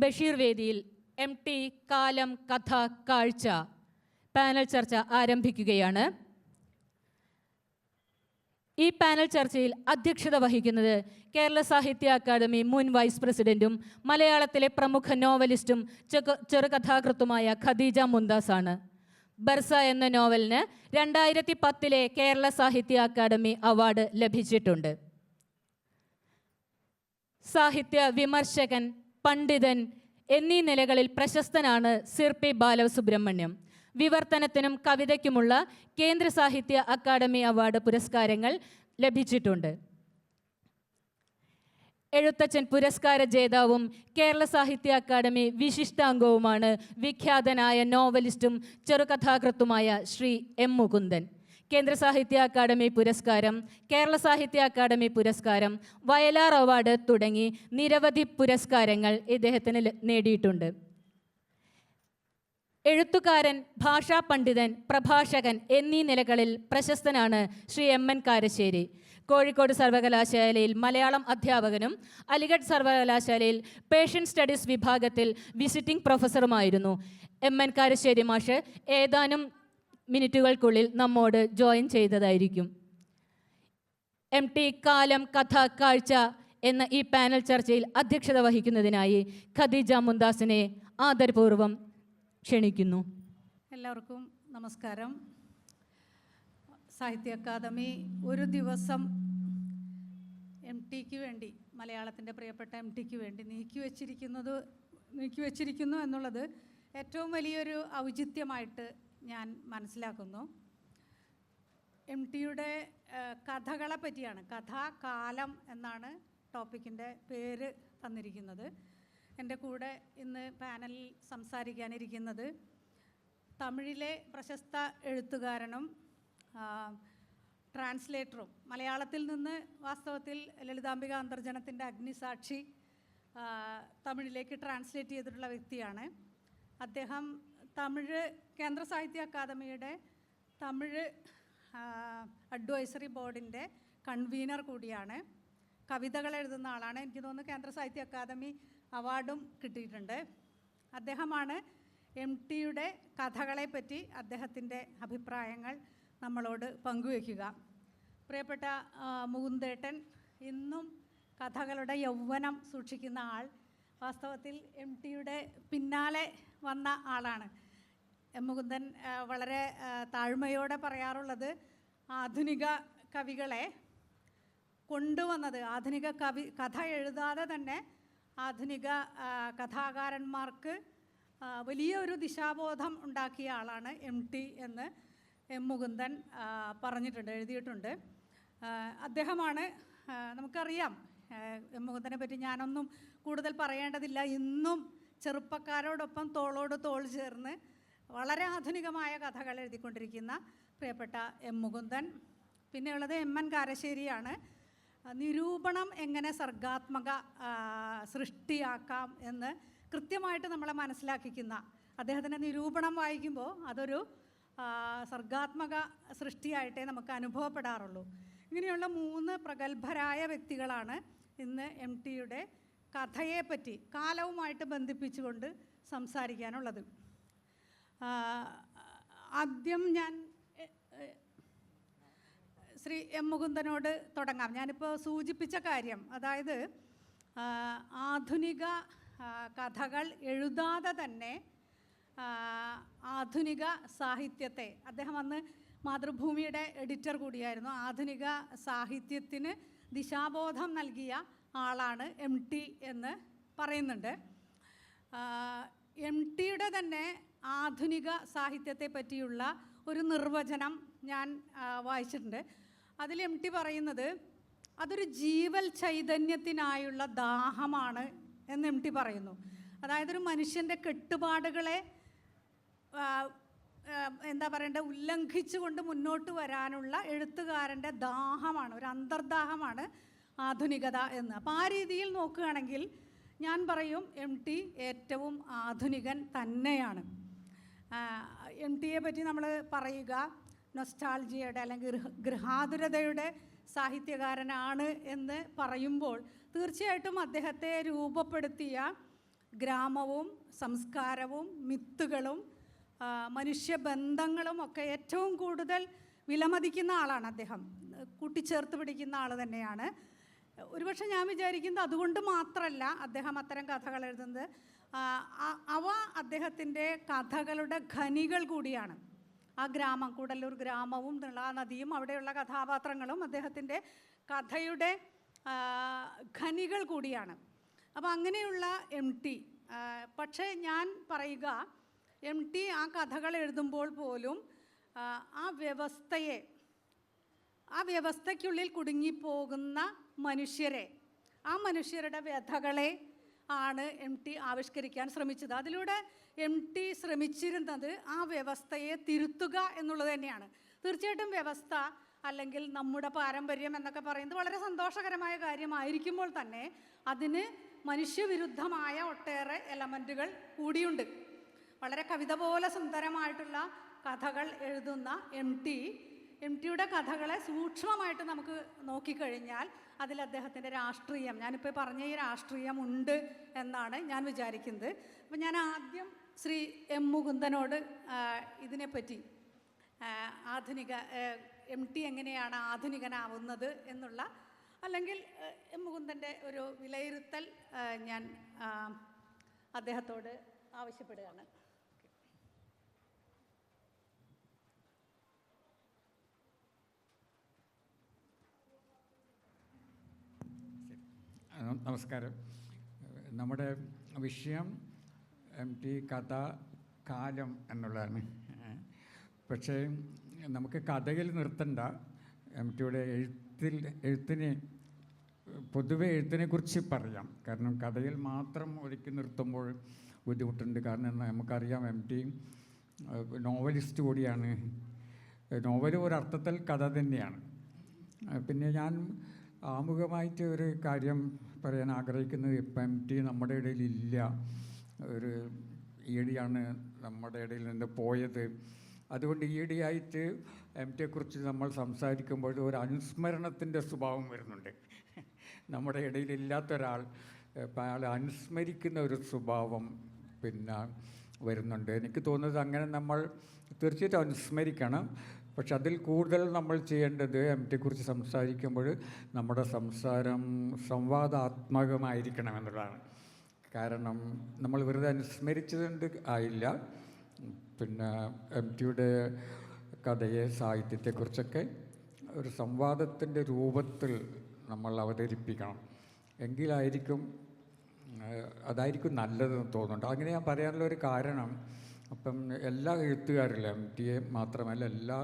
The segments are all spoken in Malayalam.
ബഷീർ വേദിയിൽ MT കാലം കഥ കാഴ്ച പാനൽ ചർച്ച ആരംഭിക്കുകയാണ്. ഈ പാനൽ ചർച്ചയിൽ അധ്യക്ഷത വഹിക്കുന്നത് കേരള സാഹിത്യ അക്കാദമി മുൻ വൈസ് പ്രസിഡന്റും മലയാളത്തിലെ പ്രമുഖ നോവലിസ്റ്റും ചെറുകഥാകൃത്തുമായ ഖദീജ മുംതാസ് ആണ്. ബർസ എന്ന നോവലിന് 2010 കേരള സാഹിത്യ അക്കാദമി അവാർഡ് ലഭിച്ചിട്ടുണ്ട്. സാഹിത്യ വിമർശകൻ, പണ്ഡിതൻ എന്നീ നിലകളിൽ പ്രശസ്തനാണ് സിർ പി ബാലസുബ്രഹ്മണ്യം. വിവർത്തനത്തിനും കവിതയ്ക്കുമുള്ള കേന്ദ്ര സാഹിത്യ അക്കാദമി അവാർഡ് പുരസ്കാരങ്ങൾ ലഭിച്ചിട്ടുണ്ട്. എഴുത്തച്ഛൻ പുരസ്കാര ജേതാവും കേരള സാഹിത്യ അക്കാദമി വിശിഷ്ടാംഗവുമാണ് വിഖ്യാതനായ നോവലിസ്റ്റും ചെറുകഥാകൃത്തുമായ ശ്രീ M. മുകുന്ദൻ. കേന്ദ്ര സാഹിത്യ അക്കാദമി പുരസ്കാരം, കേരള സാഹിത്യ അക്കാദമി പുരസ്കാരം, വയലാർ അവാർഡ് തുടങ്ങി നിരവധി പുരസ്കാരങ്ങൾ ഇദ്ദേഹത്തിന് നേടിയിട്ടുണ്ട്. എഴുത്തുകാരൻ, ഭാഷാ പണ്ഡിതൻ, പ്രഭാഷകൻ എന്നീ നിലകളിൽ പ്രശസ്തനാണ് ശ്രീ MN കാരശ്ശേരി. കോഴിക്കോട് സർവകലാശാലയിൽ മലയാളം അധ്യാപകനും അലിഗഡ് സർവകലാശാലയിൽ പേർഷ്യൻ സ്റ്റഡീസ് വിഭാഗത്തിൽ വിസിറ്റിംഗ് പ്രൊഫസറുമായിരുന്നു. MN കാരശ്ശേരി മാഷ് ഏതാനും മിനിറ്റുകൾക്കുള്ളിൽ നമ്മോട് ജോയിൻ ചെയ്തതായിരിക്കും. MT കാലം കഥ കാഴ്ച എന്ന ഈ പാനൽ ചർച്ചയിൽ അധ്യക്ഷത വഹിക്കുന്നതിനായി ഖദീജ മുംതാസിനെ ആദരപൂർവ്വം ക്ഷണിക്കുന്നു. എല്ലാവർക്കും നമസ്കാരം. സാഹിത്യ അക്കാദമി ഒരു ദിവസം MTക്ക് വേണ്ടി, മലയാളത്തിൻ്റെ പ്രിയപ്പെട്ട MTക്ക് വേണ്ടി നീക്കി വച്ചിരിക്കുന്നു എന്നുള്ളത് ഏറ്റവും വലിയൊരു ഔചിത്യമായിട്ട് ഞാൻ മനസ്സിലാക്കുന്നു. MTയുടെ കഥകളെ പറ്റിയാണ്, കഥാകാലം എന്നാണ് ടോപ്പിക്കിൻ്റെ പേര് തന്നിരിക്കുന്നത്. എൻ്റെ കൂടെ ഇന്ന് പാനലിൽ സംസാരിക്കാനിരിക്കുന്നത് തമിഴിലെ പ്രശസ്ത എഴുത്തുകാരനും ട്രാൻസ്ലേറ്ററും, മലയാളത്തിൽ നിന്ന് വാസ്തവത്തിൽ ലളിതാംബിക അന്തർജനത്തിൻ്റെ അഗ്നിസാക്ഷി തമിഴിലേക്ക് ട്രാൻസ്ലേറ്റ് ചെയ്തിട്ടുള്ള വ്യക്തിയാണ്. അദ്ദേഹം തമിഴ് കേന്ദ്ര സാഹിത്യ അക്കാദമിയുടെ തമിഴ് അഡ്വൈസറി ബോർഡിൻ്റെ കൺവീനർ കൂടിയാണ്. കവിതകൾ എഴുതുന്ന ആളാണ്. എനിക്ക് തോന്നുന്നു കേന്ദ്ര സാഹിത്യ അക്കാദമി അവാർഡും കിട്ടിയിട്ടുണ്ട്. അദ്ദേഹമാണ് MTയുടെ കഥകളെപ്പറ്റി അദ്ദേഹത്തിൻ്റെ അഭിപ്രായങ്ങൾ നമ്മളോട് പങ്കുവയ്ക്കുക. പ്രിയപ്പെട്ട മുകുന്ദേട്ടൻ ഇന്നും കഥകളുടെ യൗവനം സൂക്ഷിക്കുന്ന ആൾ. വാസ്തവത്തിൽ MTയുടെ പിന്നാലെ വന്ന ആളാണ്. മുകുന്ദൻ വളരെ താഴ്മയോടെ പറയാറുള്ളത്, ആധുനിക കവികളെ കൊണ്ടുവന്നത്, ആധുനിക കഥ എഴുതാതെ തന്നെ ആധുനിക കഥാകാരന്മാർക്ക് വലിയൊരു ദിശാബോധം ഉണ്ടാക്കിയ ആളാണ് MT എന്ന് M. മുകുന്ദൻ പറഞ്ഞിട്ടുണ്ട്, എഴുതിയിട്ടുണ്ട്. അദ്ദേഹമാണ്, നമുക്കറിയാം M. മുകുന്ദനെ പറ്റി ഞാനൊന്നും കൂടുതൽ പറയേണ്ടതില്ല. ഇന്നും ചെറുപ്പക്കാരോടൊപ്പം തോളോട് തോൾ ചേർന്ന് വളരെ ആധുനികമായ കഥകൾ എഴുതിക്കൊണ്ടിരിക്കുന്ന പ്രിയപ്പെട്ട M. മുകുന്ദൻ. പിന്നെയുള്ളത് MN കാരശ്ശേരിയാണ്. നിരൂപണം എങ്ങനെ സർഗാത്മക സൃഷ്ടിയാക്കാം എന്ന് കൃത്യമായിട്ട് നമ്മളെ മനസ്സിലാക്കിക്കുന്ന, അദ്ദേഹത്തിൻ്റെ നിരൂപണം വായിക്കുമ്പോൾ അതൊരു സർഗാത്മക സൃഷ്ടിയായിട്ടേ നമുക്ക് അനുഭവപ്പെടാറുള്ളൂ. ഇങ്ങനെയുള്ള 3 പ്രഗത്ഭരായ വ്യക്തികളാണ് ഇന്ന് MTയുടെ കഥയെപ്പറ്റി കാലവുമായിട്ട് ബന്ധിപ്പിച്ചുകൊണ്ട് സംസാരിക്കാനുള്ളത്. ആദ്യം ഞാൻ ശ്രീ M. മുകുന്ദനോട് തുടങ്ങാം. ഞാനിപ്പോൾ സൂചിപ്പിച്ച കാര്യം, അതായത് ആധുനിക കഥകൾ എഴുതാതെ തന്നെ ആധുനിക സാഹിത്യത്തെ, അദ്ദേഹം അന്ന് മാതൃഭൂമിയുടെ എഡിറ്റർ കൂടിയായിരുന്നു, ആധുനിക സാഹിത്യത്തിന് ദിശാബോധം നൽകിയ ആളാണ് MT എന്ന് പറയുന്നുണ്ട്. MTയുടെ തന്നെ ആധുനിക സാഹിത്യത്തെ പറ്റിയുള്ള ഒരു നിർവചനം ഞാൻ വായിച്ചിട്ടുണ്ട്. അതിൽ MT പറയുന്നത് അതൊരു ജീവൽ ചൈതന്യത്തിനായുള്ള ദാഹമാണ് എന്ന് MT പറയുന്നു. അതായത് ഒരു മനുഷ്യൻ്റെ കെട്ടുപാടുകളെ എന്താ പറയേണ്ടത്, ഉല്ലംഘിച്ചുകൊണ്ട് മുന്നോട്ട് വരാനുള്ള എഴുത്തുകാരൻ്റെ ദാഹമാണ്, ഒരു അന്തർദാഹമാണ് ആധുനികത എന്ന്. അപ്പോൾ ആ രീതിയിൽ നോക്കുകയാണെങ്കിൽ ഞാൻ പറയും MT ഏറ്റവും ആധുനികൻ തന്നെയാണ്. MTയെ പറ്റി നമ്മൾ പറയുക നൊസ്റ്റാൾജിയയുടെ അല്ലെങ്കിൽ ഗൃഹാതുരതയുടെ സാഹിത്യകാരനാണ് എന്ന് പറയുമ്പോൾ തീർച്ചയായിട്ടും അദ്ദേഹത്തെ രൂപപ്പെടുത്തിയ ഗ്രാമവും സംസ്കാരവും മിത്തുകളും മനുഷ്യബന്ധങ്ങളും ഒക്കെ ഏറ്റവും കൂടുതൽ വിലമതിക്കുന്ന ആളാണ് അദ്ദേഹം. കൂട്ടിച്ചേർത്ത് പിടിക്കുന്ന ആൾ തന്നെയാണ്. ഒരുപക്ഷെ ഞാൻ വിചാരിക്കുന്നത് അതുകൊണ്ട് മാത്രമല്ല അദ്ദേഹം അത്തരം കഥകൾ എഴുതുന്നത്, അവ അദ്ദേഹത്തിൻ്റെ കഥകളുടെ ഖനികൾ കൂടിയാണ്. ആ ഗ്രാമം, കൂടല്ലൂർ ഗ്രാമവും നിള നദിയും അവിടെയുള്ള കഥാപാത്രങ്ങളും അദ്ദേഹത്തിൻ്റെ കഥയുടെ ഖനികൾ കൂടിയാണ്. അപ്പോൾ അങ്ങനെയുള്ള എം ടി, പക്ഷേ ഞാൻ പറയുക, എം ടി ആ കഥകൾ എഴുതുമ്പോൾ പോലും ആ വ്യവസ്ഥയ്ക്കുള്ളിൽ കുടുങ്ങിപ്പോകുന്ന മനുഷ്യരെ, ആ മനുഷ്യരുടെ വ്യഥകളെ ആണ് എം ടി ആവിഷ്കരിക്കാൻ ശ്രമിച്ചത്. അതിലൂടെ എം ടി ശ്രമിച്ചിരുന്നത് ആ വ്യവസ്ഥയെ തിരുത്തുക എന്നുള്ളത് തന്നെയാണ്. തീർച്ചയായിട്ടും വ്യവസ്ഥ അല്ലെങ്കിൽ നമ്മുടെ പാരമ്പര്യം എന്നൊക്കെ പറയുന്നത് വളരെ സന്തോഷകരമായ കാര്യമായിരിക്കുമ്പോൾ തന്നെ അതിന് മനുഷ്യവിരുദ്ധമായ ഒട്ടേറെ എലമെൻറ്റുകൾ കൂടിയുണ്ട്. വളരെ കവിത പോലെ സുന്ദരമായിട്ടുള്ള കഥകൾ എഴുതുന്ന എം ടിയുടെ കഥകളെ സൂക്ഷ്മമായിട്ട് നമുക്ക് നോക്കിക്കഴിഞ്ഞാൽ അതിൽ അദ്ദേഹത്തിൻ്റെ രാഷ്ട്രീയം, ഞാനിപ്പോൾ പറഞ്ഞ ഈ രാഷ്ട്രീയം ഉണ്ട് എന്നാണ് ഞാൻ വിചാരിക്കുന്നത്. അപ്പം ഞാൻ ആദ്യം ശ്രീ എം മുകുന്ദനോട് ഇതിനെപ്പറ്റി എം ടി എങ്ങനെയാണ് ആധുനികനാവുന്നത് എന്നുള്ള, അല്ലെങ്കിൽ എം മുകുന്ദൻ്റെ ഒരു വിലയിരുത്തൽ ഞാൻ അദ്ദേഹത്തോട് ആവശ്യപ്പെടുകയാണ്. നമസ്കാരം. നമ്മുടെ വിഷയം എം ടി കഥ, കാലം എന്നുള്ളതാണ്. പക്ഷേ നമുക്ക് കഥയിൽ നിർത്തണ്ട. എം ടിയുടെ പൊതുവെ എഴുത്തിനെക്കുറിച്ച് പറയാം. കാരണം കഥയിൽ മാത്രം ഒതുക്കി നിർത്തുമ്പോൾ ബുദ്ധിമുട്ടുണ്ട്. കാരണം നമുക്കറിയാം എം ടി നോവലിസ്റ്റ് കൂടിയാണ്. നോവൽ ഒരർത്ഥത്തിൽ കഥ തന്നെയാണ്. പിന്നെ ഞാൻ ആമുഖമായിട്ട് ഒരു കാര്യം പറയാൻ ആഗ്രഹിക്കുന്നത്, ഇപ്പം എം ടി നമ്മുടെ ഇടയിലില്ല. ഈയിടെയാണ് നമ്മുടെ ഇടയിൽ നിന്ന് പോയത്. അതുകൊണ്ട് ഈയിടെയായിട്ട് എം ടിയെക്കുറിച്ച് നമ്മൾ സംസാരിക്കുമ്പോൾ ഒരു അനുസ്മരണത്തിൻ്റെ സ്വഭാവം വരുന്നുണ്ട്. നമ്മുടെ ഇടയിലില്ലാത്തൊരാൾ അയാളെ അനുസ്മരിക്കുന്ന ഒരു സ്വഭാവം പിന്നെ വരുന്നുണ്ട്. എനിക്ക് തോന്നുന്നത് അങ്ങനെ നമ്മൾ തീർച്ചയായിട്ടും അനുസ്മരിക്കണം. പക്ഷെ അതിൽ കൂടുതൽ നമ്മൾ ചെയ്യേണ്ടത് എം ടിയെക്കുറിച്ച് സംസാരിക്കുമ്പോൾ നമ്മുടെ സംസാരം സംവാദാത്മകമായിരിക്കണം എന്നുള്ളതാണ്. കാരണം നമ്മൾ വെറുതെ അനുസ്മരിച്ചതുകൊണ്ട് ആയില്ല. പിന്നെ എം ടിയുടെ കഥയെ, സാഹിത്യത്തെക്കുറിച്ചൊക്കെ ഒരു സംവാദത്തിൻ്റെ രൂപത്തിൽ നമ്മൾ അവതരിപ്പിക്കണം. അതായിരിക്കും നല്ലതെന്ന് തോന്നുന്നുണ്ട്. അങ്ങനെ ഞാൻ പറയാനുള്ള ഒരു കാരണം, അപ്പം എല്ലാ എഴുത്തുകാരിലും, എം ടിയെ മാത്രമല്ല എല്ലാ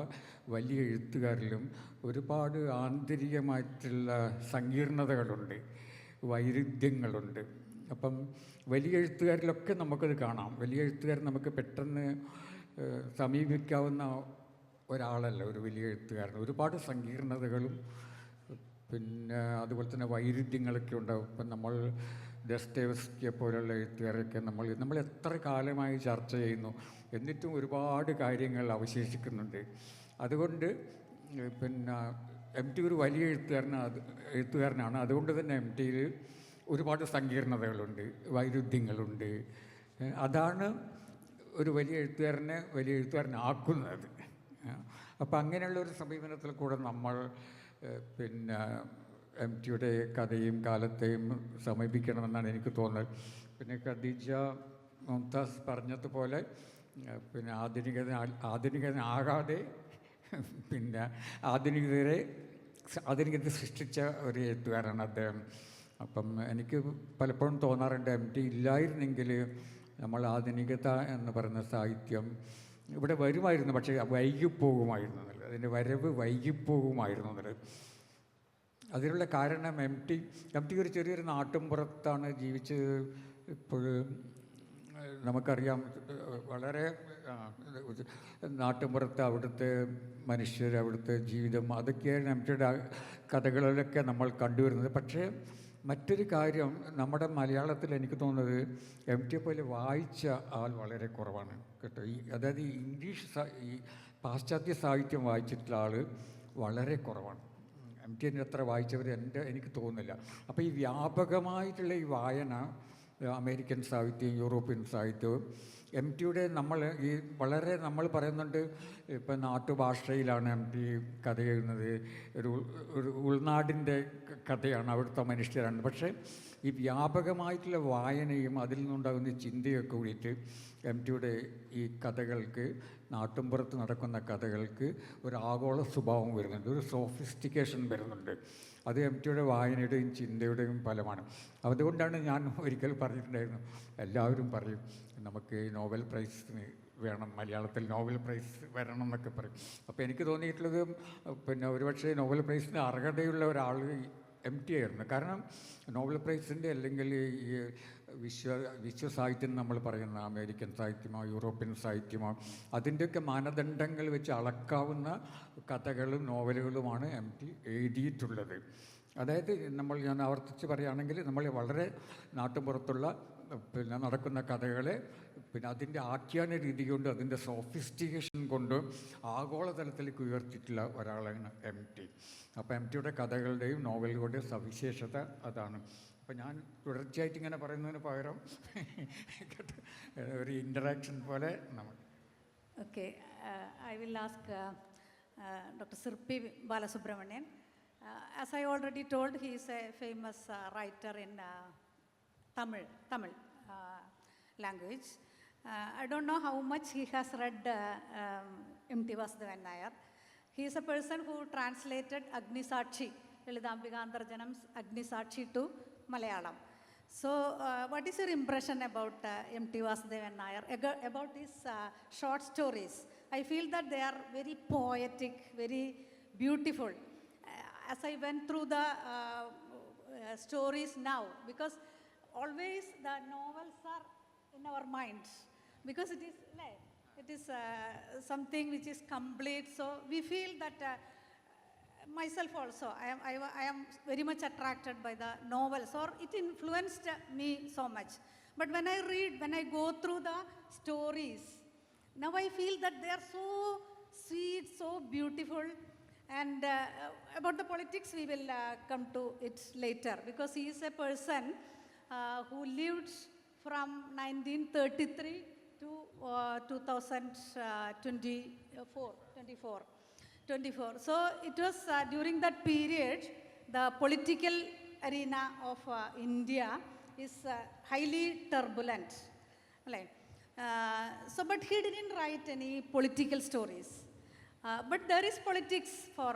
വലിയ എഴുത്തുകാരിലും ഒരുപാട് ആന്തരികമായിട്ടുള്ള സങ്കീർണതകളുണ്ട്, വൈരുദ്ധ്യങ്ങളുണ്ട്. അപ്പം വലിയ എഴുത്തുകാരിലൊക്കെ നമുക്കത് കാണാം. വലിയ എഴുത്തുകാർ നമുക്ക് പെട്ടെന്ന് സമീപിക്കാവുന്ന ഒരാളല്ല ഒരു വലിയ എഴുത്തുകാരൻ. ഒരുപാട് സങ്കീർണതകളും പിന്നെ അതുപോലെ തന്നെ വൈരുദ്ധ്യങ്ങളൊക്കെ ഉണ്ടാവും. ഇപ്പം നമ്മൾ ദസ്തേവ്സ്കിയെ പോലുള്ള എഴുത്തുകാരൊക്കെ നമ്മൾ എത്ര കാലമായി ചർച്ച ചെയ്യുന്നു, എന്നിട്ടും ഒരുപാട് കാര്യങ്ങൾ അവശേഷിക്കുന്നുണ്ട്. അതുകൊണ്ട് പിന്നെ എം ടി ഒരു വലിയ എഴുത്തുകാരനാണ്. അതുകൊണ്ട് തന്നെ എം ടിയിൽ ഒരുപാട് സങ്കീർണതകളുണ്ട്, വൈരുദ്ധ്യങ്ങളുണ്ട്. അതാണ് ഒരു വലിയ എഴുത്തുകാരനാക്കുന്നത്. അപ്പം അങ്ങനെയുള്ളൊരു സമീപനത്തിൽ കൂടെ നമ്മൾ പിന്നെ എം ടിയുടെ കഥയും കാലത്തെയും സമീപിക്കണമെന്നാണ് എനിക്ക് തോന്നുന്നത്. പിന്നെ ഖദീജ മുംതാസ് പറഞ്ഞതുപോലെ പിന്നെ ആധുനികനാകാതെ പിന്നെ ആധുനികത സൃഷ്ടിച്ച ഒരു എഴുത്തുകാരാണ് അദ്ദേഹം. അപ്പം എനിക്ക് പലപ്പോഴും തോന്നാറുണ്ട്, എം ടി ഇല്ലായിരുന്നെങ്കിൽ നമ്മൾ ആധുനികത എന്ന് പറയുന്ന സാഹിത്യം ഇവിടെ വരുമായിരുന്നു, പക്ഷേ വൈകിപ്പോകുമായിരുന്നു എന്നുള്ളത്, അതിൻ്റെ വരവ് വൈകിപ്പോകുമായിരുന്നു എന്നുള്ളത്. അതിനുള്ള കാരണം എം ടി ഒരു ചെറിയൊരു നാട്ടുംപുറത്താണ് ജീവിച്ചത്. ഇപ്പോൾ നമുക്കറിയാം, വളരെ നാട്ടുംപുറത്ത് അവിടുത്തെ മനുഷ്യർ, അവിടുത്തെ ജീവിതം, അതൊക്കെയാണ് എം ടിയുടെ കഥകളിലൊക്കെ നമ്മൾ കണ്ടുവരുന്നത്. പക്ഷേ മറ്റൊരു കാര്യം, നമ്മുടെ മലയാളത്തിൽ എനിക്ക് തോന്നുന്നത് എം ടിയെ പോലെ വായിച്ച ആൾ വളരെ കുറവാണ് കേട്ടോ. അതായത് ഈ പാശ്ചാത്യ സാഹിത്യം വായിച്ചിട്ടുള്ള ആൾ വളരെ കുറവാണ്. എം ടി അത്ര വായിച്ചവർ എനിക്ക് തോന്നുന്നില്ല. അപ്പോൾ ഈ വ്യാപകമായിട്ടുള്ള ഈ വായന അമേരിക്കൻ സാഹിത്യവും യൂറോപ്യൻ സാഹിത്യവും. എം ടിയുടെ നമ്മൾ പറയുന്നുണ്ട്, ഇപ്പം നാട്ടുഭാഷയിലാണ് എം ടി കഥ എഴുതുന്നത്, ഒരു ഉൾനാടിൻ്റെ കഥയാണ്, അവിടുത്തെ മനുഷ്യരാണ്. പക്ഷേ ഈ വ്യാപകമായിട്ടുള്ള വായനയും അതിൽ നിന്നുണ്ടാകുന്ന ചിന്തയൊക്കെ കൂടിയിട്ട് എം ടിയുടെ ഈ കഥകൾക്ക്, നാട്ടുമ്പുറത്ത് നടക്കുന്ന കഥകൾക്ക് ഒരു ആഗോള സ്വഭാവം വരുന്നുണ്ട്, ഒരു സോഫിസ്റ്റിക്കേഷൻ വരുന്നുണ്ട്. അത് എം ടിയുടെ വായനയുടെയും ചിന്തയുടെയും ഫലമാണ്. അതുകൊണ്ടാണ് ഞാൻ ഒരിക്കൽ പറഞ്ഞിട്ടുണ്ടായിരുന്നു, എല്ലാവരും പറയും നമുക്ക് നോബൽ പ്രൈസിന് വേണം, മലയാളത്തിൽ നോബൽ പ്രൈസ് വരണം എന്നൊക്കെ പറയും. അപ്പോൾ എനിക്ക് തോന്നിയിട്ടുള്ളത് പിന്നെ ഒരുപക്ഷെ നോബൽ പ്രൈസിന് അർഹതയുള്ള ഒരാൾ എം ടി ആയിരുന്നു. കാരണം നോബൽ പ്രൈസിൻ്റെ അല്ലെങ്കിൽ ഈ വിശ്വസാഹിത്യം നമ്മൾ പറയുന്ന അമേരിക്കൻ സാഹിത്യമോ യൂറോപ്യൻ സാഹിത്യമോ അതിൻ്റെയൊക്കെ മാനദണ്ഡങ്ങൾ വെച്ച് അളക്കാവുന്ന കഥകളും നോവലുകളുമാണ് എം ടി എഴുതിയിട്ടുള്ളത്. അതായത് ഞാൻ ആവർത്തിച്ച് പറയുകയാണെങ്കിൽ നമ്മൾ വളരെ നാട്ടുപുറത്തുള്ള നടക്കുന്ന കഥകളെ അതിൻ്റെ ആഖ്യാന രീതി കൊണ്ട്, അതിൻ്റെ സോഫിസ്റ്റിക്കേഷൻ കൊണ്ട് ആഗോളതലത്തിലേക്ക് ഉയർത്തിയിട്ടുള്ള ഒരാളാണ് എം ടി. അപ്പോൾ എം ടിയുടെ കഥകളുടെയും നോവലുകളുടെയും സവിശേഷത അതാണ്. അപ്പോൾ ഞാൻ തുടർച്ചയായിട്ട് ഇങ്ങനെ പറയുന്നതിന് പകരം ഒരു ഇൻ്ററാക്ഷൻ പോലെ നമ്മൾ. Okay, I will ask Dr. Sirpi Balasubramanian. As I already told, he is a famous writer in Tamil language. I don't know how much he has read M.T. Vasudevan Nayar. He is a person who translated Agnisakshi, Lalitambika Antarjanam's Agnisakshi to Malayalam. So, what is your impression about M.T. Vasudevan Nayar, about his short stories? I feel that they are very poetic, very beautiful. As I went through the stories now, because always the novels are in our minds, because it is something which is complete. So we feel that myself also, I am very much attracted by the novels, or it influenced me so much. But when I go through the stories, now I feel that they are so sweet, so beautiful. And about the politics, we will come to it later, because he is a person who lived from 1933 to 2024. So it was during that period, the political arena of India is highly turbulent. Right? But he didn't write any political stories. But there is politics for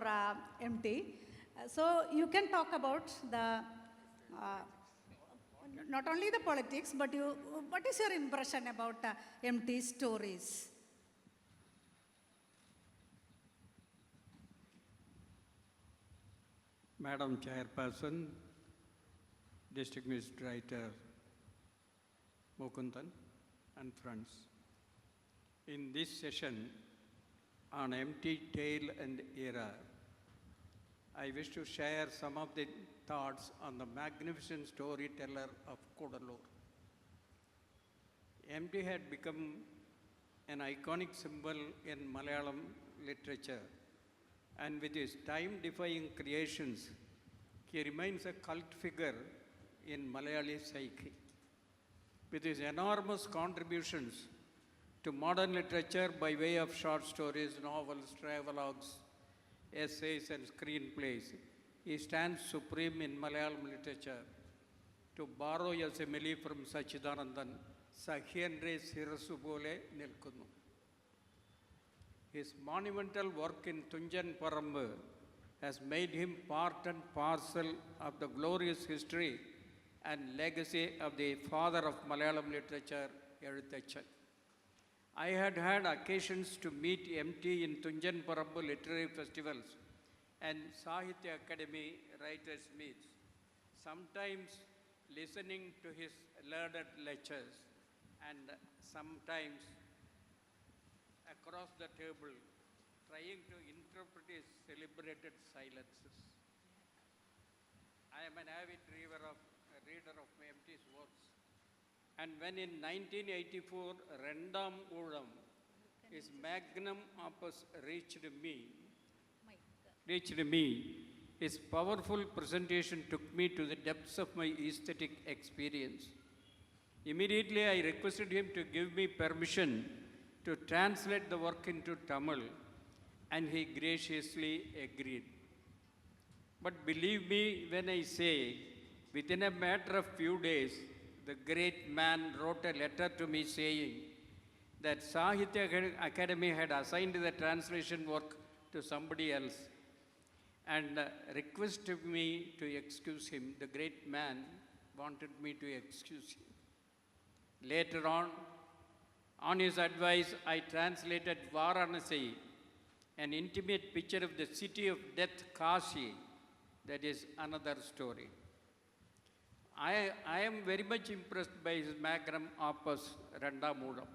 M.T. So you can talk about the not only the politics, but what is your impression about M.T.'s stories? Madam Chairperson, Distinguished Writer Mukundan and friends, in this session on M.T. Tale and Era, I wish to share some of the thoughts on the magnificent storyteller of Kudalur. M.T. had become an iconic symbol in Malayalam literature, and with his time-defying creations, he remains a cult figure in Malayali psyche. With his enormous contributions to modern literature by way of short stories, novels, travelogues, essays and screenplays, he stands supreme in Malayalam literature. To borrow a simile from Sachidanandan, Sahyendre Sirasu Pole Nilkunnu. His monumental work in Tunjan Parambu has made him part and parcel of the glorious history and legacy of the father of Malayalam literature, Eഴുത്തച്ഛൻ. I had occasions to meet M.T. in Tunjan Parambu literary festivals and Sahitya Academy writers' meets, sometimes listening to his learned lectures and sometimes across the table trying to interpret his celebrated silences. I am an avid reader of M.T.'s works. And when in 1984, Rendam Ulam, his magnum opus reached me, his powerful presentation took me to the depths of my aesthetic experience. Immediately, I requested him to give me permission to translate the work into Tamil, and he graciously agreed. But believe me when I say, within a matter of few days, the great man wrote a letter to me saying that Sahitya Academy had assigned the translation work to somebody else and requested me to excuse him. The great man wanted me to excuse him. Later on his advice, I translated Varanasi, an intimate picture of the city of death, Kashi. That is another story. I am very much impressed by his magnum opus, Rendamoolam.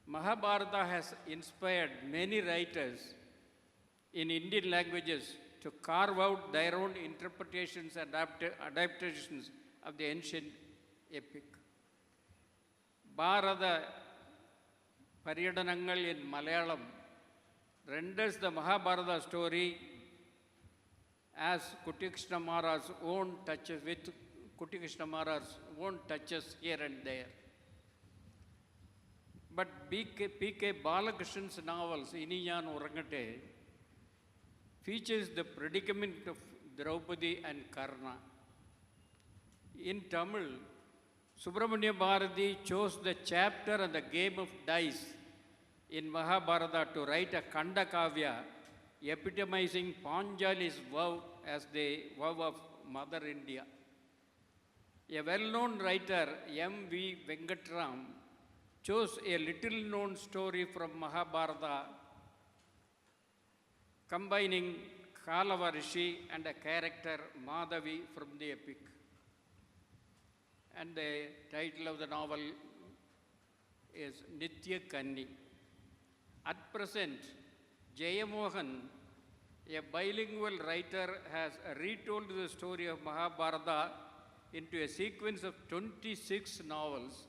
Mahabharata has inspired many writers in Indian languages to carve out their own interpretations and adaptations of the ancient epic. Bharata Pariyadanangal in Malayalam renders the Mahabharata story as Kutty Krishna Maharaj's own touches, with Kutty Krishna Maharaj's own touches here and there. But P.K. Balakrishna's novels, Ini Njan Urangate, features the predicament of Draupadi and Karna. In Tamil, Subramanya Bharati chose the chapter and the game of dice in Mahabharata to write a Khanda Kavya epitomizing Panjali's vow as the vow of Mother India. A well-known writer, M.V. Venkatram, chose a little-known story from Mahabharata, combining Kalava Rishi and a character Madhavi from the epic. And the title of the novel is Nitya Kanni. At present, Jayamohan, a bilingual writer, has retold the story of Mahabharata into a sequence of 26 novels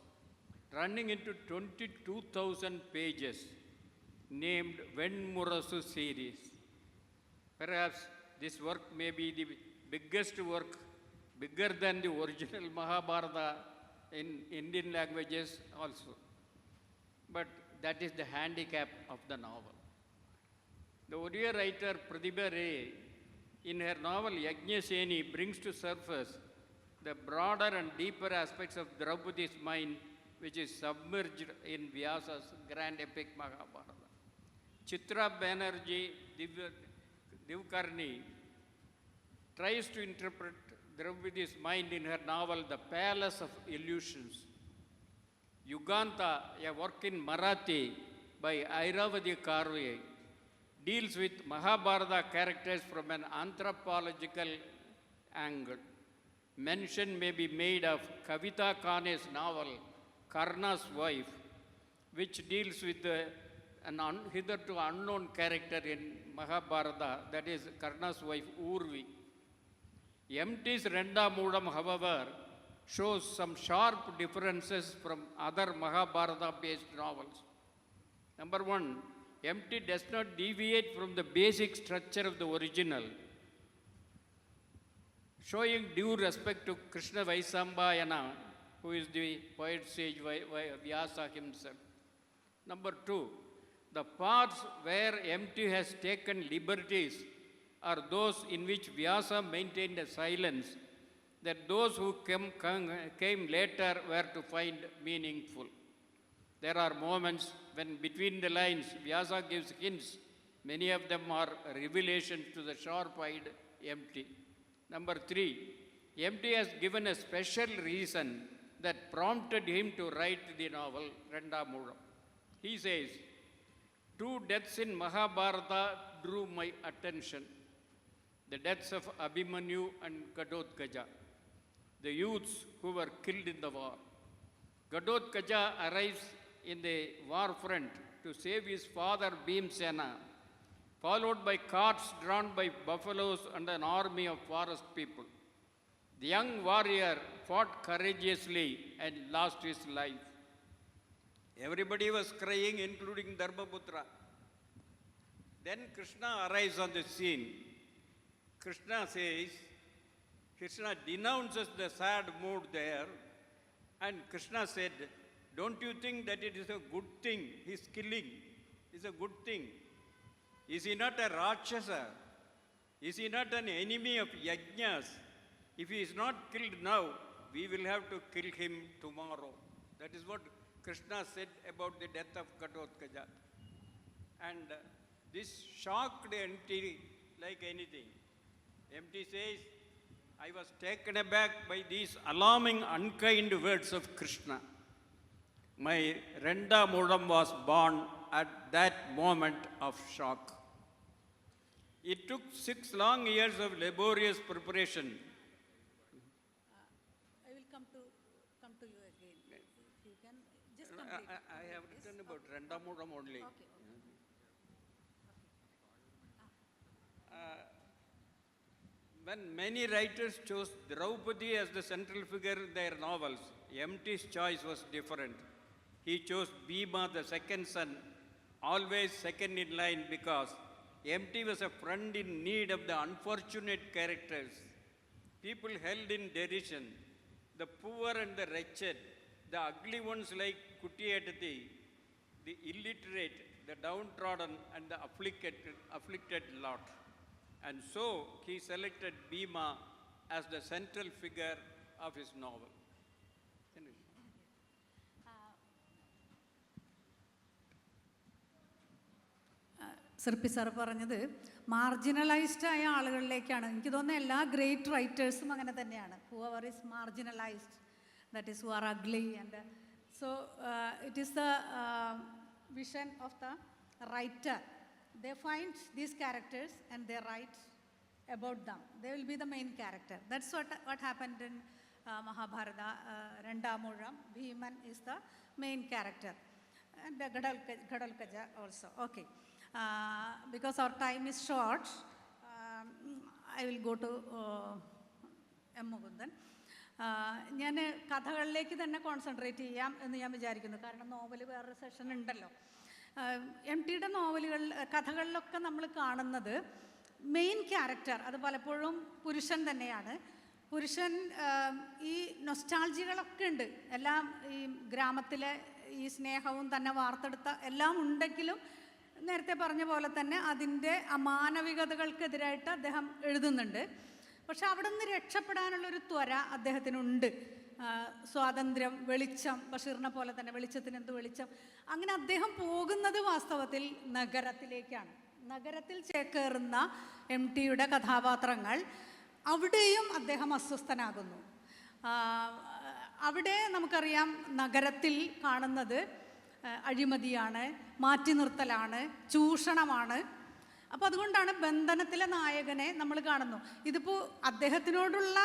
running into 22,000 pages, named Venmurasu series. Perhaps this work may be the biggest work, bigger than the original Mahabharata in Indian languages also. But that is the handicap of the novel. The Odia writer Pratibha Ray, in her novel Yajnaseni, brings to surface the broader and deeper aspects of Draupadi's mind, which is submerged in Vyasa's grand epic Mahabharata. Chitra Banerjee Divkarni tries to interpret Draupadi's mind in her novel The Palace of Illusions. Yuganta, a work in Marathi by Airavati Karve, deals with Mahabharata characters from an anthropological angle. Mention may be made of Kavita Kane's novel Karna's Wife, which deals with an hitherto unknown character in Mahabharata, that is Karna's wife Urvi. M.T.'s Rendamoolam, however, shows some sharp differences from other Mahabharata-based novels. Number one, M.T. does not deviate from the basic structure of the original, showing due respect to Krishna Vaisambhayana, who is the poet sage Vyasa himself. Number two, the parts where M.T. has taken liberties are those in which Vyasa maintained a silence that those who came later were to find meaningful. There are moments when between the lines Vyasa gives hints. Many of them are revelations to the sharp-eyed M.T. Number three, M.T. has given a special reason that prompted him to write the novel Rendamoolam. He says, two deaths in Mahabharata drew my attention. The deaths of Abhimanyu and Ghadotkacha, the youths who were killed in the war. Ghadotkacha arrives in the war front to save his father Bhimsena, followed by carts drawn by buffaloes and an army of forest people. The young warrior fought courageously and lost his life. Everybody was crying, including Dharmaputra. Then Krishna arrives on the scene. Krishna denounces the sad mood there And Krishna said, don't you think that it is a good thing? His killing is a good thing. Is he not a Rakshasa? Is he not an enemy of Yajnas? If he is not killed now, we will have to kill him tomorrow. That is what Krishna said about the death of Ghatotkacha. And this shocked MT like anything. MT says, I was taken aback by these alarming, unkind words of Krishna. My Renda Mudam was born at that moment of shock. It took 6 long years of laborious preparation. I will come to you again. If you can just complete. I have written about Renda Mudam only. Okay. When many writers chose Draupadi as the central figure in their novels, MT's choice was different. He chose Bhima, the second son, always second in line, because MT was a friend in need of the unfortunate characters. People held in derision, the poor and the wretched, the ugly ones like Kutiyadati, the illiterate, the downtrodden, and the afflicted lot. And so he selected Bhima as the central figure of his novel. Sirpi sir പറഞ്ഞത് മാർജിനലൈസ്ഡ് ആയ ആളുകളിലേക്കാണ്. എനിക്ക് തോന്നുന്നത് എല്ലാ ഗ്രേറ്റ് റൈറ്റേഴ്സും അങ്ങനെ തന്നെയാണ്. Whoever is marginalised, that is who are ugly. And so it is the vision of the writer. They find these characters and they write about them. They will be the main character. That's what happened in Mahabharata. Rendamuzham, Bhiman is the main character, and Ghatotkacha also. Okay, because our time is short, I will go to M. Mukundan. ഞാൻ കഥകളിലേക്ക് തന്നെ കോൺസെൻട്രേറ്റ് ചെയ്യാം എന്ന് ഞാൻ വിചാരിക്കുന്നു. കാരണം നോവൽ വേറൊരു സെഷൻ ഉണ്ടല്ലോ. എം ടിയുടെ കഥകളിലൊക്കെ നമ്മൾ കാണുന്നത് മെയിൻ ക്യാരക്ടർ അത് പലപ്പോഴും പുരുഷൻ തന്നെയാണ്. പുരുഷൻ ഈ നൊസ്റ്റാൾജികളൊക്കെ ഉണ്ട്. എല്ലാം ഈ ഗ്രാമത്തിലെ ഈ സ്നേഹവും തന്നെ വാർത്തെടുത്ത എല്ലാം ഉണ്ടെങ്കിലും നേരത്തെ പറഞ്ഞ പോലെ തന്നെ അതിൻ്റെ അമാനവികതകൾക്കെതിരായിട്ട് അദ്ദേഹം എഴുതുന്നുണ്ട്. പക്ഷെ അവിടെ നിന്ന് രക്ഷപ്പെടാനുള്ളൊരു ത്വര അദ്ദേഹത്തിനുണ്ട്. സ്വാതന്ത്ര്യം, വെളിച്ചം, ബഷീറിനെ പോലെ തന്നെ വെളിച്ചത്തിന് എന്ത് വെളിച്ചം. അങ്ങനെ അദ്ദേഹം പോകുന്നത് വാസ്തവത്തിൽ നഗരത്തിലേക്കാണ്. നഗരത്തിൽ ചേക്കേറുന്ന എം ടിയുടെ കഥാപാത്രങ്ങൾ അവിടെയും അദ്ദേഹം അസ്വസ്ഥനാകുന്നു. അവിടെ നമുക്കറിയാം നഗരത്തിൽ കാണുന്നത് അഴിമതിയാണ്, മാറ്റി നിർത്തലാണ്, ചൂഷണമാണ്. അപ്പോൾ അതുകൊണ്ടാണ് ബന്ധനത്തിലെ നായകനെ നമ്മൾ കാണുന്നു. ഇതിപ്പോൾ അദ്ദേഹത്തിനോടുള്ള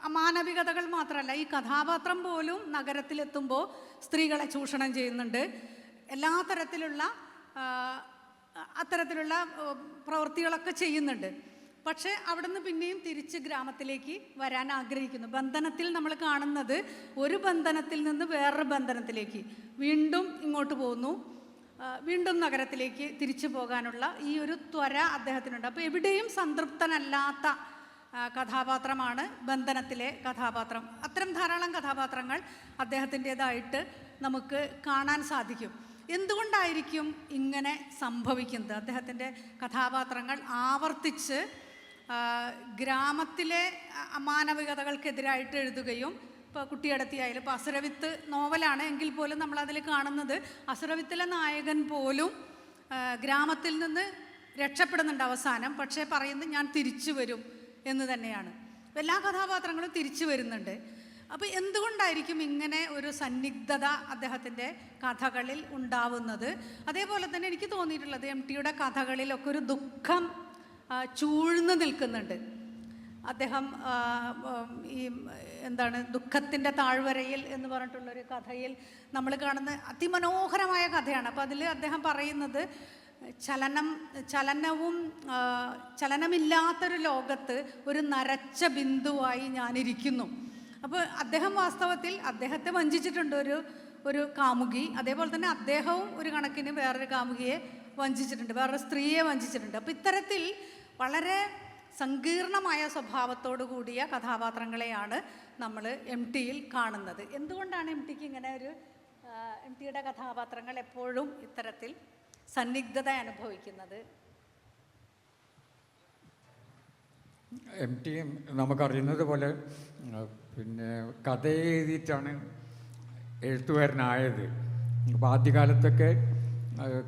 അമാനവികതകൾ മാത്രമല്ല, ഈ കഥാപാത്രം പോലും നഗരത്തിലെത്തുമ്പോൾ സ്ത്രീകളെ ചൂഷണം ചെയ്യുന്നുണ്ട്. എല്ലാ തരത്തിലുള്ള അത്തരത്തിലുള്ള പ്രവൃത്തികളൊക്കെ ചെയ്യുന്നുണ്ട്. പക്ഷേ അവിടുന്ന് പിന്നെയും തിരിച്ച് ഗ്രാമത്തിലേക്ക് വരാൻ ആഗ്രഹിക്കുന്നു. ബന്ധനത്തിൽ നമ്മൾ കാണുന്നത് ഒരു ബന്ധനത്തിൽ നിന്ന് വേറൊരു ബന്ധനത്തിലേക്ക് വീണ്ടും ഇങ്ങോട്ട് പോകുന്നു, വീണ്ടും നഗരത്തിലേക്ക് തിരിച്ചു പോകാനുള്ള ഈ ഒരു ത്വര അദ്ദേഹത്തിനുണ്ട്. അപ്പോൾ എവിടെയും സംതൃപ്തനല്ലാത്ത കഥാപാത്രമാണ് ബന്ധനത്തിലെ കഥാപാത്രം. അത്തരം ധാരാളം കഥാപാത്രങ്ങൾ അദ്ദേഹത്തിൻ്റേതായിട്ട് നമുക്ക് കാണാൻ സാധിക്കും. എന്തുകൊണ്ടായിരിക്കും ഇങ്ങനെ സംഭവിക്കുന്നത്? അദ്ദേഹത്തിൻ്റെ കഥാപാത്രങ്ങൾ ആവർത്തിച്ച് ഗ്രാമത്തിലെ അമാനവികതകൾക്കെതിരായിട്ട് എഴുതുകയും, ഇപ്പോൾ കുട്ടിയടത്തിയായാലും, ഇപ്പോൾ അസുരവിത്ത് നോവലാണ് എങ്കിൽ പോലും നമ്മളതിൽ കാണുന്നത് അസുരവിത്തിലെ നായകൻ പോലും ഗ്രാമത്തിൽ നിന്ന് രക്ഷപ്പെടുന്നുണ്ട് അവസാനം. പക്ഷേ പറയുന്നത് ഞാൻ തിരിച്ചു വരും എന്ന് തന്നെയാണ്. എല്ലാ കഥാപാത്രങ്ങളും തിരിച്ചു വരുന്നുണ്ട്. അപ്പോൾ എന്തുകൊണ്ടായിരിക്കും ഇങ്ങനെ ഒരു സന്നിഗ്ധത അദ്ദേഹത്തിൻ്റെ കഥകളിൽ ഉണ്ടാവുന്നത്? അതേപോലെ തന്നെ എനിക്ക് തോന്നിയിട്ടുള്ളത് എം ടിയുടെ കഥകളിലൊക്കെ ഒരു ദുഃഖം ചൂഴ്ന്നു നിൽക്കുന്നുണ്ട്. അദ്ദേഹം ഈ ദുഃഖത്തിൻ്റെ താഴ്വരയിൽ എന്ന് പറഞ്ഞിട്ടുള്ളൊരു കഥയിൽ നമ്മൾ കാണുന്ന അതിമനോഹരമായ കഥയാണ്. അപ്പോൾ അതിൽ അദ്ദേഹം പറയുന്നത് ചലനമില്ലാത്തൊരു ലോകത്ത് ഒരു നരച്ച ബിന്ദുവായി ഞാനിരിക്കുന്നു. അപ്പോൾ അദ്ദേഹം വാസ്തവത്തിൽ അദ്ദേഹത്തെ വഞ്ചിച്ചിട്ടുണ്ട് ഒരു കാമുകി. അതേപോലെ തന്നെ അദ്ദേഹവും ഒരു കണക്കിന് വേറൊരു കാമുകിയെ വഞ്ചിച്ചിട്ടുണ്ട്, വേറൊരു സ്ത്രീയെ വഞ്ചിച്ചിട്ടുണ്ട്. അപ്പോൾ ഇത്തരത്തിൽ വളരെ സങ്കീർണമായ സ്വഭാവത്തോടു കൂടിയ കഥാപാത്രങ്ങളെയാണ് നമ്മൾ എം ടിയിൽ കാണുന്നത്. എന്തുകൊണ്ടാണ് എം ടിക്ക് ഇങ്ങനെ ഒരു എം ടിയുടെ കഥാപാത്രങ്ങൾ എപ്പോഴും ഇത്തരത്തിൽ സന്നിഗ്ധത അനുഭവിക്കുന്നത്? എം ടി നമുക്കറിയുന്നത് പോലെ പിന്നെ കഥ എഴുതിയിട്ടാണ് എഴുത്തുകാരനായത്. അപ്പോൾ ആദ്യകാലത്തൊക്കെ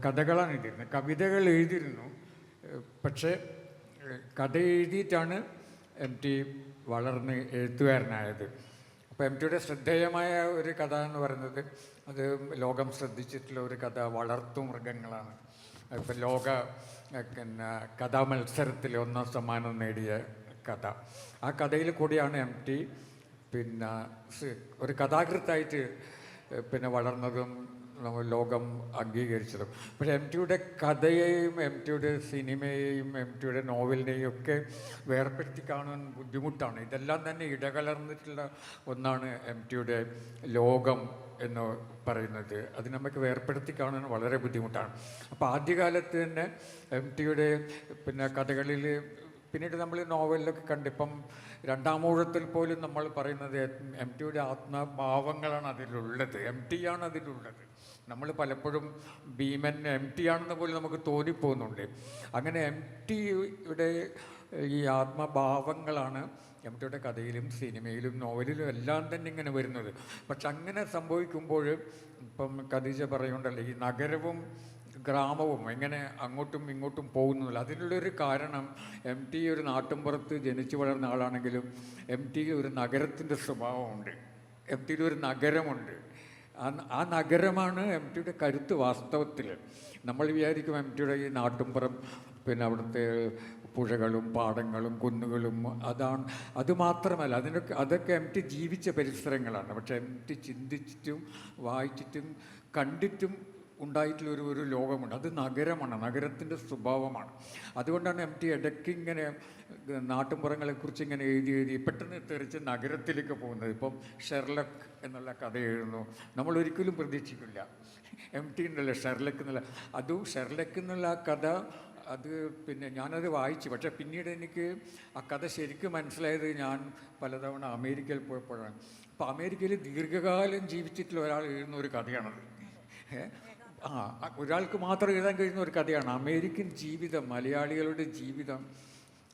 കഥകളാണ് എഴുതിയിരുന്നത്, കവിതകൾ എഴുതിയിരുന്നു. പക്ഷേ കഥ എഴുതിയിട്ടാണ് എം ടി വളർന്ന് എഴുത്തുകാരനായത്. അപ്പോൾ എം ടിയുടെ ശ്രദ്ധേയമായ ഒരു കഥ എന്ന് പറയുന്നത്, അത് ലോകം ശ്രദ്ധിച്ചിട്ടുള്ള ഒരു കഥ വളർത്തുമൃഗങ്ങളാണ്. ഇപ്പം ലോക പിന്നെ കഥാമത്സരത്തിൽ 1ാം സമ്മാനം നേടിയ കഥ. ആ കഥയിൽ കൂടിയാണ് എം ടി പിന്നെ ഒരു കഥാകൃത്തായിട്ട് പിന്നെ വളർന്നതും ലോകം അംഗീകരിച്ചതും. പക്ഷേ എം ടിയുടെ കഥയെയും എം ടിയുടെ സിനിമയെയും എം ടിയുടെ നോവലിനെയും ഒക്കെ വേർപെടുത്തി കാണാൻ ബുദ്ധിമുട്ടാണ്. ഇതെല്ലാം തന്നെ ഇടകലർന്നിട്ടുള്ള ഒന്നാണ് എം ടിയുടെ ലോകം എന്ന് പറയുന്നത്. അത് നമുക്ക് വേർപെടുത്തി കാണാൻ വളരെ ബുദ്ധിമുട്ടാണ്. അപ്പോൾ ആദ്യകാലത്ത് തന്നെ എം ടിയുടെ പിന്നെ കഥകളിൽ, പിന്നീട് നമ്മൾ നോവലിലൊക്കെ കണ്ടിപ്പം 2ാമൂഴത്തിൽ പോലും നമ്മൾ പറയുന്നത് എം ടിയുടെ ആത്മഭാവങ്ങളാണ് അതിലുള്ളത്, എം ടി ആണ് അതിലുള്ളത്. നമ്മൾ പലപ്പോഴും ഭീമൻ എം ടി ആണെന്ന് പോലും നമുക്ക് തോന്നിപ്പോകുന്നുണ്ട്. അങ്ങനെ എം ടിയുടെ ഈ ആത്മഭാവങ്ങളാണ് എം ടിയുടെ കഥയിലും സിനിമയിലും നോവലിലും എല്ലാം തന്നെ ഇങ്ങനെ വരുന്നത്. പക്ഷെ അങ്ങനെ സംഭവിക്കുമ്പോൾ ഇപ്പം ഖദീജ പറയുന്നുണ്ടല്ലോ, ഈ നഗരവും ഗ്രാമവും എങ്ങനെ അങ്ങോട്ടും ഇങ്ങോട്ടും പോകുന്നില്ല. അതിനുള്ളൊരു കാരണം, എം ടി ഒരു നാട്ടിൻപുറത്ത് ജനിച്ചു വളർന്ന ആളാണെങ്കിലും എം ടിക്ക് ഒരു നഗരത്തിൻ്റെ സ്വഭാവമുണ്ട്, എം ടിയിൽ ഒരു നഗരമുണ്ട്. ആ നഗരമാണ് എം ടിയുടെ കരുത്ത്. വാസ്തവത്തിൽ നമ്മൾ വിചാരിക്കും എം ടിയുടെ ഈ നാട്ടിൻപുറം, പിന്നെ അവിടുത്തെ പുഴകളും പാടങ്ങളും കുന്നുകളും, അതുമാത്രമല്ല, അതൊക്കെ എം ടി ജീവിച്ച പരിസരങ്ങളാണ്. പക്ഷേ എം ടി ചിന്തിച്ചിട്ടും വായിച്ചിട്ടും കണ്ടിട്ടും ഉണ്ടായിട്ടുള്ള ഒരു ലോകമുണ്ട്. അത് നഗരമാണ്, നഗരത്തിൻ്റെ സ്വഭാവമാണ്. അതുകൊണ്ടാണ് എം ടി ഇടയ്ക്ക് ഇങ്ങനെ നാട്ടിൻപുറങ്ങളെക്കുറിച്ച് ഇങ്ങനെ എഴുതി പെട്ടെന്ന് തെറിച്ച് നഗരത്തിലേക്ക് പോകുന്നത്. ഇപ്പം ഷെർലക്ക് എന്നുള്ള കഥ എഴുതുന്നു, നമ്മൾ ഒരിക്കലും പ്രതീക്ഷിക്കില്ല. എം ടി ഉണ്ടല്ലോ ഷെർലക്ക് എന്നുള്ള, അതും ഷെർലക്ക് എന്നുള്ള ആ കഥ, അത് പിന്നെ ഞാനത് വായിച്ചു. പക്ഷേ പിന്നീട് എനിക്ക് ആ കഥ ശരിക്കും മനസ്സിലായത് ഞാൻ പലതവണ അമേരിക്കയിൽ പോയപ്പോഴാണ്. അപ്പോൾ അമേരിക്കയിൽ ദീർഘകാലം ജീവിച്ചിട്ടുള്ള ഒരാൾ എഴുതുന്ന ഒരു കഥയാണത്. ഒരാൾക്ക് മാത്രം എഴുതാൻ കഴിയുന്ന ഒരു കഥയാണ്. അമേരിക്കൻ ജീവിതം, മലയാളികളുടെ ജീവിതം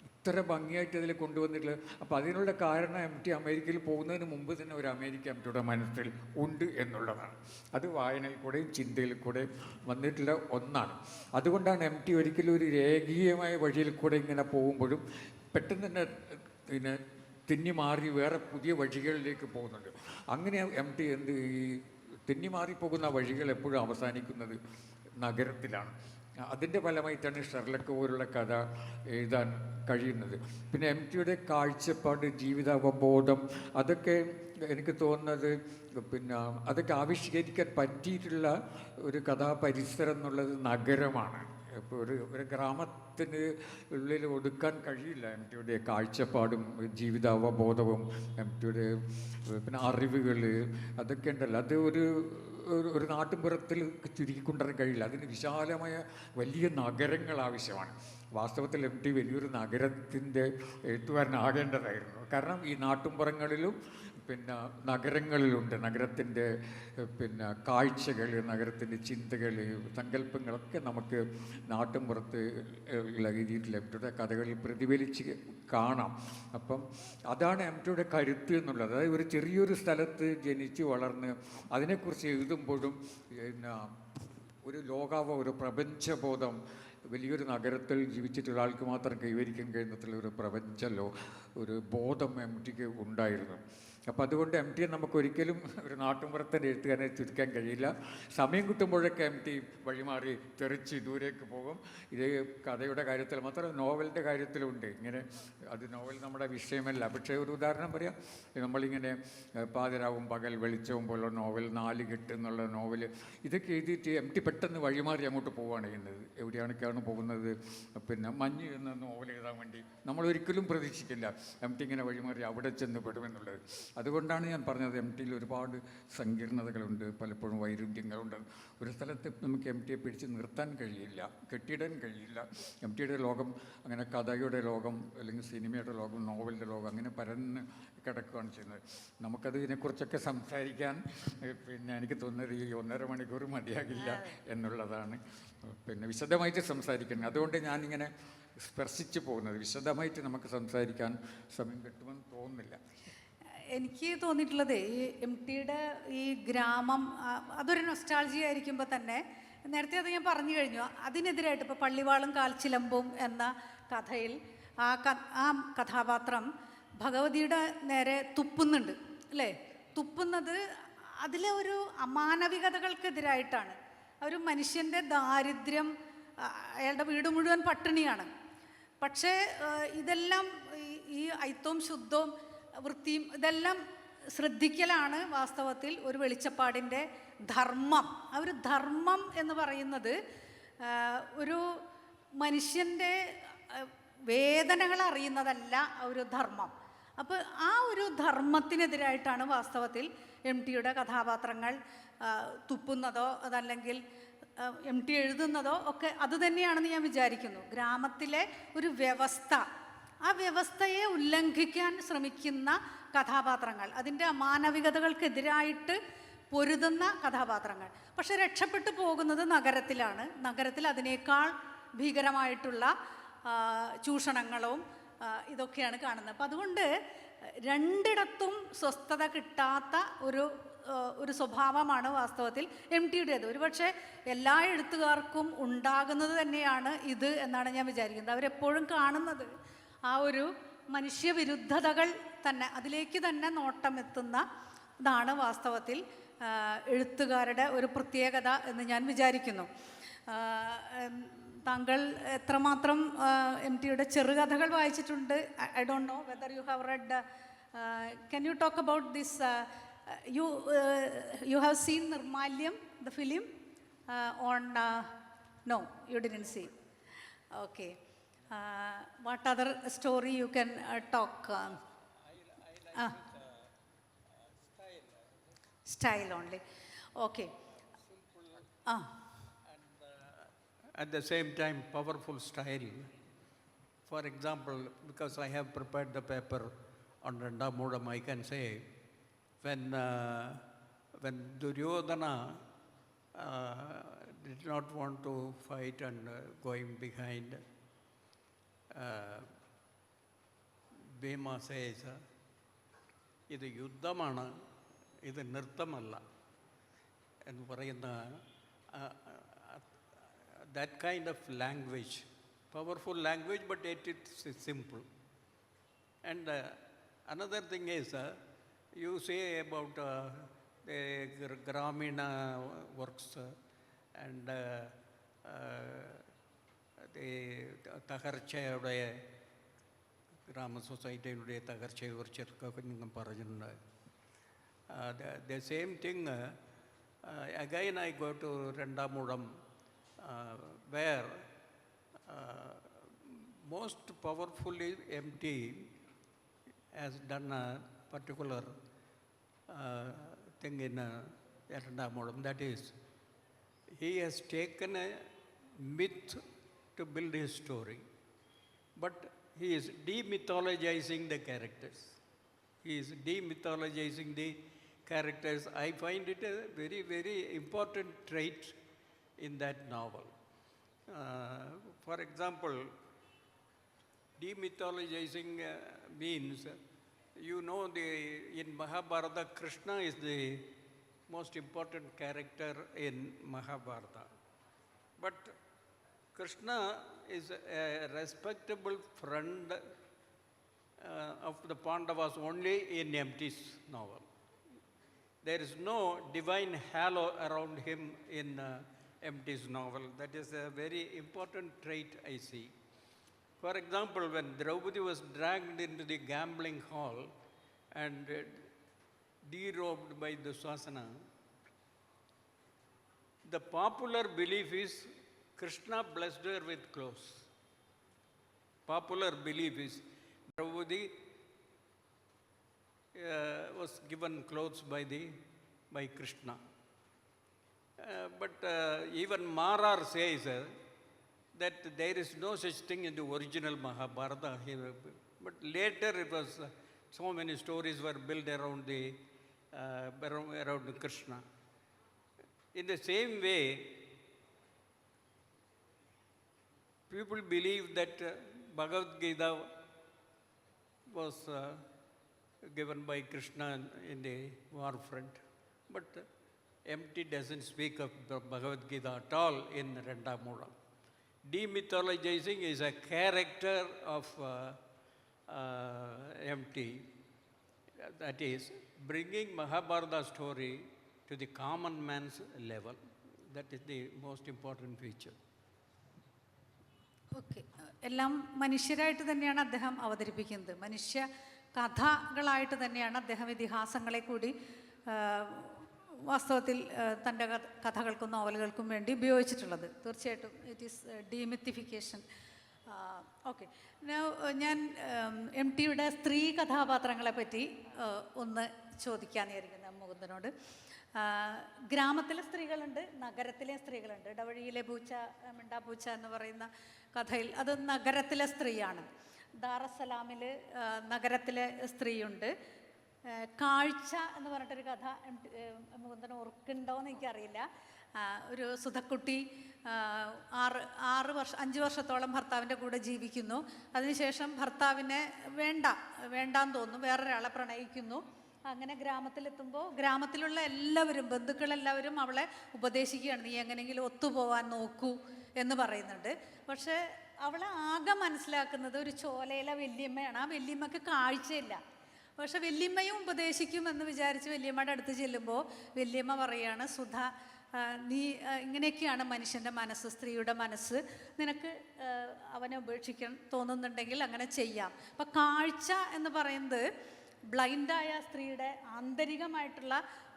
ഇത്ര ഭംഗിയായിട്ട് അതിൽ കൊണ്ടുവന്നിട്ടുള്ളത്. അപ്പോൾ അതിനുള്ള കാരണം എം ടി അമേരിക്കയിൽ പോകുന്നതിന് മുമ്പ് തന്നെ ഒരു അമേരിക്ക എം ടിയുടെ മനസ്സിൽ ഉണ്ട് എന്നുള്ളതാണ്. അത് വായനയിൽ കൂടെയും ചിന്തയിൽ കൂടെയും വന്നിട്ടുള്ള ഒന്നാണ്. അതുകൊണ്ടാണ് എം ടി ഒരിക്കലും ഒരു രേഖീയമായ വഴിയിൽ കൂടെ ഇങ്ങനെ പോകുമ്പോഴും പെട്ടെന്ന് തന്നെ പിന്നെ തിന്നി മാറി വേറെ പുതിയ വഴികളിലേക്ക് പോകുന്നുണ്ട്. അങ്ങനെ എം ടി ഈ തെന്നിമാറിപ്പോകുന്ന വഴികൾ എപ്പോഴും അവസാനിക്കുന്നത് നഗരത്തിലാണ്. അതിൻ്റെ ഫലമായിട്ടാണ് ഷെർലക്ക് പോലുള്ള കഥ എഴുതാൻ കഴിയുന്നത്. പിന്നെ എം ടിയുടെ കാഴ്ചപ്പാട്, ജീവിതാവബോധം, അതൊക്കെ എനിക്ക് തോന്നുന്നത് പിന്നെ അതൊക്കെ ആവിഷ്കരിക്കാൻ പറ്റിയിട്ടുള്ള ഒരു കഥാപരിസരം എന്നുള്ളത് നഗരമാണ്. ഇപ്പോൾ ഒരു ഗ്രാമത്തിന് ഉള്ളിൽ ഒതുക്കാൻ കഴിയില്ല എം ടിയുടെ കാഴ്ചപ്പാടും ജീവിതാവബോധവും എം ടിയുടെ പിന്നെ അറിവുകൾ, അതൊക്കെ ഉണ്ടല്ലോ. അത് ഒരു നാട്ടിൻപുറത്തിൽ ചുരുക്കിക്കൊണ്ടുവരാൻ കഴിയില്ല. അതിന് വിശാലമായ വലിയ നഗരങ്ങൾ ആവശ്യമാണ്. വാസ്തവത്തിൽ എം ടി വലിയൊരു നഗരത്തിൻ്റെ എഴുത്തുകാരനാകേണ്ടതായിരുന്നു. കാരണം ഈ നാട്ടിൻപുറങ്ങളിലും പിന്നെ നഗരങ്ങളിലുണ്ട് നഗരത്തിൻ്റെ പിന്നെ കാഴ്ചകൾ, നഗരത്തിൻ്റെ ചിന്തകൾ, സങ്കല്പങ്ങളൊക്കെ നമുക്ക് നാട്ടിൻപുറത്ത് ഉള്ള രീതിയിൽ എം ടിയുടെ കഥകളിൽ പ്രതിഫലിച്ച് കാണാം. അപ്പം അതാണ് എം ടിയുടെ കരുത്ത് എന്നുള്ളത്. അതായത് ഒരു ചെറിയൊരു സ്ഥലത്ത് ജനിച്ച് വളർന്ന് അതിനെക്കുറിച്ച് എഴുതുമ്പോഴും പിന്നെ ഒരു ഒരു പ്രപഞ്ചബോധം വലിയൊരു നഗരത്തിൽ ജീവിച്ചിട്ടുള്ള ആൾക്ക് മാത്രം കൈവരിക്കാൻ കഴിയുന്നതിലുള്ള ഒരു ഒരു ബോധം എം ടിക്ക് ഉണ്ടായിരുന്നു. അപ്പോൾ അതുകൊണ്ട് എം ടിയെ നമുക്കൊരിക്കലും ഒരു നാട്ടുമ്പുറത്തിൻ്റെ എഴുത്തുകാരനെ ചുരുക്കാൻ കഴിയില്ല. സമയം കിട്ടുമ്പോഴൊക്കെ എം ടി വഴിമാറി തെറിച്ച് ദൂരേക്ക് പോകും. ഇത് കഥയുടെ കാര്യത്തിൽ മാത്രം, നോവലിൻ്റെ കാര്യത്തിലുണ്ട് ഇങ്ങനെ. അത് നോവൽ നമ്മുടെ വിഷയമല്ല. പക്ഷേ ഒരു ഉദാഹരണം പറയാം, നമ്മളിങ്ങനെ പാതിരാവും പകൽ വെളിച്ചവും പോലുള്ള നോവൽ, 4 കെട്ട് എന്നുള്ള നോവൽ, ഇതൊക്കെ എഴുതിയിട്ട് എം ടി പെട്ടെന്ന് വഴിമാറി അങ്ങോട്ട് പോവുകയാണ് ചെയ്യുന്നത്. എവിടെയാണൊക്കെയാണ് പോകുന്നത്? പിന്നെ മഞ്ഞ് എന്ന നോവൽ എഴുതാൻ വേണ്ടി. നമ്മളൊരിക്കലും പ്രതീക്ഷിക്കില്ല എം ടി ഇങ്ങനെ വഴിമാറി അവിടെ ചെന്ന് പെടുമെന്നുള്ളത്. അതുകൊണ്ടാണ് ഞാൻ പറഞ്ഞത് എം ടിയിൽ ഒരുപാട് സങ്കീർണതകളുണ്ട്, പലപ്പോഴും വൈരുദ്ധ്യങ്ങളുണ്ട്. ഒരു സ്ഥലത്ത് നമുക്ക് എം ടിയെ പിടിച്ച് നിർത്താൻ കഴിയില്ല, കെട്ടിയിടാൻ കഴിയില്ല. എം ടിയുടെ ലോകം അങ്ങനെ കഥയുടെ ലോകം, അല്ലെങ്കിൽ സിനിമയുടെ ലോകം, നോവലിൻ്റെ ലോകം അങ്ങനെ പരന്ന് കിടക്കുകയാണ് ചെയ്യുന്നത്. നമുക്കതിനെക്കുറിച്ചൊക്കെ സംസാരിക്കാൻ പിന്നെ എനിക്ക് തോന്നുന്നത് ഈ 1.5 മണിക്കൂർ മതിയാകില്ല എന്നുള്ളതാണ്. പിന്നെ വിശദമായിട്ട് സംസാരിക്കണം. അതുകൊണ്ട് ഞാനിങ്ങനെ സ്പർശിച്ചു പോകുന്നത്. വിശദമായിട്ട് നമുക്ക് സംസാരിക്കാൻ സമയം കിട്ടുമെന്ന് തോന്നുന്നില്ല. എനിക്ക് തോന്നിയിട്ടുള്ളത് ഈ എം ടിയുടെ ഈ ഗ്രാമം അതൊരു നൊസ്റ്റാൾജി ആയിരിക്കുമ്പോൾ തന്നെ, നേരത്തെ അത് ഞാൻ പറഞ്ഞു കഴിഞ്ഞു, അതിനെതിരായിട്ട് ഇപ്പോൾ പള്ളിവാളും കാൽച്ചിലമ്പും എന്ന കഥയിൽ ആ കഥാപാത്രം ഭഗവതിയുടെ നേരെ തുപ്പുന്നുണ്ട് അല്ലേ? തുപ്പുന്നത് അതിലെ ഒരു അമാനവികതകൾക്കെതിരായിട്ടാണ്. ഒരു മനുഷ്യൻ്റെ ദാരിദ്ര്യം, അയാളുടെ വീട് മുഴുവൻ പട്ടിണിയാണ്. പക്ഷേ ഇതെല്ലാം ഈ അയിത്തവും ശുദ്ധവും വൃത്തിയും ഇതെല്ലാം ശ്രദ്ധിക്കലാണ് വാസ്തവത്തിൽ ഒരു വെളിച്ചപ്പാടിൻ്റെ ധർമ്മം. ആ ഒരു ധർമ്മം എന്ന് പറയുന്നത് ഒരു മനുഷ്യൻ്റെ വേദനകൾ അറിയുന്നതല്ല ഒരു ധർമ്മം. അപ്പോൾ ആ ഒരു ധർമ്മത്തിനെതിരായിട്ടാണ് വാസ്തവത്തിൽ എം ടിയുടെ കഥാപാത്രങ്ങൾ തുപ്പുന്നതോ അതല്ലെങ്കിൽ എം ടി എഴുതുന്നതോ ഒക്കെ അതുതന്നെയാണെന്ന് ഞാൻ വിചാരിക്കുന്നു. ഗ്രാമത്തിലെ ഒരു വ്യവസ്ഥ, ആ വ്യവസ്ഥയെ ഉല്ലംഘിക്കാൻ ശ്രമിക്കുന്ന കഥാപാത്രങ്ങൾ, അതിൻ്റെ അമാനവികതകൾക്കെതിരായിട്ട് പൊരുതുന്ന കഥാപാത്രങ്ങൾ. പക്ഷെ രക്ഷപ്പെട്ടു പോകുന്നത് നഗരത്തിലാണ്. നഗരത്തിൽ അതിനേക്കാൾ ഭീകരമായിട്ടുള്ള ചൂഷണങ്ങളും ഇതൊക്കെയാണ് കാണുന്നത്. അപ്പം അതുകൊണ്ട് രണ്ടിടത്തും സ്വസ്ഥത കിട്ടാത്ത ഒരു സ്വഭാവമാണ് വാസ്തവത്തിൽ എം ടിയുടേത്. ഒരുപക്ഷെ എല്ലാ എഴുത്തുകാർക്കും ഉണ്ടാകുന്നത് തന്നെയാണ് ഇത് എന്നാണ് ഞാൻ വിചാരിക്കുന്നത്. അവരെപ്പോഴും കാണുന്നത് ആ ഒരു മനുഷ്യവിരുദ്ധതകൾ തന്നെ, അതിലേക്ക് തന്നെ നോട്ടമെത്തുന്ന ഇതാണ് വാസ്തവത്തിൽ എഴുത്തുകാരുടെ ഒരു പ്രത്യേകത എന്ന് ഞാൻ വിചാരിക്കുന്നു. താങ്കൾ എത്രമാത്രം എം ടിയുടെ ചെറുകഥകൾ വായിച്ചിട്ടുണ്ട്? I don't know whether you have red. Can you talk about this? You have seen Nirmalyam, the film, on no, you didn't see. Okay. What other story you can talk? Style only. Okay. At the same time, powerful style. For example, because I have prepared the paper on Rendamudam, I can say, when Duryodhana did not want to fight and going behind, Bhima says, ഇത് യുദ്ധമാണ്, ഇത് നൃത്തമല്ല എന്ന് പറയുന്ന that kind of language, powerful language, but it's simple. And another thing is, you say about the Gramina works and the തകർച്ചയുടെ ഗ്രാമ സൊസൈറ്റിയുടെ തകർച്ചയെക്കുറിച്ചൊക്കെ നിങ്ങൾ പറഞ്ഞിട്ടുണ്ട്. The same thing, again I go to Rendamudam, where most powerfully MT has done a particular thing in Rendamudam. That is, he has taken a myth to build his story, but he is demythologizing the characters. He is demythologizing the characters. I find it a very, very important trait in that novel. For example, demythologizing means, you know, in Mahabharata, Krishna is the most important character in Mahabharata. But Krishna is a respectable friend of the Pandavas only in MT's novel. There is no divine halo around him in MT's novel. That is a very important trait I see. For example, when Draupadi was dragged into the gambling hall and derobed by Dushasana, the popular belief is Krishna blessed her with clothes. Popular belief is Draupadi was given clothes by Krishna. But even Marar says that there is no such thing in the original Mahabharata. But later it was, so many stories were built around around Krishna. In the same way, people believe that Bhagavad Gita was given by Krishna in the war front. But MT doesn't speak of the Bhagavad Gita at all in Rendamoolam. Demythologizing is a character of MT. That is, bringing Mahabharata story to the common man's level. That is the most important feature. Okay, എല്ലാം മനുഷ്യരായിട്ട് തന്നെയാണ് അദ്ദേഹം അവതരിപ്പിക്കുന്നത്. മനുഷ്യ കഥകളായിട്ട് തന്നെയാണ് അദ്ദേഹം ഇതിഹാസങ്ങളെ കൂടി വാസ്തവത്തിൽ തൻ്റെ കഥകൾക്കും നോവലുകൾക്കും വേണ്ടി ഉപയോഗിച്ചിട്ടുള്ളത്. തീർച്ചയായിട്ടും ഇറ്റ് ഈസ് ഡീമിത്തിഫിക്കേഷൻ. ഓക്കെ, ഞാൻ എം ടിയുടെ സ്ത്രീ കഥാപാത്രങ്ങളെ പറ്റി ഒന്ന് ചോദിക്കാമെന്ന് വിചാരിക്കുന്നത് മുകുന്ദനോട്. ഗ്രാമത്തിലെ സ്ത്രീകളുണ്ട്, നഗരത്തിലെ സ്ത്രീകളുണ്ട്. ഇടവഴിയിലെ പൂച്ച മിണ്ടാപ്പൂച്ച എന്ന് പറയുന്ന കഥയിൽ അത് നഗരത്തിലെ സ്ത്രീയാണ്. ദാറസലാമിൽ നഗരത്തിലെ സ്ത്രീയുണ്ട്. കാഴ്ച എന്ന് പറഞ്ഞിട്ടൊരു കഥ മുകുന്ദൻ ഓർക്കുന്നുണ്ടോ എന്ന് എനിക്കറിയില്ല. ഒരു സുധക്കുട്ടി 5 വർഷത്തോളം ഭർത്താവിൻ്റെ കൂടെ ജീവിക്കുന്നു. അതിനുശേഷം ഭർത്താവിനെ വേണ്ടാന്ന് തോന്നുന്നു, വേറൊരാളെ പ്രണയിക്കുന്നു. അങ്ങനെ ഗ്രാമത്തിലെത്തുമ്പോൾ ഗ്രാമത്തിലുള്ള എല്ലാവരും, ബന്ധുക്കളെല്ലാവരും അവളെ ഉപദേശിക്കുകയാണ്, നീ എങ്ങനെയെങ്കിലും ഒത്തുപോകാൻ നോക്കൂ എന്ന് പറയുന്നുണ്ട്. പക്ഷേ അവളെ ആകെ മനസ്സിലാക്കുന്നത് ഒരു ചോലയിലെ വല്യമ്മയാണ്. ആ വല്യമ്മക്ക് കാഴ്ചയില്ല. പക്ഷെ വല്യമ്മയും ഉപദേശിക്കുമെന്ന് വിചാരിച്ച് വല്യമ്മയുടെ അടുത്ത് ചെല്ലുമ്പോൾ വല്യമ്മ പറയുകയാണ്, സുധ, നീ ഇങ്ങനെയൊക്കെയാണ് മനുഷ്യൻ്റെ മനസ്സ്, സ്ത്രീയുടെ മനസ്സ്. നിനക്ക് അവനെ ഉപേക്ഷിക്കാൻ തോന്നുന്നുണ്ടെങ്കിൽ അങ്ങനെ ചെയ്യാം. അപ്പം കാഴ്ച എന്ന് പറയുന്നത് ബ്ലൈൻഡായ സ്ത്രീയുടെ ആന്തരികമായിട്ടുള്ള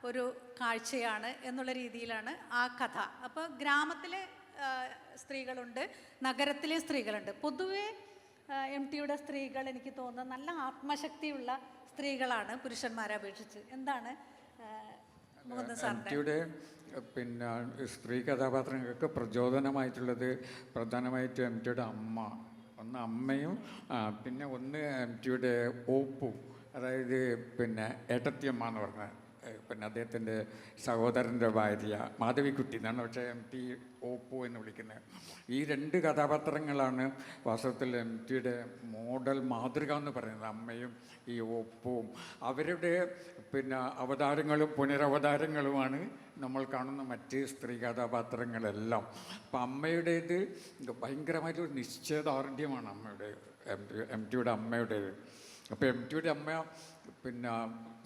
ഒരു കാഴ്ചയാണ് എന്നുള്ള രീതിയിലാണ് ആ കഥ. അപ്പോൾ ഗ്രാമത്തിലെ സ്ത്രീകളുണ്ട്, നഗരത്തിലെ സ്ത്രീകളുണ്ട്. പൊതുവേ എം ടിയുടെ സ്ത്രീകൾ എനിക്ക് തോന്നുന്നത് നല്ല ആത്മശക്തിയുള്ള സ്ത്രീകളാണ് പുരുഷന്മാരെ അപേക്ഷിച്ച്. എന്താണ് മുകുന്ദൻ സാറിൻ്റെ? പിന്നെ സ്ത്രീ കഥാപാത്രങ്ങൾക്ക് പ്രചോദനമായിട്ടുള്ളത് പ്രധാനമായിട്ടും എം ടിയുടെ അമ്മ. ഒന്ന് അമ്മയും പിന്നെ ഒന്ന് എം ടിയുടെ ഓപ്പും, അതായത് പിന്നെ ഏട്ടത്തിയമ്മ എന്ന് പറഞ്ഞ പിന്നെ അദ്ദേഹത്തിൻ്റെ സഹോദരൻ്റെ ഭാര്യ മാധവിക്കുട്ടി എന്നാണ്, പക്ഷേ എം ടി ഓപ്പു എന്ന് വിളിക്കുന്നത്. ഈ 2 കഥാപാത്രങ്ങളാണ് വാസ്തവത്തിൽ എം ടിയുടെ മോഡൽ മാതൃക എന്ന് പറയുന്നത്. അമ്മയും ഈ ഓപ്പുവും അവരുടെ പിന്നെ അവതാരങ്ങളും പുനരവതാരങ്ങളുമാണ് നമ്മൾ കാണുന്ന മറ്റ് സ്ത്രീ കഥാപാത്രങ്ങളെല്ലാം. അപ്പം അമ്മയുടേത് ഭയങ്കരമായിട്ടൊരു നിശ്ചയദാർഢ്യമാണ് അമ്മയുടെ, എം ടിയുടെ അമ്മയുടേത്. അപ്പോൾ എം ടിയുടെ അമ്മ പിന്നെ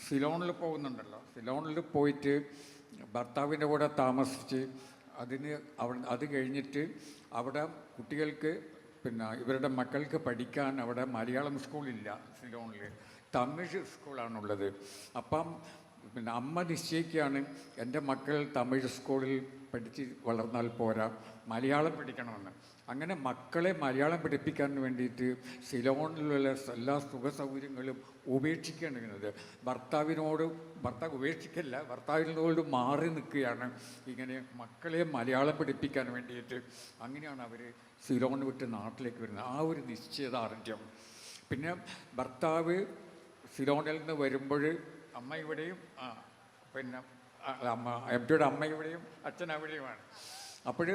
സിലോണിൽ പോകുന്നുണ്ടല്ലോ, സിലോണിൽ പോയിട്ട് ഭർത്താവിൻ്റെ കൂടെ താമസിച്ച് അത് കഴിഞ്ഞിട്ട് അവിടെ കുട്ടികൾക്ക് പിന്നെ ഇവരുടെ മക്കൾക്ക് പഠിക്കാൻ അവിടെ മലയാളം സ്കൂളില്ല സിലോണിൽ, തമിഴ് സ്കൂളാണുള്ളത്. അപ്പം പിന്നെ അമ്മ നിശ്ചയിക്കുകയാണ്, എൻ്റെ മക്കൾ തമിഴ് സ്കൂളിൽ പഠിച്ച് വളർന്നാൽ പോരാ, മലയാളം പഠിക്കണമെന്ന്. അങ്ങനെ മക്കളെ മലയാളം പഠിപ്പിക്കാൻ വേണ്ടിയിട്ട് സിലോണിലുള്ള എല്ലാ സുഖ സൗകര്യങ്ങളും ഉപേക്ഷിക്കുകയാണ് ചെയ്യുന്നത്. ഭർത്താവ് ഉപേക്ഷിക്കല്ല, ഭർത്താവിനോട് മാറി നിൽക്കുകയാണ് ഇങ്ങനെ മക്കളെ മലയാളം പഠിപ്പിക്കാൻ വേണ്ടിയിട്ട്. അങ്ങനെയാണ് അവർ സിലോൺ വിട്ട് നാട്ടിലേക്ക് വരുന്നത്. ആ ഒരു നിശ്ചയദാർഢ്യം. പിന്നെ ഭർത്താവ് സിലോണിൽ നിന്ന് വരുമ്പോൾ അമ്മ ഇവിടെയും പിന്നെ എം ടിയുടെ അമ്മ ഇവിടെയും അച്ഛൻ അവിടെയുമാണ്. അപ്പോൾ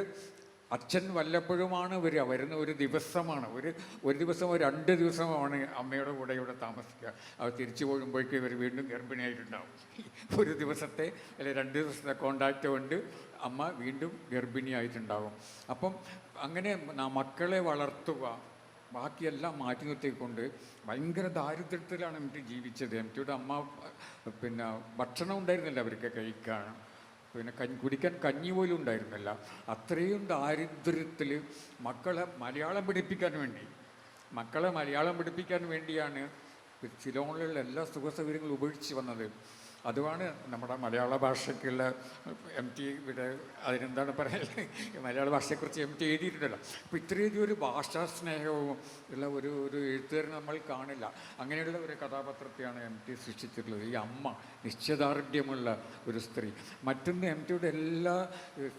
അച്ഛൻ വല്ലപ്പോഴുമാണ് വരുന്ന ഒരു ദിവസമാണ്, ഒരു ദിവസമോ 2 ദിവസമാണ് അമ്മയുടെ കൂടെ ഇവിടെ താമസിക്കുക. അവർ തിരിച്ചു പോകുമ്പോഴേക്കും ഇവർ വീണ്ടും ഗർഭിണിയായിട്ടുണ്ടാവും. ഒരു ദിവസത്തെ അല്ലെങ്കിൽ 2 ദിവസത്തെ കോണ്ടാക്റ്റ് കൊണ്ട് അമ്മ വീണ്ടും ഗർഭിണിയായിട്ടുണ്ടാകും. അപ്പം അങ്ങനെ മക്കളെ വളർത്തുക, ബാക്കിയെല്ലാം മാറ്റി നിർത്തിക്കൊണ്ട് ഭയങ്കര ദാരിദ്ര്യത്തിലാണ് എം ടി ജീവിച്ചത്. എം ടിയുടെ അമ്മ പിന്നെ ഭക്ഷണം ഉണ്ടായിരുന്നില്ല അവർക്ക് കഴിക്കാൻ, പിന്നെ കുടിക്കാൻ കഞ്ഞി പോലും ഉണ്ടായിരുന്നില്ല. അത്രയും ദാരിദ്ര്യത്തിൽ മക്കളെ മലയാളം പഠിപ്പിക്കാൻ വേണ്ടിയാണ് സിലോണിലുള്ള എല്ലാ സുഖ സൗകര്യങ്ങളും ഉപേക്ഷിച്ച് വന്നത്. അതുമാണ് നമ്മുടെ മലയാള ഭാഷയ്ക്കുള്ള MT ഇവിടെ അതിനെന്താണ് പറയുക, മലയാള ഭാഷയെക്കുറിച്ച് MT എഴുതിയിട്ടുണ്ടല്ലോ. അപ്പോൾ ഇത്രയധികം ഒരു ഭാഷാ സ്നേഹവും ഉള്ള ഒരു എഴുത്തുകാരൻ നമ്മൾ കാണില്ല. അങ്ങനെയുള്ള ഒരു കഥാപാത്രത്തെയാണ് MT സൃഷ്ടിച്ചിട്ടുള്ളത്. ഈ അമ്മ, നിശ്ചയദാർഢ്യമുള്ള ഒരു സ്ത്രീ. മറ്റൊന്ന് MTയുടെ എല്ലാ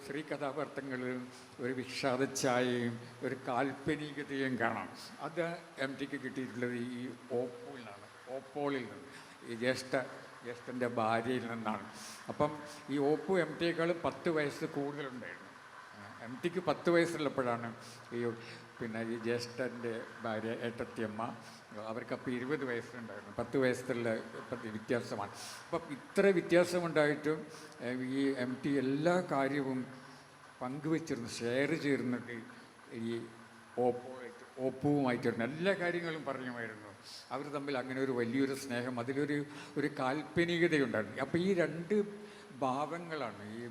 സ്ത്രീ കഥാപാത്രങ്ങളിലും ഒരു വിഷാദച്ഛായയും ഒരു കാൽപ്പനികതയും കാണാം. അത് MTക്ക് കിട്ടിയിട്ടുള്ളത് ഈ ഓപ്പോളിൽ നിന്ന്, ഈ ജ്യേഷ്ഠൻ്റെ ഭാര്യയിൽ നിന്നാണ്. അപ്പം ഈ ഓപ്പു MTയേക്കാളും 10 വയസ്സ് കൂടുതലുണ്ടായിരുന്നു. MTക്ക് 10 വയസ്സുള്ളപ്പോഴാണ് ഈ ഈ ജ്യേഷ്ഠൻ്റെ ഭാര്യ ഏട്ടത്തിയമ്മ, അവർക്കപ്പോൾ 20 വയസ്സുണ്ടായിരുന്നു. 10 വയസ്സുള്ള വ്യത്യാസമാണ്. അപ്പം ഇത്ര വ്യത്യാസമുണ്ടായിട്ടും ഈ MT എല്ലാ കാര്യവും പങ്കുവച്ചിരുന്നു, ഷെയർ ചെയ്തിരുന്നത് ഈ ഓപ്പുവുമായിട്ടായിരുന്നു. എല്ലാ കാര്യങ്ങളും പറയുമായിരുന്നു. അവർ തമ്മിൽ അങ്ങനെ ഒരു വലിയൊരു സ്നേഹം, അതിലൊരു കാൽപ്പനികതയുണ്ടായിരുന്നു. അപ്പോൾ ഈ 2 ഭാവങ്ങളാണ് ഈ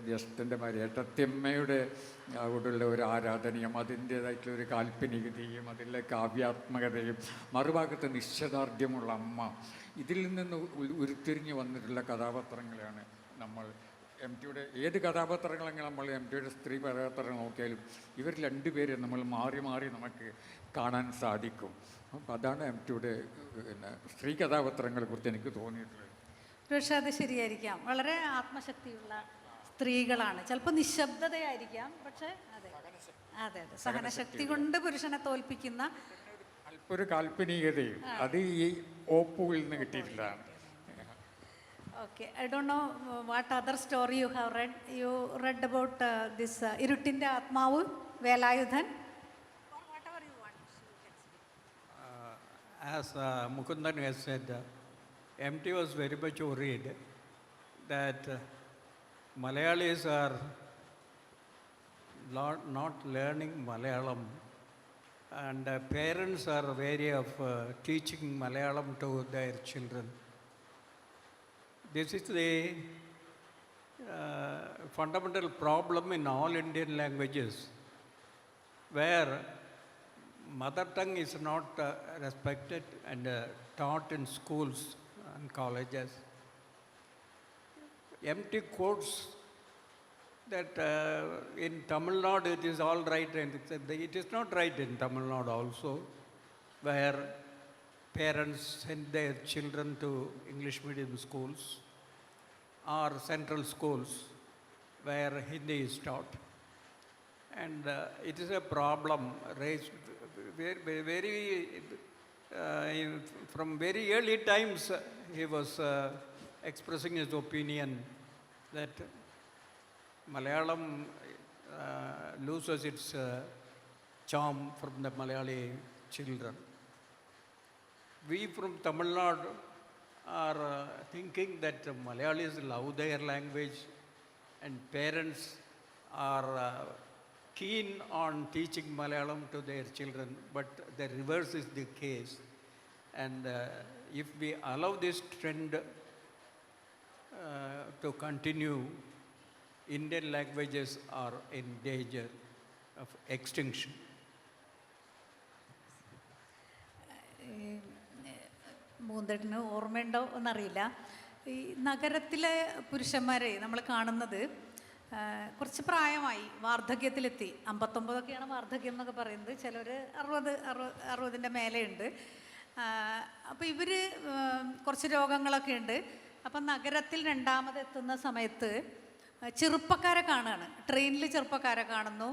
ജ്യേഷ്ഠൻ്റെ ഭാര്യ ഏട്ടത്തിയമ്മയുടെ അവിടെയുള്ള ഒരു ആരാധനയും അതിൻ്റേതായിട്ടുള്ള ഒരു കാൽപ്പനികതയും അതിലെ കാവ്യാത്മകതയും, മറുഭാഗത്ത് നിശ്ചയദാർഢ്യമുള്ള അമ്മ, ഇതിൽ നിന്ന് ഉരുത്തിരിഞ്ഞ് വന്നിട്ടുള്ള കഥാപാത്രങ്ങളെയാണ് നമ്മൾ MTയുടെ ഏത് കഥാപാത്രങ്ങളെങ്കിലും നമ്മൾ MTയുടെ സ്ത്രീ കഥാപാത്രങ്ങൾ നോക്കിയാലും ഇവർ 2 പേരെ നമ്മൾ മാറി മാറി നമുക്ക് കാണാൻ സാധിക്കും. അപ്പം അതാണ് MTയുടെ സ്ത്രീ കഥാപാത്രങ്ങളെ കുറിച്ച് എനിക്ക് തോന്നിയിട്ടുള്ളത്. പക്ഷേ അത് ശരിയായിരിക്കാം. വളരെ ആത്മശക്തിയുള്ള സ്ത്രീകളാണ്. ചിലപ്പോൾ നിശബ്ദതയായിരിക്കാം, പക്ഷേ അതെ അതെ അതെ സഹനശക്തി കൊണ്ട് പുരുഷനെ തോൽപ്പിക്കുന്ന അല്പൊരു കാൽപ്പനികതയും അത് ഈ ഓപ്പുവിൽ നിന്ന് കിട്ടിയിട്ടില്ലാണ്. Okay, I don't know what other story you have read. You read about this Irutinte Atmavu, Velayudhan. Or whatever you want, you can speak. As Mukundan has said, MT was very much worried that Malayalis are not learning Malayalam, and parents are wary of teaching Malayalam to their children. This is the fundamental problem in all Indian languages, where mother tongue is not respected and taught in schools and colleges. MT quotes that in Tamil Nadu it is all right, and it is not right in Tamil Nadu also, where parents send their children to English medium schools or central schools where Hindi is taught. And it is a problem raised from very early times. He was expressing his opinion that Malayalam loses its charm from the Malayali children. We from Tamil Nadu are thinking that Malayalis love their language and parents are keen on teaching Malayalam to their children, but the reverse is the case. And if we allow this trend to continue, Indian languages are in danger of extinction. മൂന്തേട്ടന് ഓർമ്മയുണ്ടോ എന്നറിയില്ല. ഈ നഗരത്തിലെ പുരുഷന്മാരെ നമ്മൾ കാണുന്നത് കുറച്ച് പ്രായമായി, വാർദ്ധക്യത്തിലെത്തി. 59ഒക്കെയാണ് വാർദ്ധക്യം എന്നൊക്കെ പറയുന്നത്. ചിലർ 60 മേലെയുണ്ട്. അപ്പോൾ ഇവർ കുറച്ച് രോഗങ്ങളൊക്കെ ഉണ്ട്. അപ്പം നഗരത്തിൽ രണ്ടാമതെത്തുന്ന സമയത്ത് ചെറുപ്പക്കാരെ കാണുകയാണ്. ട്രെയിനിൽ ചെറുപ്പക്കാരെ കാണുന്നു,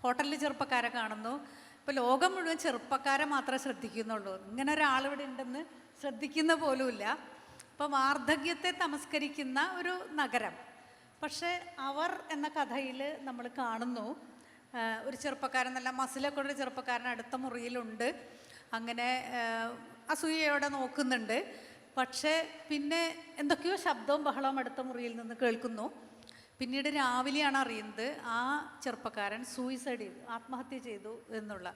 ഹോട്ടലിൽ ചെറുപ്പക്കാരെ കാണുന്നു. ഇപ്പോൾ ലോകം മുഴുവൻ ചെറുപ്പക്കാരെ മാത്രമേ ശ്രദ്ധിക്കുന്നുള്ളൂ. ഇങ്ങനെ ഒരാളിവിടെ ഉണ്ടെന്ന് ശ്രദ്ധിക്കുന്ന പോലുമില്ല. അപ്പോൾ വാർദ്ധക്യത്തെ തമസ്കരിക്കുന്ന ഒരു നഗരം. പക്ഷേ അവർ എന്ന കഥയിൽ നമ്മൾ കാണുന്നു ഒരു ചെറുപ്പക്കാരൻ, നല്ല മസിലൊക്കെ ഒരു ചെറുപ്പക്കാരൻ അടുത്ത മുറിയിലുണ്ട്. അങ്ങനെ അസൂയയോടെ നോക്കുന്നുണ്ട്. പക്ഷേ പിന്നെ എന്തൊക്കെയോ ശബ്ദവും ബഹളവും അടുത്ത മുറിയിൽ നിന്ന് കേൾക്കുന്നു. പിന്നീട് രാവിലെയാണ് അറിയുന്നത് ആ ചെറുപ്പക്കാരൻ സൂയിസൈഡ് ചെയ്തു, ആത്മഹത്യ ചെയ്തു എന്നുള്ള.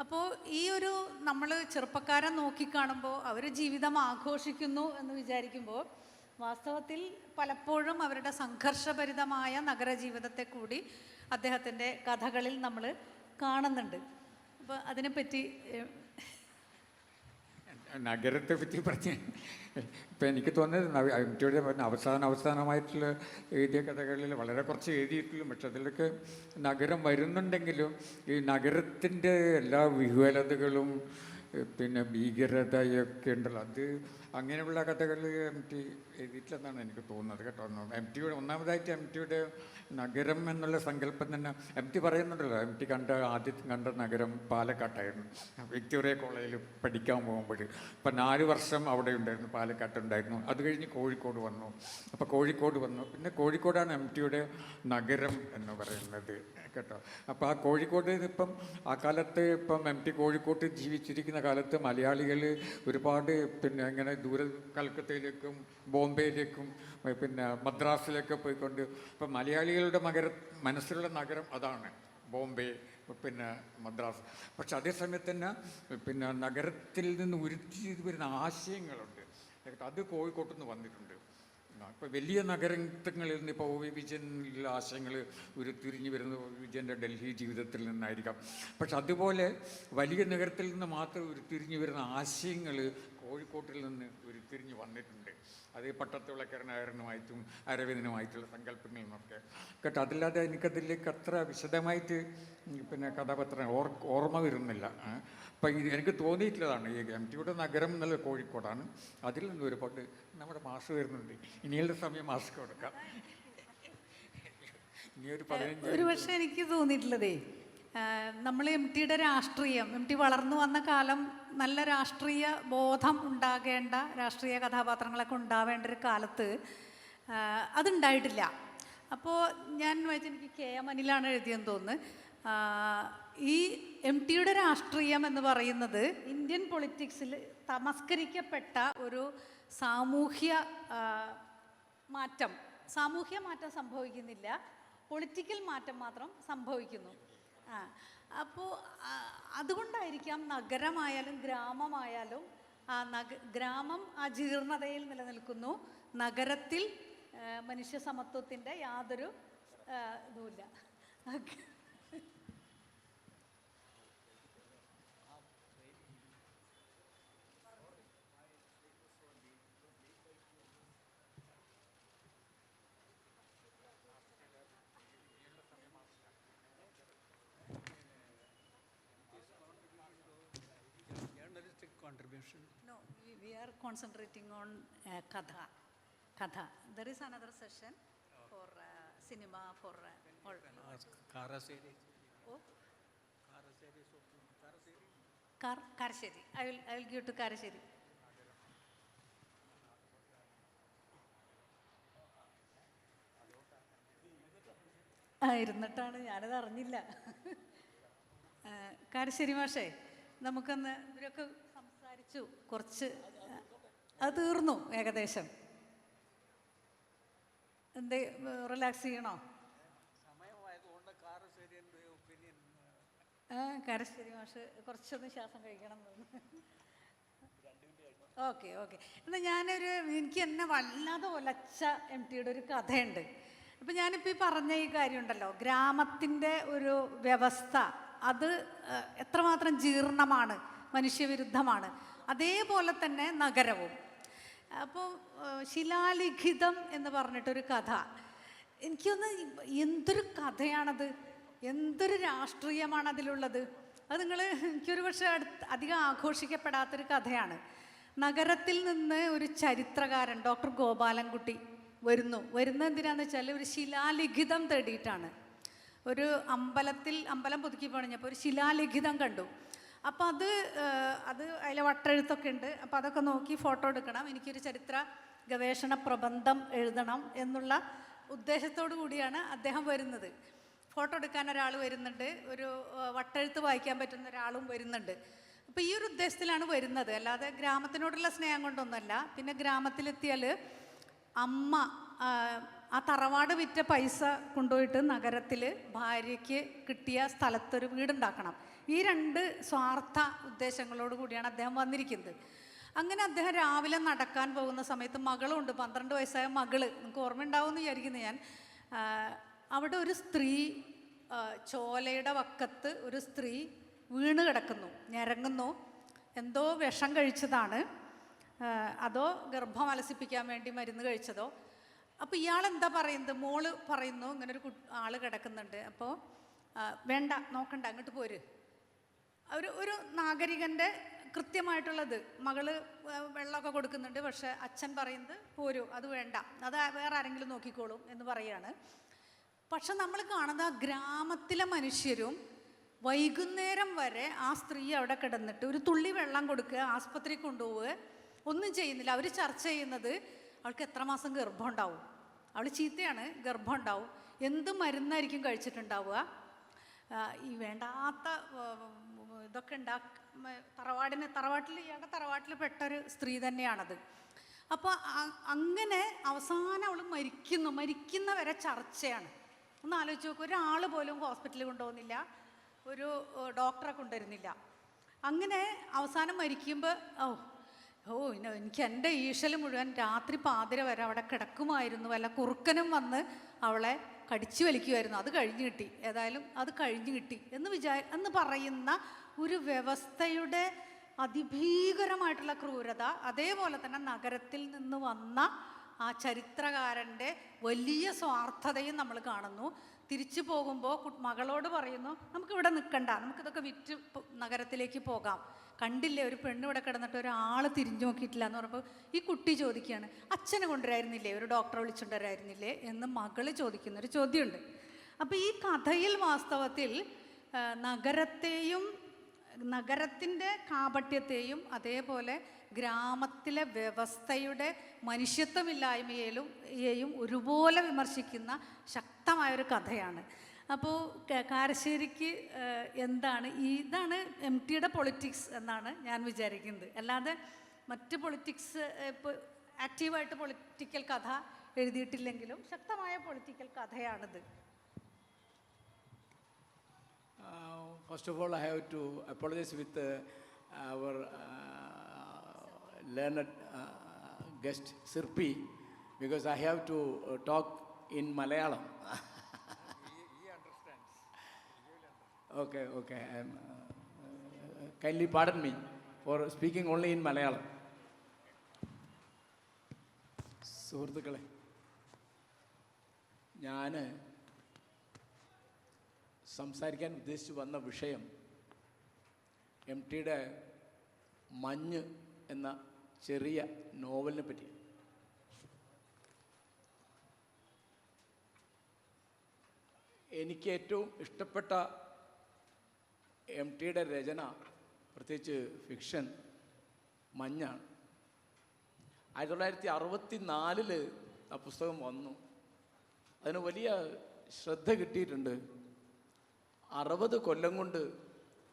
അപ്പോൾ ഈ ഒരു നമ്മൾ ചെറുപ്പക്കാരൻ നോക്കിക്കാണുമ്പോൾ അവർ ജീവിതം ആഘോഷിക്കുന്നു എന്ന് വിചാരിക്കുമ്പോൾ വാസ്തവത്തിൽ പലപ്പോഴും അവരുടെ സംഘർഷഭരിതമായ നഗരജീവിതത്തെ കൂടി അദ്ദേഹത്തിൻ്റെ കഥകളിൽ നമ്മൾ കാണുന്നുണ്ട്. അപ്പോൾ അതിനെപ്പറ്റി നഗരത്തെ പറ്റി പറഞ്ഞ് ഇപ്പം എനിക്ക് തോന്നുന്നത് എം ടിയുടെ അവസാനമായിട്ടുള്ള എഴുതിയ കഥകളിൽ വളരെ കുറച്ച് എഴുതിയിട്ടുള്ളൂ. പക്ഷെ അതിലൊക്കെ നഗരം വരുന്നുണ്ടെങ്കിലും ഈ നഗരത്തിൻ്റെ എല്ലാ വിഹ്വലതകളും പിന്നെ ഭീകരതയൊക്കെ ഉണ്ടല്ലോ, അത് അങ്ങനെയുള്ള കഥകൾ എം ടി എഴുതിയിട്ടില്ലെന്നാണ് എനിക്ക് തോന്നുന്നത് കേട്ടോ. എം ടിയുടെ ഒന്നാമതായിട്ട് എം ടിയുടെ നഗരം എന്നുള്ള സങ്കല്പം തന്നെ എം ടി പറയുന്നുണ്ടല്ലോ. എം ടി ആദ്യം കണ്ട നഗരം പാലക്കാട്ടായിരുന്നു. വിക്ടോറിയ കോളേജിൽ പഠിക്കാൻ പോകുമ്പോൾ ഇപ്പം 4 വർഷം അവിടെ ഉണ്ടായിരുന്നു, പാലക്കാട്ടുണ്ടായിരുന്നു. അത് കഴിഞ്ഞ് കോഴിക്കോട് വന്നു. അപ്പോൾ കോഴിക്കോട് വന്നു, പിന്നെ കോഴിക്കോടാണ് എം ടിയുടെ നഗരം എന്ന് പറയുന്നത് കേട്ടോ. അപ്പോൾ ആ കോഴിക്കോട് ഇപ്പം ആ കാലത്ത് ഇപ്പം എം ടി കോഴിക്കോട്ട് ജീവിച്ചിരിക്കുന്ന കാലത്ത് മലയാളികൾ ഒരുപാട് പിന്നെ ഇങ്ങനെ ദൂരെ കൽക്കത്തയിലേക്കും ബോംബെയിലേക്കും പിന്നെ മദ്രാസിലേക്ക് പോയിക്കൊണ്ട് ഇപ്പം മലയാളികളുടെ മനസ്സിലുള്ള നഗരം അതാണ് ബോംബെ, പിന്നെ മദ്രാസ്. പക്ഷെ അതേസമയത്ത് തന്നെ പിന്നെ നഗരത്തിൽ നിന്ന് ഉരുത്തി വരുന്ന ആശയങ്ങളുണ്ട്, അത് കോഴിക്കോട്ട് നിന്ന് വന്നിട്ടുണ്ട്. ഇപ്പോൾ വലിയ നഗരങ്ങളിൽ നിന്ന് ഇപ്പോൾ ഒ വി വിജയനിലുള്ള ആശയങ്ങൾ ഉരുത്തിരിഞ്ഞ് വരുന്ന ഒ വി വിജയൻ്റെ ഡൽഹി ജീവിതത്തിൽ നിന്നായിരിക്കാം. പക്ഷെ അതുപോലെ വലിയ നഗരത്തിൽ നിന്ന് മാത്രം ഉരുത്തിരിഞ്ഞ് വരുന്ന ആശയങ്ങൾ കോഴിക്കോട്ടിൽ നിന്ന് ഉരുത്തിരിഞ്ഞ് വന്നിട്ടുണ്ട്. അത് പട്ടത്തുവിളക്കരനായരനുമായിട്ടും അരവിന്ദനുമായിട്ടുള്ള സങ്കല്പങ്ങളിൽ നിന്നൊക്കെ കേട്ടോ. അതില്ലാതെ എനിക്കതിലേക്ക് അത്ര വിശദമായിട്ട് പിന്നെ കഥാപാത്രം ഓർമ്മ വരുന്നില്ല. അപ്പം ഇത് എനിക്ക് തോന്നിയിട്ടുള്ളതാണ് ഈ എം ടിയുടെ നഗരം എന്നുള്ള കോഴിക്കോടാണ്. അതിൽ നിന്ന് ഒരുപാട് നമ്മുടെ മാഷ് വരുന്നുണ്ട്. ഇനിയുള്ള സമയം മാസ്ക് കൊടുക്കാം. ഇനിയൊരു 15 ഒരു പക്ഷേ എനിക്ക് തോന്നിയിട്ടുള്ളതേ, നമ്മൾ എം ടിയുടെ രാഷ്ട്രീയം, എം ടി വളർന്നു വന്ന കാലം നല്ല രാഷ്ട്രീയ ബോധം ഉണ്ടാകേണ്ട, രാഷ്ട്രീയ കഥാപാത്രങ്ങളൊക്കെ ഉണ്ടാവേണ്ട ഒരു കാലത്ത് അതുണ്ടായിട്ടില്ല. അപ്പോൾ ഞാൻ വായിച്ച എനിക്ക് കെ എം അനിലാണ് എഴുതിയെന്ന് തോന്നുന്നു. ഈ എം ടിയുടെ രാഷ്ട്രീയം എന്ന് പറയുന്നത് ഇന്ത്യൻ പൊളിറ്റിക്സിൽ തമസ്കരിക്കപ്പെട്ട ഒരു സാമൂഹ്യ മാറ്റം സംഭവിക്കുന്നില്ല, പൊളിറ്റിക്കൽ മാറ്റം മാത്രം സംഭവിക്കുന്നു. അപ്പോൾ അതുകൊണ്ടായിരിക്കാം നഗരമായാലും ഗ്രാമമായാലും ഗ്രാമം ആ ജീർണതയിൽ നിലനിൽക്കുന്നു, നഗരത്തിൽ മനുഷ്യ സമത്വത്തിൻ്റെ യാതൊരു ഇതുമില്ല. Contribution. No, we are concentrating on Katha. There is another session for cinema, for all. Karaseri. Oh? Karaseri. Karaseri. I will give to Karaseri. ഇരുന്നിട്ടാണ്, ഞാനത് അറിഞ്ഞില്ല. കാരശ്ശേരി മാഷേ, നമുക്കൊന്ന് ഇവരൊക്കെ സംസാരിച്ചു, കുറച്ച് അത് തീർന്നു ഏകദേശം. എന്തേ റിലാക്സ് ചെയ്യണോ? കാരശ്ശേരി മാഷ് കുറച്ചൊന്ന് ശ്വാസം കഴിക്കണം തോന്നുന്നു. ഓക്കെ. എന്നാൽ എനിക്ക് എന്നെ വല്ലാതെ ഒലച്ച എം ടിയുടെ ഒരു കഥയുണ്ട്. അപ്പം ഞാനിപ്പോൾ ഈ പറഞ്ഞ ഈ കാര്യമുണ്ടല്ലോ, ഗ്രാമത്തിൻ്റെ ഒരു വ്യവസ്ഥ, അത് എത്രമാത്രം ജീർണമാണ്, മനുഷ്യവിരുദ്ധമാണ്. അതേപോലെ തന്നെ നഗരവും. അപ്പോൾ ശിലാലിഖിതം എന്ന് പറഞ്ഞിട്ടൊരു കഥ, എനിക്കൊന്ന് എന്തൊരു കഥയാണത്, എന്തൊരു രാഷ്ട്രീയമാണ് അതിലുള്ളത്. അത് എനിക്കൊരു പക്ഷേ അധികം ആഘോഷിക്കപ്പെടാത്തൊരു കഥയാണ്. നഗരത്തിൽ നിന്ന് ഒരു ചരിത്രകാരൻ ഡോക്ടർ ഗോപാലൻകുട്ടി വരുന്ന എന്തിനാന്ന് വെച്ചാൽ ഒരു ശിലാലിഖിതം തേടിയിട്ടാണ്. ഒരു അമ്പലം പുതുക്കി പണിഞ്ഞപ്പോൾ ഒരു ശിലാലിഖിതം കണ്ടു. അപ്പോൾ അത് അതിലെ വട്ടെഴുത്തൊക്കെ ഉണ്ട്. അപ്പോൾ അതൊക്കെ നോക്കി ഫോട്ടോ എടുക്കണം, എനിക്കൊരു ചരിത്ര ഗവേഷണ പ്രബന്ധം എഴുതണം എന്നുള്ള ഉദ്ദേശത്തോടു കൂടിയാണ് അദ്ദേഹം വരുന്നത്. ഫോട്ടോ എടുക്കാൻ ഒരാൾ വരുന്നുണ്ട്, ഒരു വട്ടെഴുത്ത് വായിക്കാൻ പറ്റുന്ന ഒരാളും വരുന്നുണ്ട്. അപ്പോൾ ഈ ഒരു ഉദ്ദേശത്തിലാണ് വരുന്നത്, അല്ലാതെ ഗ്രാമത്തിനോടുള്ള സ്നേഹം കൊണ്ടൊന്നുമല്ല. പിന്നെ ഗ്രാമത്തിലെത്തിയാൽ അമ്മ ആ തറവാട് വിറ്റ പൈസ കൊണ്ടുപോയിട്ട് നഗരത്തിൽ ഭാര്യയ്ക്ക് കിട്ടിയ സ്ഥലത്തൊരു വീടുണ്ടാക്കണം. ഈ 2 സ്വാർത്ഥ ഉദ്ദേശങ്ങളോട് കൂടിയാണ് അദ്ദേഹം വന്നിരിക്കുന്നത്. അങ്ങനെ അദ്ദേഹം രാവിലെ നടക്കാൻ പോകുന്ന സമയത്ത് മകളുണ്ട്, 12 വയസ്സായ മകള്, നിങ്ങൾക്ക് ഓർമ്മയുണ്ടാവുമെന്ന് വിചാരിക്കുന്നു ഞാൻ. അവിടെ ഒരു സ്ത്രീ, ചോലയുടെ വക്കത്ത് ഒരു സ്ത്രീ വീണ് കിടക്കുന്നു, ഞരങ്ങുന്നു. എന്തോ വിഷം കഴിച്ചതാണ്, അതോ ഗർഭം അലസിപ്പിക്കാൻ വേണ്ടി മരുന്ന് കഴിച്ചതോ. അപ്പോൾ ഇയാളെന്താ പറയുന്നത്, മോള് പറയുന്നു ഇങ്ങനൊരു ആൾ കിടക്കുന്നുണ്ട്, അപ്പോൾ വേണ്ട നോക്കണ്ട അങ്ങോട്ട് പോര്. ഒരു നാഗരികൻ്റെ കൃത്യമായിട്ടുള്ളത്, മകള് വെള്ളമൊക്കെ കൊടുക്കുന്നുണ്ട്, പക്ഷെ അച്ഛൻ പറയുന്നത് പോരൂ, അത് വേണ്ട, അത് വേറെ ആരെങ്കിലും നോക്കിക്കോളും എന്ന് പറയാണ്. പക്ഷെ നമ്മൾ കാണുന്ന ഗ്രാമത്തിലെ മനുഷ്യരും വൈകുന്നേരം വരെ ആ സ്ത്രീ അവിടെ കിടന്നിട്ട് ഒരു തുള്ളി വെള്ളം കൊടുക്കുക, ആസ്പത്രി കൊണ്ടുപോവുക, ഒന്നും ചെയ്യുന്നില്ല. അവർ ചർച്ച ചെയ്യുന്നത് അവൾക്ക് എത്ര മാസം ഗർഭം ഉണ്ടാവും, അവൾ ചീത്തയാണ്, ഗർഭം ഉണ്ടാവും, എന്ത് മരുന്നായിരിക്കും കഴിച്ചിട്ടുണ്ടാവുക, ഈ വേണ്ടാത്ത ഇതൊക്കെ ഇയാളുടെ തറവാട്ടിൽ പെട്ടൊരു സ്ത്രീ തന്നെയാണത്. അപ്പോൾ അങ്ങനെ അവസാനം അവൾ മരിക്കുന്ന വരെ ചർച്ചയാണ്. ഒന്ന് ആലോചിച്ച് നോക്കും, ഒരാൾ പോലും ഹോസ്പിറ്റലിൽ കൊണ്ടുപോകുന്നില്ല, ഒരു ഡോക്ടറെ കൊണ്ടുവരുന്നില്ല. അങ്ങനെ അവസാനം മരിക്കുമ്പോൾ എനിക്ക് എൻ്റെ ഈശൽ മുഴുവൻ രാത്രി പാതിര വരെ അവിടെ കിടക്കുമായിരുന്നു, വല്ല കുറുക്കനും വന്ന് അവളെ കടിച്ചു വലിക്കുമായിരുന്നു, അത് കഴിഞ്ഞു കിട്ടി, ഏതായാലും അത് കഴിഞ്ഞു കിട്ടി എന്ന് പറയുന്ന ഒരു വ്യവസ്ഥയുടെ അതിഭീകരമായിട്ടുള്ള ക്രൂരത. അതേപോലെ തന്നെ നഗരത്തിൽ നിന്ന് വന്ന ആ ചരിത്രകാരൻ്റെ വലിയ സ്വാർത്ഥതയും നമ്മൾ കാണുന്നു. തിരിച്ചു പോകുമ്പോൾ മകളോട് പറയുന്നു, നമുക്കിവിടെ നിൽക്കണ്ട, നമുക്കിതൊക്കെ വിറ്റ് നഗരത്തിലേക്ക് പോകാം. കണ്ടില്ലേ ഒരു പെണ്ണ് ഇവിടെ കിടന്നിട്ട് ഒരാൾ തിരിഞ്ഞു നോക്കിയിട്ടില്ല എന്ന് പറയുമ്പോൾ ഈ കുട്ടി ചോദിക്കുകയാണ്, അച്ഛനെ കൊണ്ടുവരായിരുന്നില്ലേ, ഒരു ഡോക്ടറെ വിളിച്ചുകൊണ്ടുവരായിരുന്നില്ലേ എന്ന് മകള് ചോദിക്കുന്നൊരു ചോദ്യമുണ്ട്. അപ്പോൾ ഈ കഥയിൽ വാസ്തവത്തിൽ നഗരത്തിൻ്റെ കാപട്യത്തെയും അതേപോലെ ഗ്രാമത്തിലെ വ്യവസ്ഥയുടെ മനുഷ്യത്വമില്ലായ്മയെയും ഒരുപോലെ വിമർശിക്കുന്ന ശക്തമായൊരു കഥയാണ്. അപ്പോൾ കാരശ്ശേരിക്ക് ഇതാണ് MTയുടെ പൊളിറ്റിക്സ് എന്നാണ് ഞാൻ വിചാരിക്കുന്നത്. അല്ലാതെ മറ്റ് പൊളിറ്റിക്സ് ഇപ്പോൾ ആക്റ്റീവായിട്ട് പൊളിറ്റിക്കൽ കഥ എഴുതിയിട്ടില്ലെങ്കിലും ശക്തമായ political കഥയാണിത്. First of all, I have to apologize with our learned guest Sirpi, because I have to talk in Malayalam. He understands. Okay. Kindly pardon me for speaking only in Malayalam. സുഹൃത്തുക്കളെ, ഞാൻ സംസാരിക്കാൻ ഉദ്ദേശിച്ചു വന്ന വിഷയം MTയുടെ മഞ്ഞ് എന്ന ചെറിയ നോവലിനെ പറ്റി. എനിക്ക് ഏറ്റവും ഇഷ്ടപ്പെട്ട MTയുടെ രചന, പ്രത്യേകിച്ച് ഫിക്ഷൻ, മഞ്ഞാണ്. 1964 ആ പുസ്തകം വന്നു. അതിന് വലിയ ശ്രദ്ധ കിട്ടിയിട്ടുണ്ട്. 60 കൊല്ലം കൊണ്ട്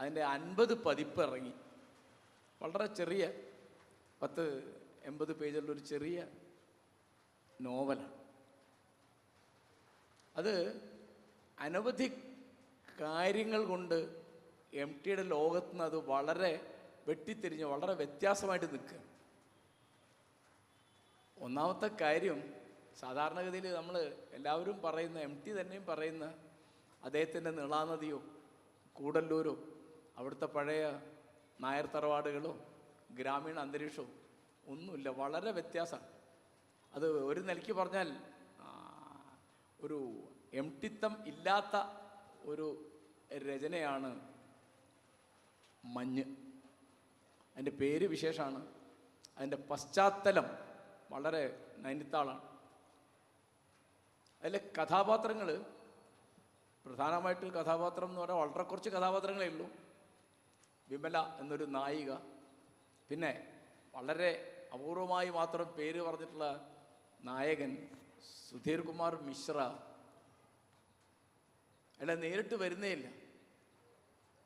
അതിൻ്റെ 50 പതിപ്പ് ഇറങ്ങി. വളരെ ചെറിയ 10-80 പേജുള്ളൊരു ചെറിയ നോവലാണ്. അത് അനവധി കാര്യങ്ങൾ കൊണ്ട് MTയുടെ ലോകത്ത് നിന്ന് അത് വളരെ വെട്ടിത്തിരിഞ്ഞ് വളരെ വ്യത്യാസമായിട്ട് നിൽക്കുക. ഒന്നാമത്തെ കാര്യം, സാധാരണഗതിയിൽ നമ്മൾ എല്ലാവരും പറയുന്ന, MT തന്നെയും പറയുന്ന അദ്ദേഹത്തിൻ്റെ നീളാനദിയോ കൂടല്ലൂരോ അവിടുത്തെ പഴയ നായർ തറവാടുകളോ ഗ്രാമീണ അന്തരീക്ഷമോ ഒന്നുമില്ല, വളരെ വ്യത്യാസമാണ്. അത് ഒരു നിലയ്ക്ക് പറഞ്ഞാൽ ഒരു MTത്വം ഇല്ലാത്ത ഒരു രചനയാണ് മഞ്ഞ്. അതിൻ്റെ പേര് വിശേഷമാണ്. അതിൻ്റെ പശ്ചാത്തലം വളരെ നൈനിത്താളാണ്. അതിലെ കഥാപാത്രങ്ങൾ, പ്രധാനമായിട്ട് കഥാപാത്രം എന്ന് പറഞ്ഞാൽ വളരെ കുറച്ച് കഥാപാത്രങ്ങളേ ഉള്ളൂ. വിമല എന്നൊരു നായിക, പിന്നെ വളരെ അപൂർവമായി മാത്രം പേര് പറഞ്ഞിട്ടുള്ള നായകൻ സുധീർ കുമാർ മിശ്ര. അയാളെ നേരിട്ട് വരുന്നേയില്ല.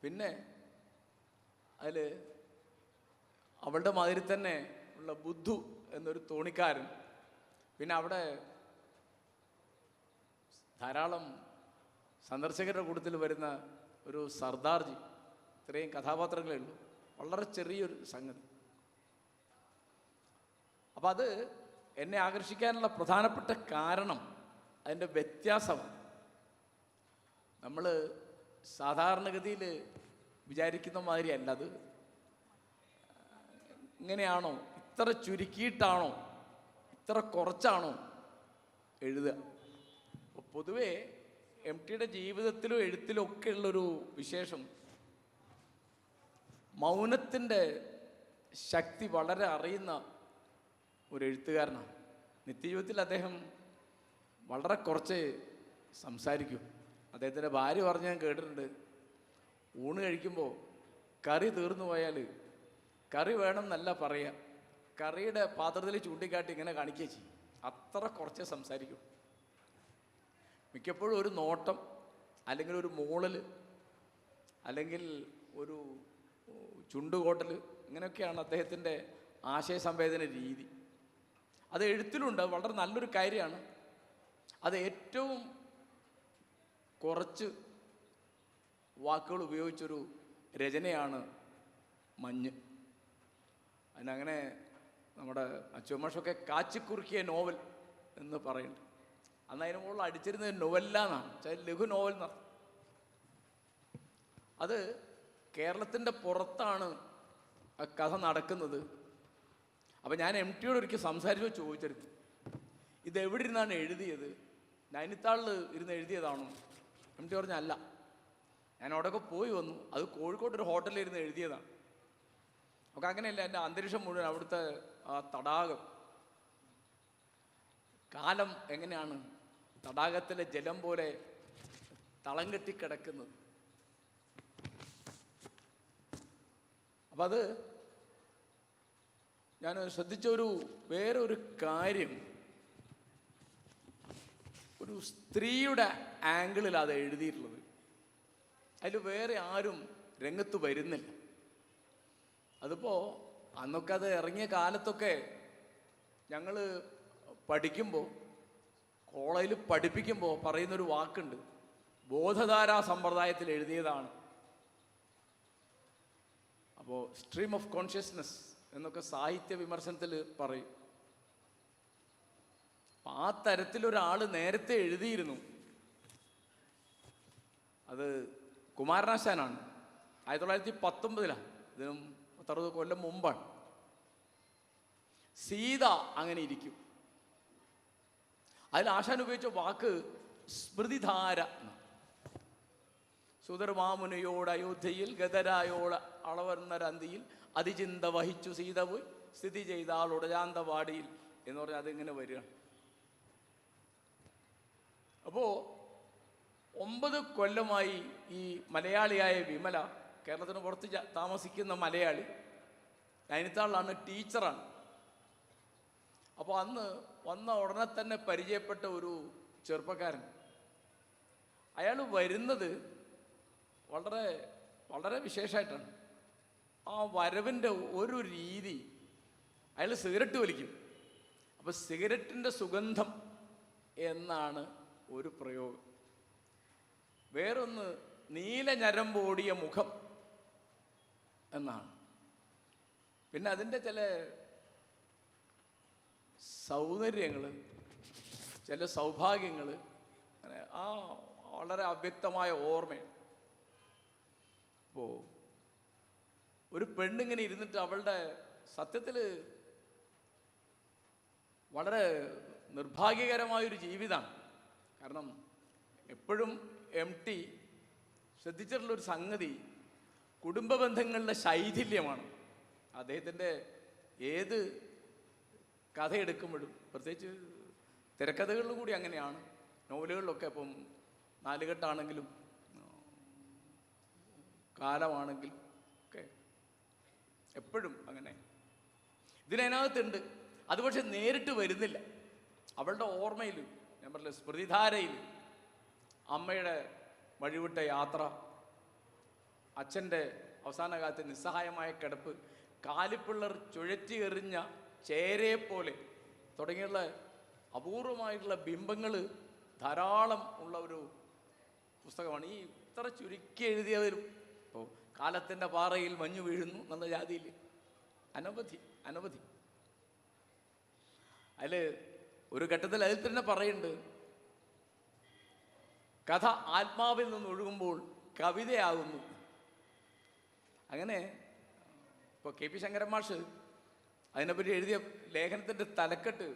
പിന്നെ അതിൽ അവളുടെ മാതിരി തന്നെ ഉള്ള ബുദ്ധു എന്നൊരു തോണിക്കാരൻ, പിന്നെ അവിടെ ധാരാളം സന്ദർശകരുടെ കൂട്ടത്തിൽ വരുന്ന ഒരു സർദാർജി. ഇത്രയും കഥാപാത്രങ്ങളേ ഉള്ളൂ. വളരെ ചെറിയൊരു സംഗതി. അപ്പം അത് എന്നെ ആകർഷിക്കാനുള്ള പ്രധാനപ്പെട്ട കാരണം അതിൻ്റെ വ്യത്യാസമാണ്. നമ്മൾ സാധാരണഗതിയിൽ വിചാരിക്കുന്ന മാതിരി അല്ല. അത് ഇങ്ങനെയാണോ, ഇത്ര ചുരുക്കിയിട്ടാണോ, ഇത്ര കുറച്ചാണോ എഴുതുക? അപ്പോൾ പൊതുവേ എം ടിയുടെ ജീവിതത്തിലും എഴുത്തിലും ഒക്കെ ഉള്ളൊരു വിശേഷം, മൗനത്തിൻ്റെ ശക്തി വളരെ അറിയുന്ന ഒരു എഴുത്തുകാരനാണ്. നിത്യജീവിതത്തിൽ അദ്ദേഹം വളരെ കുറച്ച് സംസാരിക്കും. അദ്ദേഹത്തിൻ്റെ ഭാര്യ പറഞ്ഞ് ഞാൻ കേട്ടിട്ടുണ്ട്, ഊണ് കഴിക്കുമ്പോൾ കറി തീർന്നു പോയാൽ കറി വേണം എന്നല്ല പറയുക, കറിയുടെ പാത്രത്തിൽ ചൂണ്ടിക്കാട്ടി ഇങ്ങനെ കാണിക്കുകയും ചെയ്യും. അത്ര കുറച്ച് സംസാരിക്കും. മിക്കപ്പോഴും ഒരു നോട്ടം, അല്ലെങ്കിൽ ഒരു മൂളൽ, അല്ലെങ്കിൽ ഒരു ചുണ്ടുകോട്ടൽ, ഇങ്ങനെയൊക്കെയാണ് അദ്ദേഹത്തിൻ്റെ ആശയസംവേദന രീതി. അത് എഴുത്തിലുണ്ട്, അത് വളരെ നല്ലൊരു കാര്യമാണ്. അത് ഏറ്റവും കുറച്ച് വാക്കുകൾ ഉപയോഗിച്ചൊരു രചനയാണ് മഞ്ഞ്. അതിനങ്ങനെ നമ്മുടെ അച്ചുമാഷൊക്കെ കാച്ചിക്കുറുക്കിയ നോവൽ എന്ന് പറയുന്നുണ്ട്. അന്ന് അതിന് മുകളിൽ അടിച്ചിരുന്നത് നോവല്ല എന്നാണ്, ലഘു നോവൽ എന്നാണ്. അത് കേരളത്തിൻ്റെ പുറത്താണ് ആ കഥ നടക്കുന്നത്. അപ്പം ഞാൻ എം ടിയോട് ഒരിക്കൽ സംസാരിച്ചോ ചോദിച്ചിരുന്നു, ഇതെവിടെ ഇരുന്നാണ് എഴുതിയത്, നൈനിത്താളിൽ ഇരുന്ന് എഴുതിയതാണോ? എം ടി പറഞ്ഞ അല്ല, ഞാൻ അവിടെയൊക്കെ പോയി വന്നു, അത് കോഴിക്കോട്ടൊരു ഹോട്ടലിൽ ഇരുന്ന് എഴുതിയതാണ്. ഒക്കെ അങ്ങനെയല്ല, എൻ്റെ അന്തരീക്ഷം മുഴുവൻ അവിടുത്തെ ആ തടാകം, കാലം എങ്ങനെയാണ് തടാകത്തിലെ ജലം പോലെ തളം കെട്ടിക്കിടക്കുന്നത്. അപ്പം അത് ഞാൻ ശ്രദ്ധിച്ച വേറെ ഒരു കാര്യം, ഒരു സ്ത്രീയുടെ ആംഗിളിൽ അത് എഴുതിയിട്ടുള്ളത്. അതിൽ വേറെ ആരും രംഗത്ത് വരുന്നില്ല. അതിപ്പോൾ അന്നൊക്കെ അത് ഇറങ്ങിയ കാലത്തൊക്കെ ഞങ്ങൾ പഠിക്കുമ്പോൾ, കോളേജിൽ പഠിപ്പിക്കുമ്പോൾ പറയുന്നൊരു വാക്കുണ്ട്, ബോധധാരാ സമ്പ്രദായത്തിൽ എഴുതിയതാണ്. അപ്പോൾ സ്ട്രീം ഓഫ് കോൺഷ്യസ്നസ് എന്നൊക്കെ സാഹിത്യ വിമർശനത്തിൽ പറയും. ആ തരത്തിലൊരാൾ നേരത്തെ എഴുതിയിരുന്നു. അത് കുമാരനാശാനാണ്. 1919 ഇതിനും 60 കൊല്ലം മുമ്പാണ്. സീത അങ്ങനെ ഇരിക്കും. അതിൽ ആശാൻ ഉപയോഗിച്ച വാക്ക് സ്മൃതിധാര. സുധർമാമുനിയോട് അയോധ്യയിൽ ഗതരായോട് അളവർന്നരന്തിയിൽ അതിചിന്ത വഹിച്ചു സീത പോയി സ്ഥിതി ചെയ്ത ആളുടെ ജാന്തവാടിയിൽ എന്ന് പറഞ്ഞാൽ അതിങ്ങനെ വരികയാണ്. അപ്പോൾ 9 കൊല്ലമായി ഈ മലയാളിയായ വിമല, കേരളത്തിന് പുറത്ത് താമസിക്കുന്ന മലയാളി, നൈനിത്താളിലാണ്, ടീച്ചറാണ്. അപ്പോൾ അന്ന് വന്ന ഉടനെ തന്നെ പരിചയപ്പെട്ട ഒരു ചെറുപ്പക്കാരൻ, അയാൾ വരുന്നത് വളരെ വളരെ വിശേഷമായിട്ടാണ്. ആ വരവിൻ്റെ ഒരു രീതി, അയാൾ സിഗരറ്റ് വലിക്കും. അപ്പോൾ സിഗരറ്റിൻ്റെ സുഗന്ധം എന്നാണ് ഒരു പ്രയോഗം. വേറൊന്ന് നീല ഞരമ്പോടിയ മുഖം എന്നാണ്. പിന്നെ അതിൻ്റെ ചില സൗന്ദര്യങ്ങൾ, ചില സൗഭാഗ്യങ്ങൾ, അങ്ങനെ ആ വളരെ അവ്യക്തമായ ഓർമ്മയാണ്. അപ്പോൾ ഒരു പെണ്ണിങ്ങനെ ഇരുന്നിട്ട് അവളുടെ സത്യത്തിൽ വളരെ നിർഭാഗ്യകരമായൊരു ജീവിതമാണ്. കാരണം എപ്പോഴും എം ടി ശ്രദ്ധിച്ചിട്ടുള്ളൊരു സംഗതി കുടുംബ ബന്ധങ്ങളുടെ ശൈഥില്യമാണ്. അദ്ദേഹത്തിൻ്റെ ഏത് കഥ എടുക്കുമ്പോഴും, പ്രത്യേകിച്ച് തിരക്കഥകളിൽ കൂടി അങ്ങനെയാണ്, നോവലുകളിലൊക്കെ. അപ്പം നാലുകെട്ടാണെങ്കിലും കാലമാണെങ്കിലും ഒക്കെ എപ്പോഴും അങ്ങനെ ഇതിനകത്തുണ്ട്. അത് പക്ഷെ നേരിട്ട് വരുന്നില്ല. അവളുടെ ഓർമ്മയിൽ, ഞാൻ പറഞ്ഞ സ്മൃതിധാരയിൽ, അമ്മയുടെ വഴിവിട്ട യാത്ര, അച്ഛൻ്റെ അവസാന കാലത്ത് നിസ്സഹായമായ കിടപ്പ്, കാലിപ്പിള്ളർ ചുഴറ്റി എറിഞ്ഞ ചേരയെപ്പോലെ തുടങ്ങിയുള്ള അപൂർവമായിട്ടുള്ള ബിംബങ്ങൾ ധാരാളം ഉള്ള ഒരു പുസ്തകമാണ്. ഈ ഇത്ര ചുരുക്കി എഴുതിയവരും, ഇപ്പോൾ കാലത്തിൻ്റെ പാറയിൽ മഞ്ഞു വീഴുന്നു എന്നുള്ള ജാതിയിൽ അനവധി. അതിൽ ഒരു ഘട്ടത്തിൽ അതിൽ തന്നെ പറയുന്നുണ്ട്, കഥ ആത്മാവിൽ നിന്ന് ഒഴുകുമ്പോൾ കവിതയാകുന്നു. അങ്ങനെ ഇപ്പോൾ കെ പി ശങ്കരൻ മാഷ് അതിനെപ്പറ്റി എഴുതിയ ലേഖനത്തിൻ്റെ തലക്കെട്ട്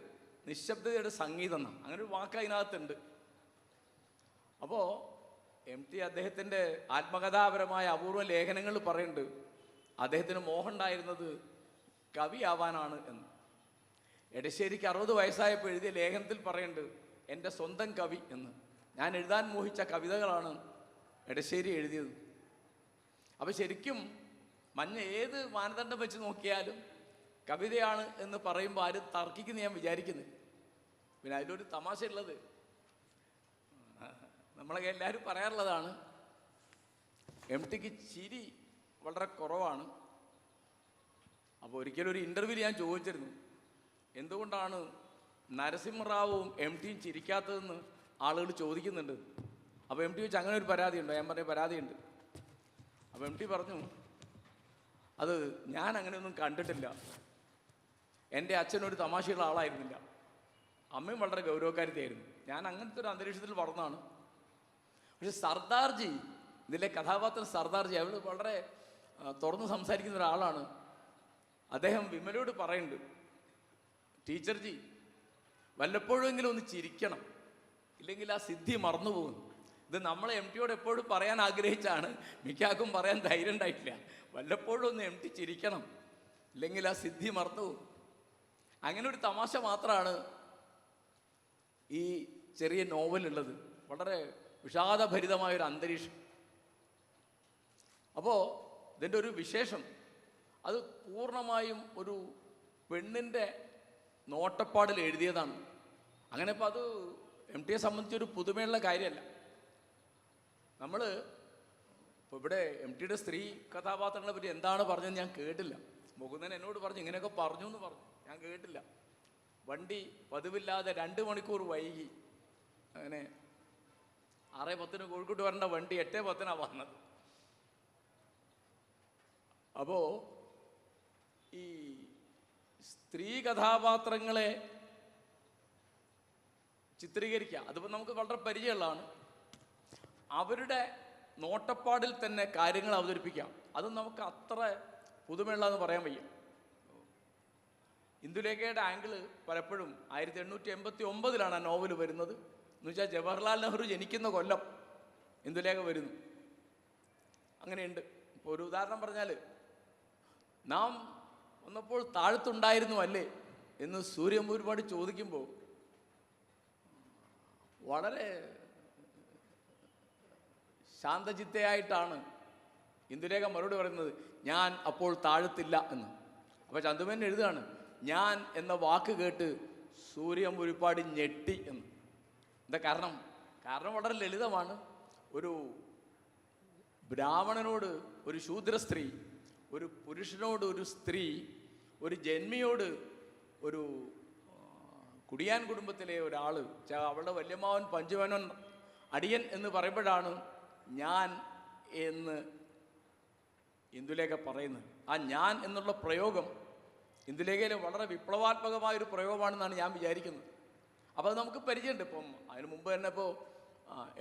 നിശബ്ദതയുടെ സംഗീതം എന്നാണ്. അങ്ങനെ ഒരു വാക്ക് അതിനകത്തുണ്ട്. അപ്പോൾ MT അദ്ദേഹത്തിൻ്റെ ആത്മകഥാപരമായ അപൂർവ ലേഖനങ്ങൾ പറയുന്നുണ്ട് അദ്ദേഹത്തിന് മോഹം ഉണ്ടായിരുന്നത് കവിയാവാനാണ് എന്ന്. എടശ്ശേരിക്ക് 60 വയസ്സായപ്പോൾ എഴുതിയ ലേഖനത്തിൽ പറയുന്നുണ്ട് എൻ്റെ സ്വന്തം കവി എന്ന്. ഞാൻ എഴുതാൻ മോഹിച്ച കവിതകളാണ് എടശ്ശേരി എഴുതിയത്. അപ്പോൾ ശരിക്കും മഞ്ഞ ഏത് മാനദണ്ഡം വെച്ച് നോക്കിയാലും കവിതയാണ് എന്ന് പറയുമ്പോൾ ആരും തർക്കിക്കുന്നു ഞാൻ വിചാരിക്കുന്നു. പിന്നെ അതിലൊരു തമാശ ഉള്ളത്, നമ്മളൊക്കെ എല്ലാവരും പറയാറുള്ളതാണ്, MTക്ക് ചിരി വളരെ കുറവാണ്. അപ്പോൾ ഒരിക്കലും ഒരു ഇൻ്റർവ്യൂവിൽ ഞാൻ ചോദിച്ചിരുന്നു എന്തുകൊണ്ടാണ് നരസിംഹറാവുവും MTയും ചിരിക്കാത്തതെന്ന് ആളുകൾ ചോദിക്കുന്നുണ്ട്. അപ്പോൾ MT ചോദിച്ചു അങ്ങനെ ഒരു പരാതിയുണ്ടോ? ഞാൻ പറഞ്ഞ പരാതിയുണ്ട്. അപ്പോൾ MT പറഞ്ഞു അത് ഞാൻ അങ്ങനെയൊന്നും കണ്ടിട്ടില്ല. എൻ്റെ അച്ഛനൊരു തമാശയുള്ള ആളായിരുന്നില്ല, അമ്മയും വളരെ ഗൗരവക്കാരിയായിരുന്നു. ഞാൻ അങ്ങനത്തെ ഒരു അന്തരീക്ഷത്തിൽ വളർന്നതാണ്. പക്ഷെ സർദാർജി, ഇതിലെ കഥാപാത്രം സർദാർജി, അവൾ വളരെ തുറന്ന് സംസാരിക്കുന്ന ഒരാളാണ്. അദ്ദേഹം വിമലയോട് പറയുന്നുണ്ട്, ടീച്ചർജി വല്ലപ്പോഴെങ്കിലും ഒന്ന് ചിരിക്കണം, ഇല്ലെങ്കിൽ ആ സിദ്ധി മറന്നുപോകും. ഇത് നമ്മൾ MTയോട് എപ്പോഴും പറയാൻ ആഗ്രഹിച്ചാണ്, മിക്കാർക്കും പറയാൻ ധൈര്യം ഉണ്ടായിട്ടില്ല. വല്ലപ്പോഴും ഒന്ന് MT ചിരിക്കണം, ഇല്ലെങ്കിൽ ആ സിദ്ധി മറന്നുപോകും. അങ്ങനെ ഒരു തമാശ മാത്രമാണ് ഈ ചെറിയ നോവലുള്ളത്. വളരെ വിഷാദഭരിതമായൊരു അന്തരീക്ഷം. അപ്പോൾ ഇതിൻ്റെ ഒരു വിശേഷം, അത് പൂർണ്ണമായും ഒരു പെണ്ണിൻ്റെ നോട്ടപ്പാടിൽ എഴുതിയതാണ്. അങ്ങനെ ഇപ്പോൾ അത് MTയെ സംബന്ധിച്ചൊരു പുതുമയുള്ള കാര്യമല്ല. നമ്മൾ ഇപ്പോൾ ഇവിടെ MTയുടെ സ്ത്രീ കഥാപാത്രങ്ങളെ പറ്റി എന്താണ് പറഞ്ഞതെന്ന് ഞാൻ കേട്ടില്ല. മുകുന്ദൻ എന്നോട് പറഞ്ഞു ഇങ്ങനെയൊക്കെ പറഞ്ഞു എന്ന് പറഞ്ഞു, ഞാൻ കേട്ടില്ല. വണ്ടി പതിവില്ലാതെ 2 മണിക്കൂർ വൈകി. അങ്ങനെ 6:10 കോഴിക്കോട്ട് വരേണ്ട വണ്ടി 8:10 വന്നത്. അപ്പോൾ ഈ സ്ത്രീ കഥാപാത്രങ്ങളെ ചിത്രീകരിക്കുക, അതിപ്പോൾ നമുക്ക് വളരെ പരിചയമുള്ളതാണ്. അവരുടെ നോട്ടപ്പാടിൽ തന്നെ കാര്യങ്ങൾ അവതരിപ്പിക്കാം, അത് നമുക്ക് അത്ര പുതുമയുള്ളതെന്ന് പറയാൻ വയ്യ. ഇന്ദുലേഖയുടെ ആംഗിള് പലപ്പോഴും 1889 ആ നോവൽ വരുന്നത്. എന്ന് വെച്ചാൽ ജവഹർലാൽ നെഹ്റു ജനിക്കുന്ന കൊല്ലം ഇന്ദുലേഖ വരുന്നു. അങ്ങനെയുണ്ട്. ഇപ്പോൾ ഒരു ഉദാഹരണം പറഞ്ഞാൽ, നാം വന്നപ്പോൾ താഴത്തുണ്ടായിരുന്നു അല്ലേ എന്ന് സൂര്യമ്പൂരിപ്പാട് ചോദിക്കുമ്പോൾ വളരെ ശാന്തചിത്തയായിട്ടാണ് ഇന്ദുലേഖ മറുപടി പറയുന്നത്, ഞാൻ അപ്പോൾ താഴത്തില്ല എന്ന്. അപ്പോൾ ചന്തുമേനോൻ എഴുതുകയാണ്, ഞാൻ എന്ന വാക്ക് കേട്ട് സൂര്യമ്പൂരിപ്പാട് ഞെട്ടി എന്ന്. എന്താ കാരണം? കാരണം വളരെ ലളിതമാണ്. ഒരു ബ്രാഹ്മണനോട് ഒരു ശൂദ്ര സ്ത്രീ, ഒരു പുരുഷനോട് ഒരു സ്ത്രീ, ഒരു ജന്മിയോട് ഒരു കുടിയാൻ കുടുംബത്തിലെ ഒരാൾ, അവളുടെ വല്യമ്മാവൻ പഞ്ചുമേനോൻ അടിയൻ എന്ന് പറയുമ്പോഴാണ് ഞാൻ എന്ന് ഇന്ദുലേഖ പറയുന്നത്. ആ ഞാൻ എന്നുള്ള പ്രയോഗം ഇന്ദുലേഖയിലെ വളരെ വിപ്ലവാത്മകമായൊരു പ്രയോഗമാണെന്നാണ് ഞാൻ വിചാരിക്കുന്നത്. അപ്പോൾ അത് നമുക്ക് പരിചയമുണ്ട്. ഇപ്പം അതിന് മുമ്പ് തന്നെ, ഇപ്പോൾ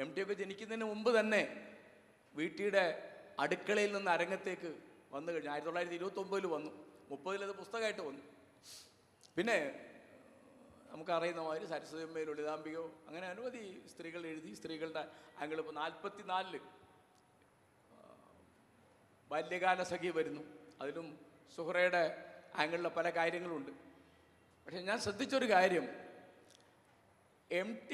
MT ഒക്കെ ജനിക്കുന്നതിന് മുമ്പ് തന്നെ വീട്ടിയുടെ അടുക്കളയിൽ നിന്ന് അരങ്ങത്തേക്ക് വന്നു കഴിഞ്ഞു. 1929 വന്നു, 30 അത് പുസ്തകമായിട്ട് വന്നു. പിന്നെ നമുക്കറിയുന്ന മാതിരി സരസ്വതിയമ്മയോ ലളിതാംബികയോ അങ്ങനെ അനവധി സ്ത്രീകൾ എഴുതി. സ്ത്രീകളുടെ ആംഗിൾ ഇപ്പോൾ 44 ബാല്യകാല സഖി വരുന്നു. അതിലും സുഹറയുടെ ആംഗിളിലെ പല കാര്യങ്ങളുണ്ട്. പക്ഷെ ഞാൻ ശ്രദ്ധിച്ചൊരു കാര്യം, MT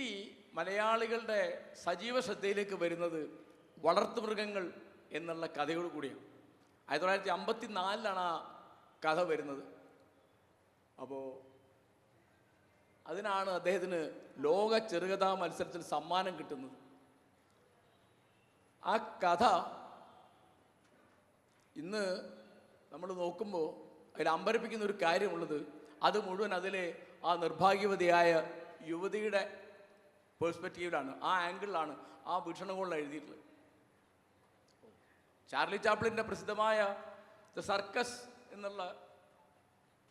മലയാളികളുടെ സജീവ ശ്രദ്ധയിലേക്ക് വരുന്നത് വളർത്തുമൃഗങ്ങൾ എന്നുള്ള കഥയോട് കൂടിയാണ്. 1954 ആ കഥ വരുന്നത്. അപ്പോൾ അതിനാണ് അദ്ദേഹത്തിന് ലോക ചെറുകഥാ മത്സരത്തിൽ സമ്മാനം കിട്ടുന്നത്. ആ കഥ ഇന്ന് നമ്മൾ നോക്കുമ്പോൾ അതിൽ അമ്പരപ്പിക്കുന്ന ഒരു കാര്യമുള്ളത്, അത് മുഴുവൻ അതിലെ ആ നിർഭാഗ്യവതിയായ യുവതിയുടെ പേഴ്സ്പെക്റ്റീവിലാണ്, ആ ആംഗിളിലാണ്, ആ വീക്ഷണകോണിലാണ് എഴുതിയിട്ടുള്ളത്. ചാർലി ചാപ്ലിൻ്റെ പ്രസിദ്ധമായ ദ സർക്കസ് എന്നുള്ള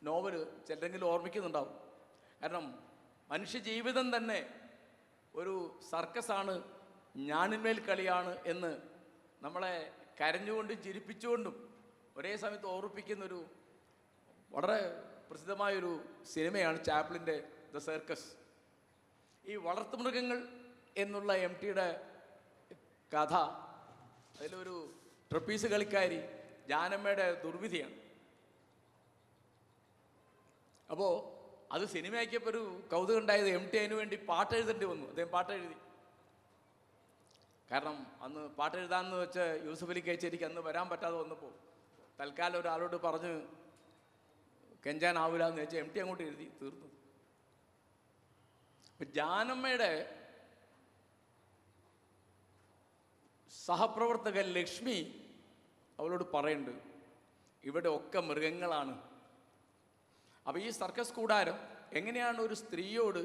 നോവല് ചിലരെങ്കിലും ഓർമ്മിക്കുന്നുണ്ടാവും. കാരണം മനുഷ്യജീവിതം തന്നെ ഒരു സർക്കസാണ്, ഞാണിന്മേൽ കളിയാണ് എന്ന് നമ്മളെ കരഞ്ഞുകൊണ്ടും ചിരിപ്പിച്ചുകൊണ്ടും ഒരേ സമയത്ത് ഓർമ്മിപ്പിക്കുന്നൊരു വളരെ പ്രസിദ്ധമായൊരു സിനിമയാണ് ചാപ്ലിൻ്റെ ദ സർക്കസ്. ഈ വളർത്തുമൃഗങ്ങൾ എന്നുള്ള MTയുടെ കഥ, അതിലൊരു ട്രപ്പീസ് കളിക്കാരി ജാനമ്മയുടെ ദുർവിധിയാണ്. അപ്പോൾ അത് സിനിമയാക്കിയപ്പോൾ ഒരു കൗതുകം ഉണ്ടായത് MT അതിനു വേണ്ടി പാട്ട് എഴുതേണ്ടി വന്നു. അദ്ദേഹം പാട്ട് എഴുതി. കാരണം അന്ന് പാട്ട് എഴുതാമെന്ന് വെച്ച് യൂസഫ് അലി കേച്ചേരിക്ക് അന്ന് വരാൻ പറ്റാതെ വന്നപ്പോൾ തൽക്കാലം ഒരാളോട് പറഞ്ഞ് കെഞ്ചാനാവില്ല എന്ന് വെച്ചാൽ MT അങ്ങോട്ട് എഴുതി തീർന്നു. അപ്പം ജാനമ്മയുടെ സഹപ്രവർത്തകൻ ലക്ഷ്മി അവളോട് പറയുന്നുണ്ട്, ഇവിടെ ഒക്കെ മൃഗങ്ങളാണ്. അപ്പോൾ ഈ സർക്കസ് കൂടാരം എങ്ങനെയാണ് ഒരു സ്ത്രീയോട്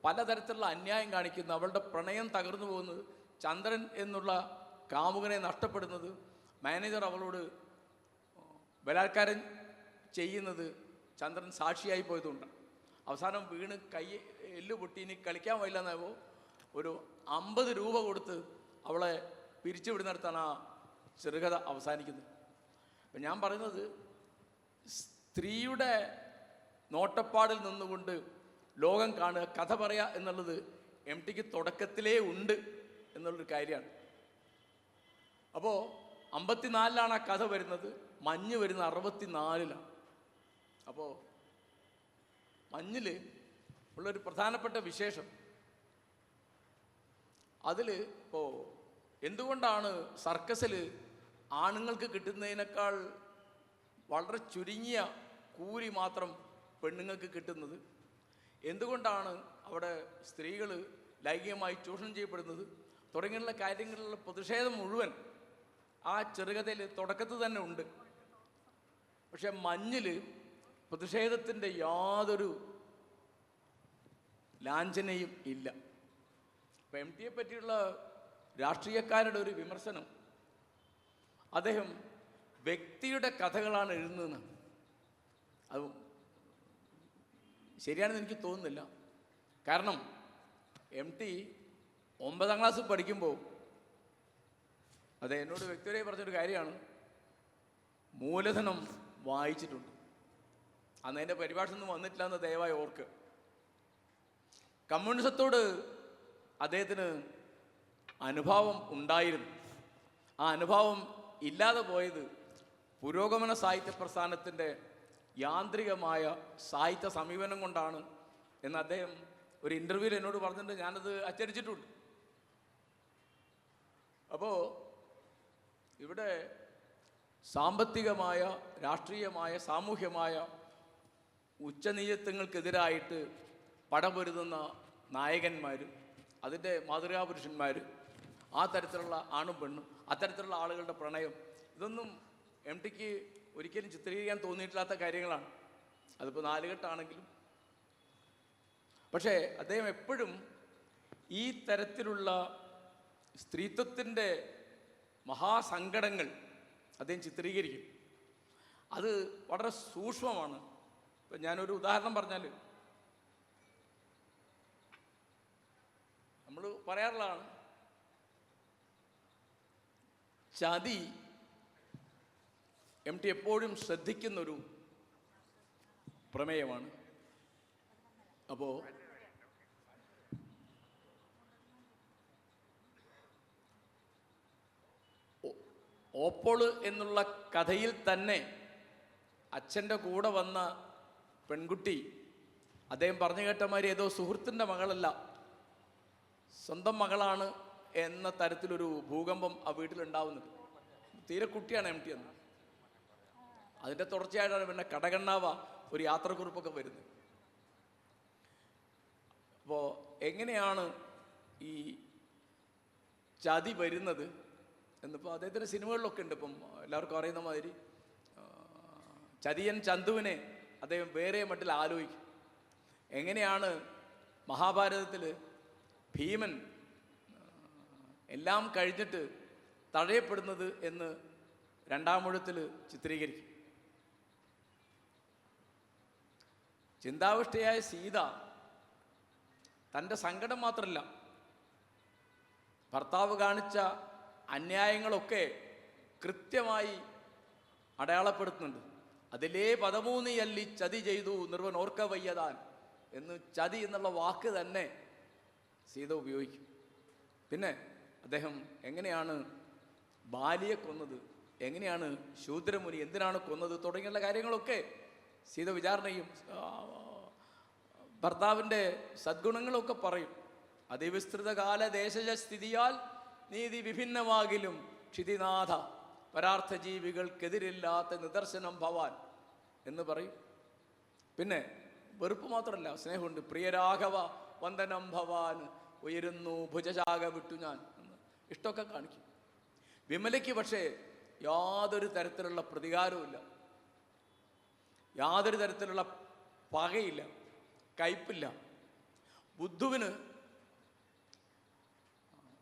പലതരത്തിലുള്ള അന്യായം കാണിക്കുന്നത്, അവളുടെ പ്രണയം തകർന്നു പോകുന്നത്, ചന്ദ്രൻ എന്നുള്ള കാമുകനെ നഷ്ടപ്പെടുന്നത്, മാനേജർ അവളോട് ബലാത്കാരം ചെയ്യുന്നത് ചന്ദ്രൻ സാക്ഷിയായി പോയതുകൊണ്ട് അവസാനം വീണ് കൈ എല്ല് പൊട്ടി ഇനി കളിക്കാൻ വയ്യില്ലെന്നായപ്പോൾ ഒരു 50 രൂപ കൊടുത്ത് അവളെ പിരിച്ചുവിടുന്നിടത്താണ് ആ ചെറുകഥ അവസാനിക്കുന്നത്. അപ്പം ഞാൻ പറയുന്നത്, സ്ത്രീയുടെ നോട്ടപ്പാടിൽ നിന്നുകൊണ്ട് ലോകം കാണുക, കഥ പറയുക എന്നുള്ളത് MTക്ക് തുടക്കത്തിലേ ഉണ്ട് എന്നുള്ളൊരു കാര്യമാണ്. അപ്പോൾ 54 ആ കഥ വരുന്നത്, മഞ്ഞ് വരുന്നത് 64. അപ്പോൾ മഞ്ഞിൽ ഉള്ളൊരു പ്രധാനപ്പെട്ട വിശേഷം, അതിൽ ഇപ്പോൾ എന്തുകൊണ്ടാണ് സർക്കസിൽ ആണുങ്ങൾക്ക് കിട്ടുന്നതിനേക്കാൾ വളരെ ചുരുങ്ങിയ കൂലി മാത്രം പെണ്ണുങ്ങൾക്ക് കിട്ടുന്നത്, എന്തുകൊണ്ടാണ് അവിടെ സ്ത്രീകൾ ലൈംഗികമായി ചൂഷണം ചെയ്യപ്പെടുന്നത് തുടങ്ങിയുള്ള കാര്യങ്ങളിലുള്ള പ്രതിഷേധം മുഴുവൻ ആ ചെറുകഥയിൽ തുടക്കത്തിൽ തന്നെ ഉണ്ട്. പക്ഷെ മഞ്ഞിൽ പ്രതിഷേധത്തിൻ്റെ യാതൊരു ലാഞ്ചനയും ഇല്ല. അപ്പം MTയെ പറ്റിയുള്ള രാഷ്ട്രീയക്കാരുടെ ഒരു വിമർശനം, അദ്ദേഹം വ്യക്തിയുടെ കഥകളാണ് എഴുതുന്നതെന്ന്. അത് ശരിയാണെന്ന് എനിക്ക് തോന്നുന്നില്ല. കാരണം MT 9ാം ക്ലാസ് പഠിക്കുമ്പോൾ അത് എന്നോട് വ്യക്തിപരമായി പറഞ്ഞൊരു കാര്യമാണ്, മൂലധനം വായിച്ചിട്ടുണ്ട്. അന്ന് അതിൻ്റെ പരിഭാഷ ഒന്നും വന്നിട്ടില്ല എന്ന് ദയവായി ഓർക്ക്. കമ്മ്യൂണിസത്തോട് അദ്ദേഹത്തിന് അനുഭാവം ഉണ്ടായിരുന്നു. ആ അനുഭാവം ഇല്ലാതെ പോയത് പുരോഗമന സാഹിത്യ പ്രസ്ഥാനത്തിൻ്റെ യാന്ത്രികമായ സാഹിത്യ സമീപനം കൊണ്ടാണ് എന്ന് അദ്ദേഹം ഒരു ഇൻ്റർവ്യൂവിൽ എന്നോട് പറഞ്ഞിട്ടുണ്ട്. ഞാനത് അച്ചടിച്ചിട്ടുണ്ട്. അപ്പോൾ ഇവിടെ സാമ്പത്തികമായ, രാഷ്ട്രീയമായ, സാമൂഹ്യമായ ഉച്ചനീചത്വങ്ങൾക്കെതിരായിട്ട് പടപൊരുതുന്ന നായകന്മാർ, അതിൻ്റെ മാതൃകാപുരുഷന്മാർ, ആ തരത്തിലുള്ള ആണും പെണ്ണും, അത്തരത്തിലുള്ള ആളുകളുടെ പ്രണയം, ഇതൊന്നും MTക്ക് ഒരിക്കലും ചിത്രീകരിക്കാൻ തോന്നിയിട്ടില്ലാത്ത കാര്യങ്ങളാണ്. അതിപ്പോൾ നാലുകെട്ടാണെങ്കിലും. പക്ഷേ അദ്ദേഹം എപ്പോഴും ഈ തരത്തിലുള്ള സ്ത്രീത്വത്തിൻ്റെ മഹാസങ്കടങ്ങൾ അദ്ദേഹം ചിത്രീകരിക്കും. അത് വളരെ സൂക്ഷ്മമാണ്. ഇപ്പം ഞാനൊരു ഉദാഹരണം പറഞ്ഞാൽ, നമ്മൾ പറയാറുള്ളതാണ്, ചതി MT എപ്പോഴും ശ്രദ്ധിക്കുന്നൊരു പ്രമേയമാണ്. അപ്പോൾ ഓപ്പോള് എന്നുള്ള കഥയിൽ തന്നെ അച്ഛൻ്റെ കൂടെ വന്ന പെൺകുട്ടി അദ്ദേഹം പറഞ്ഞു കേട്ട മാതിരി ഏതോ സുഹൃത്തിൻ്റെ മകളല്ല, സ്വന്തം മകളാണ് എന്ന തരത്തിലൊരു ഭൂകമ്പം ആ വീട്ടിലുണ്ടാവുന്നത്. തീരെ കുട്ടിയാണ് MT എന്ന്. അതിൻ്റെ തുടർച്ചയായിട്ടാണ് പിന്നെ കടകണ്ണാവ ഒരു യാത്രക്കുറിപ്പൊക്കെ വരുന്നത്. അപ്പോൾ എങ്ങനെയാണ് ഈ ചതി വരുന്നത് എന്നിപ്പോൾ അദ്ദേഹത്തിൻ്റെ സിനിമകളിലൊക്കെ ഉണ്ട്. ഇപ്പം എല്ലാവർക്കും അറിയുന്ന മാതിരി ചതിയൻ ചന്തുവിനെ അദ്ദേഹം വേറെ മട്ടിൽ ആലോചിക്കും. എങ്ങനെയാണ് മഹാഭാരതത്തിൽ ഭീമൻ എല്ലാം കഴിഞ്ഞിട്ട് തഴയപ്പെടുന്നത് എന്ന് 2-ാം ഊഴത്തിൽ ചിത്രീകരിക്കും. ചിന്താവിഷ്ടയായ സീത തൻ്റെ സങ്കടം മാത്രമല്ല, ഭർത്താവ് കാണിച്ച അന്യായങ്ങളൊക്കെ കൃത്യമായി അടയാളപ്പെടുത്തുന്നുണ്ട്. അതിലേ പദമൂന്നിയല്ലി ചതി ചെയ്തു നിർവൻ ഓർക്ക വയ്യതാൻ എന്ന് ചതി എന്നുള്ള വാക്ക് തന്നെ സീത ഉപയോഗിക്കും. പിന്നെ അദ്ദേഹം എങ്ങനെയാണ് ബാലിയെ കൊന്നത്, എങ്ങനെയാണ് ശൂദ്രമുനി എന്തിനാണ് കൊന്നത് തുടങ്ങിയുള്ള കാര്യങ്ങളൊക്കെ സീത വിചാരണയും ഭർത്താവിൻ്റെ സദ്ഗുണങ്ങളൊക്കെ പറയും. അതിവിസ്തൃതകാല ദേശജ സ്ഥിതിയാൽ നീതി വിഭിന്നമാകിലും ക്ഷിതിനാഥ പരാർത്ഥ ജീവികൾക്കെതിരില്ലാത്ത നിദർശനം ഭവാൻ എന്ന് പറയും. പിന്നെ വെറുപ്പ് മാത്രമല്ല, സ്നേഹമുണ്ട്. പ്രിയരാഘവ വന്ദനം ഭവാൻ ഉയരുന്നു ഭുജശാഖ വിട്ടു ഞാൻ എന്ന് ഇഷ്ടമൊക്കെ കാണിക്കും. വിമലയ്ക്ക് പക്ഷേ യാതൊരു തരത്തിലുള്ള പ്രതികാരവുമില്ല, യാതൊരു തരത്തിലുള്ള പകയില്ല, കയ്പില്ല. ബുദ്ധുവിന്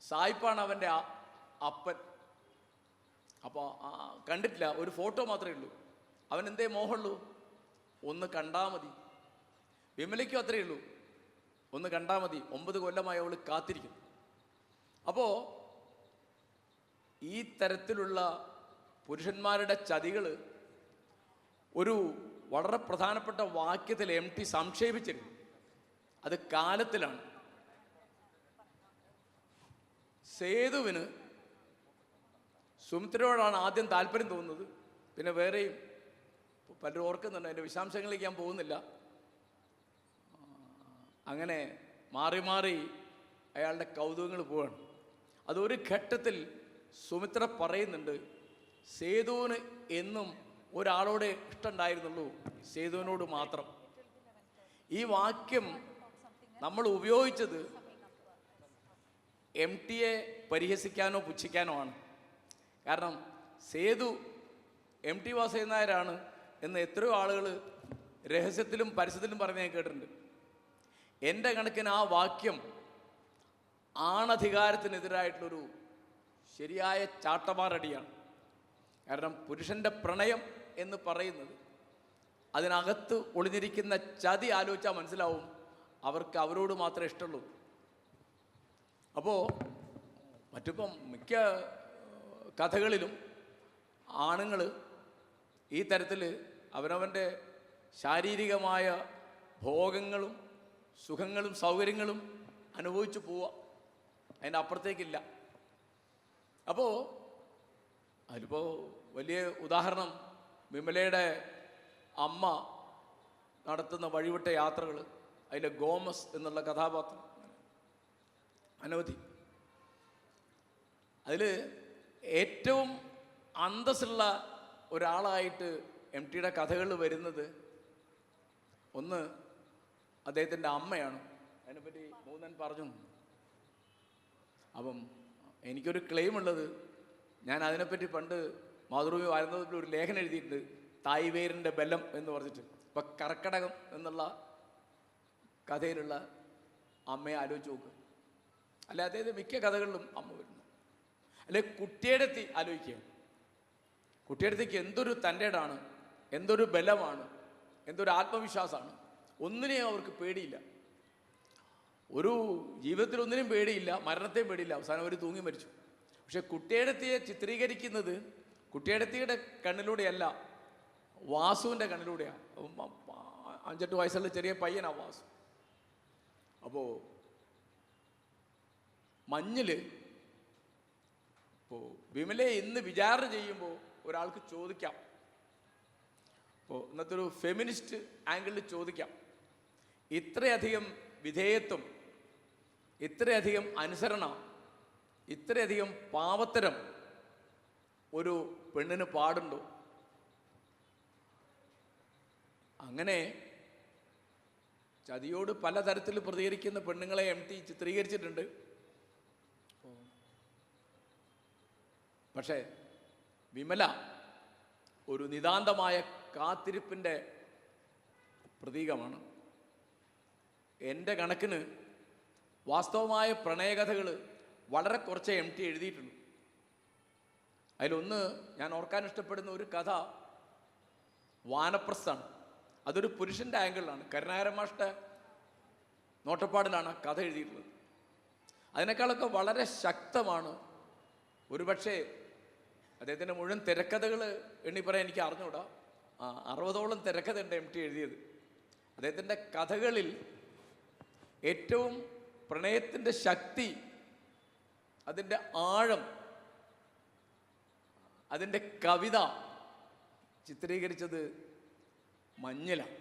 സായിപ്പാണ് അവൻ്റെ അപ്പൻ. അപ്പോൾ കണ്ടിട്ടില്ല, ഒരു ഫോട്ടോ മാത്രമേ ഉള്ളൂ. അവൻ എന്തേ മോഹമുള്ളൂ? ഒന്ന് കണ്ടാൽ മതി. വിമലയ്ക്കും അത്രയേ ഉള്ളൂ, ഒന്ന് കണ്ടാൽ മതി. 9 കൊല്ലമായി അവൾ കാത്തിരിക്കും. അപ്പോൾ ഈ തരത്തിലുള്ള പുരുഷന്മാരുടെ ചതികൾ ഒരു വളരെ പ്രധാനപ്പെട്ട വാക്യത്തിൽ MT സംക്ഷേപിച്ചിരുന്നു. അത് കാലത്തിലാണ്. സേതുവിന് സുമിത്രയോടാണ് ആദ്യം താല്പര്യം തോന്നുന്നത്. പിന്നെ വേറെയും പലരും ഓർക്കുന്നുണ്ട്, അതിൻ്റെ വിശദാംശങ്ങളിലേക്ക് ഞാൻ പോകുന്നില്ല. അങ്ങനെ മാറി മാറി അയാളുടെ കൗതുകങ്ങൾ പോവാണ്. അതൊരു ഘട്ടത്തിൽ സുമിത്ര പറയുന്നുണ്ട്, സേതുവിന് എന്നും ഒരാളോട് ഇഷ്ടമുണ്ടായിരുന്നുള്ളൂ, സേതുവിനോട് മാത്രം. ഈ വാക്യം നമ്മൾ ഉപയോഗിച്ചത് MTയെ പരിഹസിക്കാനോ പുച്ഛിക്കാനോ ആണ്. കാരണം സേതു MT വാസുദേവൻ നായരാണ് എന്ന് എത്രയോ ആളുകൾ രഹസ്യത്തിലും പരസ്യത്തിലും പറഞ്ഞ് ഞാൻ കേട്ടിട്ടുണ്ട്. എൻ്റെ കണക്കിന് ആ വാക്യം ആണധികാരത്തിനെതിരായിട്ടുള്ളൊരു ശരിയായ ചാട്ടമാറടിയാണ്. കാരണം പുരുഷൻ്റെ പ്രണയം എന്ന് പറയുന്നത് അതിനകത്ത് ഒളിഞ്ഞിരിക്കുന്ന ചതി ആലോചിച്ചാൽ മനസ്സിലാവും അവർക്ക് അവരോട് മാത്രമേ ഇഷ്ടമുള്ളൂ. അപ്പോൾ മറ്റിപ്പം മിക്ക കഥകളിലും ആണുങ്ങൾ ഈ തരത്തിൽ അവനവൻ്റെ ശാരീരികമായ ഭോഗങ്ങളും സുഖങ്ങളും സൗകര്യങ്ങളും അനുഭവിച്ചു പോവുക, അതിൻ്റെ അപ്പുറത്തേക്കില്ല. അപ്പോൾ അതിലിപ്പോൾ വലിയ ഉദാഹരണം വിമലയുടെ അമ്മ നടത്തുന്ന വഴിവിട്ട യാത്രകൾ, അതിലെ ഗോമസ് എന്നുള്ള കഥാപാത്രം, അനവധി. അതിൽ ഏറ്റവും അന്തസ്സുള്ള ഒരാളായിട്ട് MTയുടെ കഥകളിൽ വരുന്നത് ഒന്ന് അദ്ദേഹത്തിൻ്റെ അമ്മയാണ്. അതിനെപ്പറ്റി മൂന്നൻ പറഞ്ഞു. അപ്പം എനിക്കൊരു ക്ലെയിം ഉള്ളത്, ഞാൻ അതിനെപ്പറ്റി പണ്ട് മാതൃഭൂമി വാരുന്നതിൽ ഒരു ലേഖനം എഴുതിയിട്ടുണ്ട്, തായ്വേരിൻ്റെ ബലം എന്ന് പറഞ്ഞിട്ട്. ഇപ്പം കർക്കടകം എന്നുള്ള കഥയിലുള്ള അമ്മയെ ആലോചിച്ച് നോക്കുക. അല്ലെ അദ്ദേഹത്തെ മിക്ക കഥകളിലും അമ്മ വരുന്നു. അല്ലെ കുട്ടിയെടുത്തി ആലോചിക്കുക. കുട്ടിയെടുത്തേക്ക് എന്തൊരു തൻ്റെടാണ്, എന്തൊരു ബലമാണ്, എന്തൊരു ആത്മവിശ്വാസമാണ്. ഒന്നിനെയും അവർക്ക് പേടിയില്ല. ഒരു ജീവിതത്തിൽ ഒന്നിനും പേടിയില്ല, മരണത്തെയും പേടിയില്ല. അവസാനം അവർ തൂങ്ങി മരിച്ചു. പക്ഷെ കുട്ടിയെടുത്തിയെ ചിത്രീകരിക്കുന്നത് കുട്ടിയെടുത്തിയുടെ കണ്ണിലൂടെയല്ല, വാസുവിൻ്റെ കണ്ണിലൂടെയാണ്. 5-8 വയസ്സുള്ള ചെറിയ പയ്യനാണ് വാസു. അപ്പോൾ മഞ്ഞിൽ ഇപ്പോൾ വിമലയെ ഇന്ന് വിചാരണ ചെയ്യുമ്പോൾ ഒരാൾക്ക് ചോദിക്കാം, ഇപ്പോൾ ഇന്നത്തെ ഒരു ഫെമിനിസ്റ്റ് ആംഗിളിൽ ചോദിക്കാം, ഇത്രയധികം വിധേയത്വം, ഇത്രയധികം അനുസരണ, ഇത്രയധികം പാവത്തരം ഒരു പെണ്ണിന് പാടുണ്ടോ? അങ്ങനെ ചതിയോട് പലതരത്തിൽ പ്രതികരിക്കുന്ന പെണ്ണുങ്ങളെ MT ചിത്രീകരിച്ചിട്ടുണ്ട്. പക്ഷേ വിമല ഒരു നിതാന്തമായ കാത്തിരിപ്പിൻ്റെ പ്രതീകമാണ്. എൻ്റെ കണക്കിന് വാസ്തവമായ പ്രണയകഥകൾ വളരെ കുറച്ച് MT എഴുതിയിട്ടുള്ളൂ. അതിലൊന്ന് ഞാൻ ഓർക്കാൻ ഇഷ്ടപ്പെടുന്ന ഒരു കഥ വാനപ്രസ്ഥാണ്. അതൊരു പുരുഷൻ്റെ ആംഗിളിലാണ്. കരുണാകരൻ മാഷ്ട നോട്ടപ്പാടിലാണ് കഥ എഴുതിയിട്ടുള്ളത്. അതിനേക്കാളൊക്കെ വളരെ ശക്തമാണ്. ഒരുപക്ഷെ അദ്ദേഹത്തിൻ്റെ മുഴുവൻ തിരക്കഥകൾ എണ്ണി പറയാൻ എനിക്ക് അറിഞ്ഞുകൂടാ. 60ഓളം തിരക്കഥയുണ്ട് MT എഴുതിയത്. അദ്ദേഹത്തിൻ്റെ കഥകളിൽ ഏറ്റവും പ്രണയത്തിൻ്റെ ശക്തി, അതിൻ്റെ ആഴം, അതിൻ്റെ കവിത ചിത്രീകരിച്ചത് മഞ്ഞിലാണ്.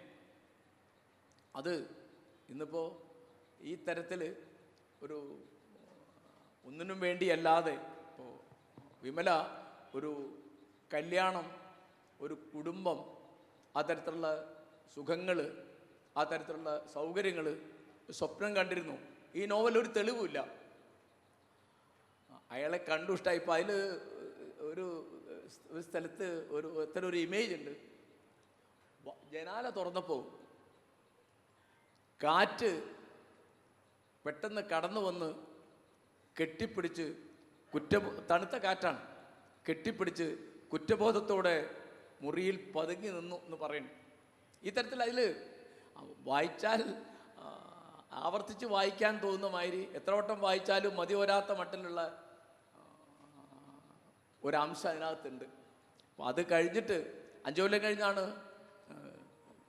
അത് ഇന്നിപ്പോൾ ഈ തരത്തിൽ ഒരു ഒന്നിനും വേണ്ടിയല്ലാതെ ഇപ്പോൾ വിമല ഒരു കല്യാണം, ഒരു കുടുംബം, ആ തരത്തിലുള്ള സുഖങ്ങൾ, ആ തരത്തിലുള്ള സൗകര്യങ്ങൾ സ്വപ്നം കണ്ടിരുന്നു. ഈ നോവൽ ഒരു തെളിവുമില്ല. അയാളെ കണ്ടു ഇഷ്ടമായി. ഇപ്പം അതിൽ ഒരു സ്ഥലത്ത് ഒരു ഇമേജ് ഉണ്ട്. ജനാല തുറന്നപ്പോൾ കാറ്റ് പെട്ടെന്ന് കടന്നു വന്ന് കെട്ടിപ്പിടിച്ച് തണുത്ത കാറ്റാണ്, കെട്ടിപ്പിടിച്ച് കുറ്റബോധത്തോടെ മുറിയിൽ പതുങ്ങി നിന്നു എന്ന് പറയുന്നു. ഈ തരത്തിൽ അതിൽ വായിച്ചാൽ ആവർത്തിച്ച് വായിക്കാൻ തോന്നുന്ന മാതിരി എത്ര വട്ടം വായിച്ചാലും മതി വരാത്ത മട്ടിലുള്ള ഒരംശം അതിനകത്തുണ്ട്. അപ്പോൾ അത് കഴിഞ്ഞിട്ട് 5 കൊല്ലം കഴിഞ്ഞാണ്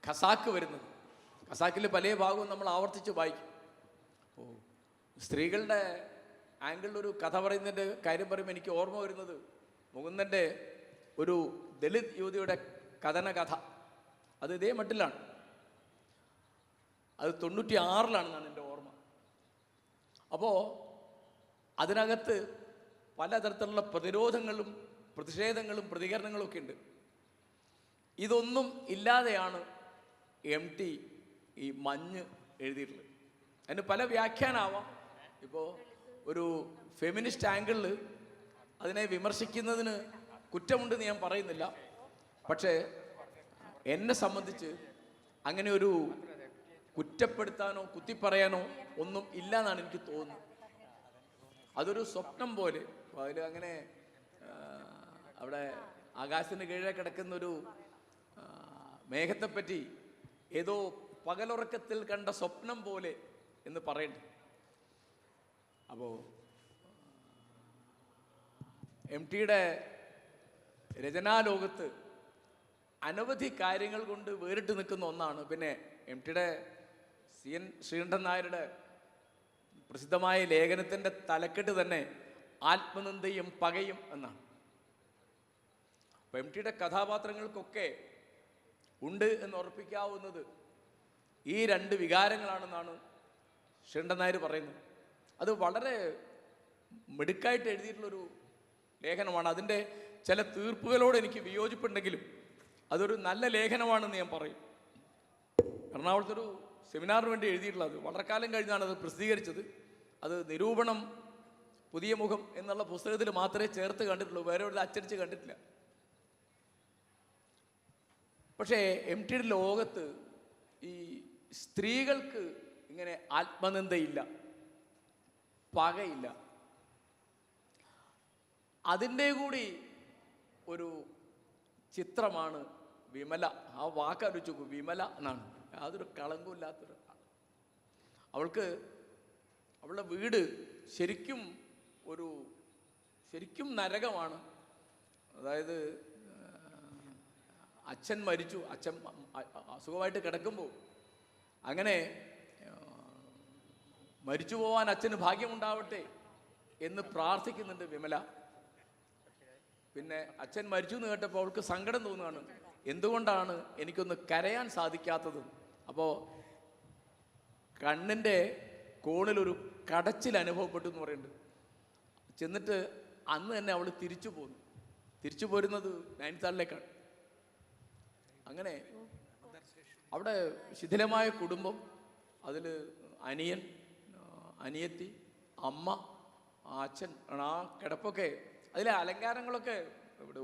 ഖസാക്ക് വരുന്നത്. ഖസാക്കിൽ പല ഭാഗവും നമ്മൾ ആവർത്തിച്ച് വായിക്കും. അപ്പോൾ സ്ത്രീകളുടെ ആംഗിളിലൊരു കഥ പറയുന്നതിൻ്റെ കാര്യം പറയുമ്പോൾ എനിക്ക് ഓർമ്മ വരുന്നത് മുകുന്ദൻ്റെ ഒരു ദളിത് യുവതിയുടെ കഥന. അത് ഇതേ മട്ടിലാണ്. അത് 96-ലാണെന്നാണ് എൻ്റെ ഓർമ്മ. അപ്പോൾ അതിനകത്ത് പലതരത്തിലുള്ള പ്രതിരോധങ്ങളും പ്രതിഷേധങ്ങളും പ്രതികരണങ്ങളും ഒക്കെ ഉണ്ട്. ഇതൊന്നും ഇല്ലാതെയാണ് MT ഈ മഞ്ഞ് എഴുതിയിട്ടുള്ളത്. അതിന് പല വ്യാഖ്യാനമാവാം. ഇപ്പോൾ ഒരു ഫെമിനിസ്റ്റ് ആംഗിളിൽ അതിനെ വിമർശിക്കുന്നതിന് കുറ്റമുണ്ടെന്ന് ഞാൻ പറയുന്നില്ല. പക്ഷേ എന്നെ സംബന്ധിച്ച് അങ്ങനെ ഒരു കുറ്റപ്പെടുത്താനോ കുത്തിപ്പറയാനോ ഒന്നും ഇല്ല എന്നാണ് എനിക്ക് തോന്നുന്നത്. അതൊരു സ്വപ്നം പോലെ. അതിൽ അങ്ങനെ അവിടെ ആകാശത്തിന് കീഴെ കിടക്കുന്നൊരു മേഘത്തെപ്പറ്റി ഏതോ പകലുറക്കത്തിൽ കണ്ട സ്വപ്നം പോലെ എന്ന് പറയണ്ടേ. അപ്പോൾ MTയുടെ രചനാലോകത്ത് അനവധി കാര്യങ്ങൾ കൊണ്ട് വേറിട്ട് നിൽക്കുന്ന ഒന്നാണ്. പിന്നെ MTയുടെ CN ശ്രീകണ്ഠൻ നായരുടെ പ്രസിദ്ധമായ ലേഖനത്തിൻ്റെ തലക്കെട്ട് തന്നെ ആത്മനിന്ദയും പകയും എന്നാണ്. അപ്പോൾ MTയുടെ കഥാപാത്രങ്ങൾക്കൊക്കെ ഉണ്ട് എന്ന് ഉറപ്പിക്കാവുന്നത് ഈ 2 വികാരങ്ങളാണെന്നാണ് ശ്രീകണ്ഠൻ നായർ പറയുന്നത്. അത് വളരെ മിടുക്കായിട്ട് എഴുതിയിട്ടുള്ളൊരു ലേഖനമാണ്. അതിൻ്റെ ചില തീർപ്പുകളോട് എനിക്ക് വിയോജിപ്പുണ്ടെങ്കിലും അതൊരു നല്ല ലേഖനമാണെന്ന് ഞാൻ പറയും. എറണാകുളത്തൊരു സെമിനാറിന് വേണ്ടി എഴുതിയിട്ടുള്ളത്, വളരെ കാലം കഴിഞ്ഞാണ് അത് പ്രസിദ്ധീകരിച്ചത്. അത് നിരൂപണം പുതിയ മുഖം എന്നുള്ള പുസ്തകത്തിൽ മാത്രമേ ചേർത്ത് കണ്ടിട്ടുള്ളൂ, വേറെ ഒരു അച്ചടിച്ച് കണ്ടിട്ടില്ല. പക്ഷേ MTയുടെ ലോകത്ത് ഈ സ്ത്രീകൾക്ക് ഇങ്ങനെ ആത്മനിന്ദയില്ല, പകയില്ല. അതിൻ്റെ കൂടി ഒരു ചിത്രമാണ് വിമല. ആ വാക്കാലോചിച്ച് നോക്കൂ, വിമല എന്നാണ്. യാതൊരു കളങ്കമില്ലാത്തൊരു ആൾ. അവളുടെ വീട് ശരിക്കും നരകമാണ്. അതായത് അച്ഛൻ മരിച്ചു, അച്ഛൻ അസുഖമായിട്ട് കിടക്കുമ്പോൾ അങ്ങനെ മരിച്ചു പോവാൻ അച്ഛന് ഭാഗ്യമുണ്ടാവട്ടെ എന്ന് പ്രാർത്ഥിക്കുന്നുണ്ട് വിമല. പിന്നെ അച്ഛൻ മരിച്ചു എന്ന് കേട്ടപ്പോൾ അവൾക്ക് സങ്കടം തോന്നുകയാണ്, എന്തുകൊണ്ടാണ് എനിക്കൊന്ന് കരയാൻ സാധിക്കാത്തത്. അപ്പോൾ കണ്ണിൻ്റെ കോണിലൊരു കടച്ചിൽ അനുഭവപ്പെട്ടു എന്ന് പറയുന്നുണ്ട്. ചെന്നിട്ട് അന്ന് തന്നെ അവൾ തിരിച്ചു പോരുന്നത് നൈനിതാളിലേക്കാണ്. അങ്ങനെ അവിടെ ശിഥിലമായ കുടുംബം, അതിൽ അനിയൻ, അനിയത്തി, അമ്മ, അച്ഛൻ, ആ കിടപ്പൊക്കെ, അതിലെ അലങ്കാരങ്ങളൊക്കെ ഇവിടെ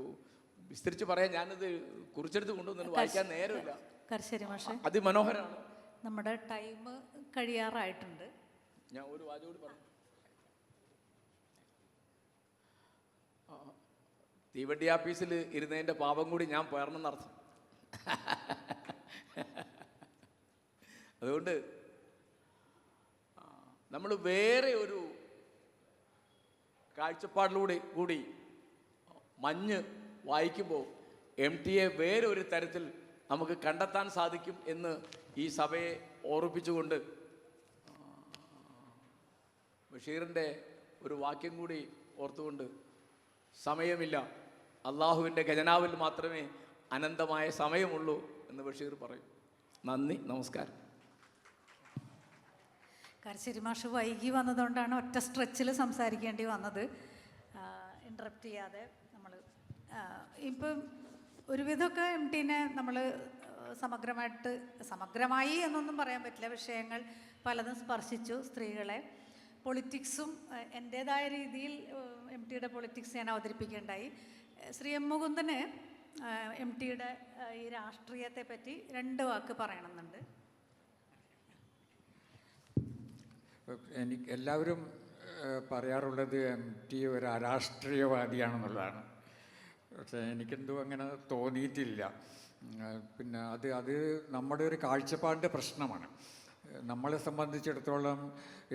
വിസ്തരിച്ച് പറയാൻ ഞാനത് കുറിച്ചെടുത്ത് കൊണ്ടുവന്നു, വായിക്കാൻ നേരമില്ല. കർശരി മാഷെ, അതിമനോഹരമാണ്. നമ്മുടെ ടൈം കഴിയാറായിട്ടുണ്ട്. ഞാൻ ഒരു വാചകം കൂടി പറഞ്ഞു. തീവണ്ടി ആഫീസിൽ ഇരുന്നതിൻ്റെ പാപം കൂടി ഞാൻ പേർന്നെന്നർത്ഥം. അതുകൊണ്ട് നമ്മൾ വേറെ ഒരു കാഴ്ചപ്പാടിലൂടെ കൂടി മഞ്ഞ് വായിക്കുമ്പോൾ MTയെ വേറൊരു തരത്തിൽ നമുക്ക് കണ്ടെത്താൻ സാധിക്കും എന്ന് ഈ സഭയെ ഓർമ്മിപ്പിച്ചുകൊണ്ട് ബഷീറിൻ്റെ ഒരു വാക്യം കൂടി ഓർത്തുകൊണ്ട്, സമയമില്ല, അള്ളാഹുവിൻ്റെ ഖജനാവിൽ മാത്രമേ അനന്തമായ സമയമുള്ളൂ എന്ന് ബഷീർ പറയും. നന്ദി, നമസ്കാരം. കാരശ്ശേരി മാഷ് വൈകി വന്നതുകൊണ്ടാണ് ഒറ്റ സ്ട്രെച്ചിൽ സംസാരിക്കേണ്ടി വന്നത്, ഇൻറ്ററപ്റ്റ് ചെയ്യാതെ. നമ്മൾ ഇപ്പം ഒരുവിധമൊക്കെ MTനെ നമ്മൾ സമഗ്രമായി എന്നൊന്നും പറയാൻ പറ്റില്ല, വിഷയങ്ങൾ പലതും സ്പർശിച്ചു. സ്ത്രീകളെ, പൊളിറ്റിക്സും എൻ്റേതായ രീതിയിൽ MTയുടെ പൊളിറ്റിക്സ് ഞാൻ അവതരിപ്പിക്കുകയുണ്ടായി. ശ്രീ M. മുകുന്ദന് MTയുടെ ഈ രാഷ്ട്രീയത്തെ പറ്റി 2 വാക്ക് പറയണമെന്നുണ്ട്. എനിക്ക് എല്ലാവരും പറയാറുള്ളത് MT ഒരു അരാഷ്ട്രീയവാദിയാണെന്നുള്ളതാണ്. പക്ഷേ എനിക്കെന്തോ അങ്ങനെ തോന്നിയിട്ടില്ല. പിന്നെ അത് നമ്മുടെ ഒരു കാഴ്ചപ്പാടിൻ്റെ പ്രശ്നമാണ്. നമ്മളെ സംബന്ധിച്ചിടത്തോളം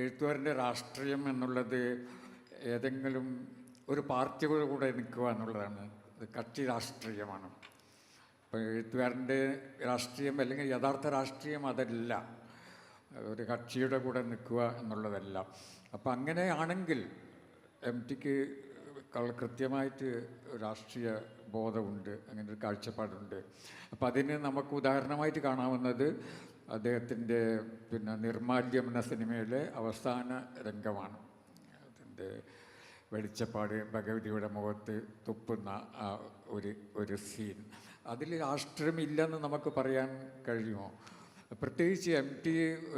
എഴുത്തുകാരൻ്റെ രാഷ്ട്രീയം എന്നുള്ളത് ഏതെങ്കിലും ഒരു പാർട്ടിയുടെ കൂടെ നിൽക്കുക എന്നുള്ളതാണ്. ഇത് കക്ഷി രാഷ്ട്രീയമാണ്. ഇപ്പോൾ എഴുത്തുകാരൻ്റെ രാഷ്ട്രീയം അല്ലെങ്കിൽ യഥാർത്ഥ രാഷ്ട്രീയം അതല്ല, ഒരു കക്ഷിയുടെ കൂടെ നിൽക്കുക എന്നുള്ളതല്ല. അപ്പം അങ്ങനെയാണെങ്കിൽ MTക്ക് കൃത്യമായിട്ട് രാഷ്ട്രീയ ബോധമുണ്ട്, അങ്ങനെ ഒരു കാഴ്ചപ്പാടുണ്ട്. അപ്പം അതിന് നമുക്ക് ഉദാഹരണമായിട്ട് കാണാവുന്നത് അദ്ദേഹത്തിൻ്റെ നിർമാല്യം എന്ന സിനിമയിലെ അവസാന രംഗമാണ്. അതിൻ്റെ വെളിച്ചപ്പാട്, ഭഗവതിയുടെ മുഖത്ത് തുപ്പുന്ന ആ ഒരു സീൻ. അതിൽ രാഷ്ട്രീയമില്ലെന്ന് നമുക്ക് പറയാൻ കഴിയുമോ? പ്രത്യേകിച്ച് MT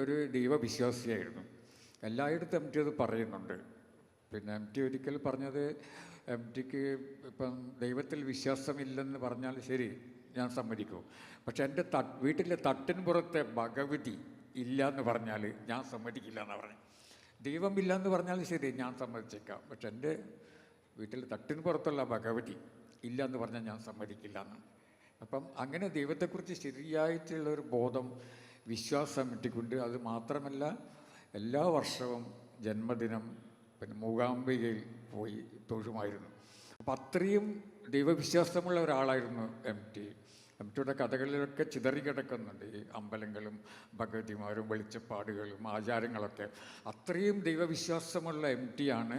ഒരു ദൈവവിശ്വാസിയായിരുന്നു. എല്ലായിടത്തും MT അത് പറയുന്നുണ്ട്. MT ഒരിക്കൽ പറഞ്ഞത്, MTക്ക് ഇപ്പം ദൈവത്തിൽ വിശ്വാസമില്ലെന്ന് പറഞ്ഞാൽ ശരി, ഞാൻ സമ്മതിക്കും. പക്ഷെ എൻ്റെ വീട്ടിലെ തട്ടിന് പുറത്തെ ഭഗവതി ഇല്ല എന്ന് പറഞ്ഞാൽ ഞാൻ സമ്മതിക്കില്ല എന്നാണ് പറഞ്ഞു. ദൈവമില്ല എന്ന് പറഞ്ഞാൽ ശരി, ഞാൻ സമ്മതിച്ചേക്കാം. പക്ഷെ എൻ്റെ വീട്ടിൽ തട്ടിന് പുറത്തുള്ള ഭഗവതി ഇല്ല എന്ന് പറഞ്ഞാൽ ഞാൻ സമ്മതിക്കില്ല എന്ന്. അപ്പം അങ്ങനെ ദൈവത്തെക്കുറിച്ച് ശരിയായിട്ടുള്ളൊരു ബോധം, വിശ്വാസം MTക്കുണ്ട്. അത് മാത്രമല്ല, എല്ലാ വർഷവും ജന്മദിനം മൂകാംബികയിൽ പോയി തൊഴുമായിരുന്നു. അപ്പം അത്രയും ദൈവവിശ്വാസമുള്ള ഒരാളായിരുന്നു MTയുടെ കഥകളിലൊക്കെ ചിതറിക്കിടക്കുന്നുണ്ട് ഈ അമ്പലങ്ങളും ഭഗവതിമാരും വെളിച്ചപ്പാടുകളും ആചാരങ്ങളൊക്കെ. അത്രയും ദൈവവിശ്വാസമുള്ള MTയാണ്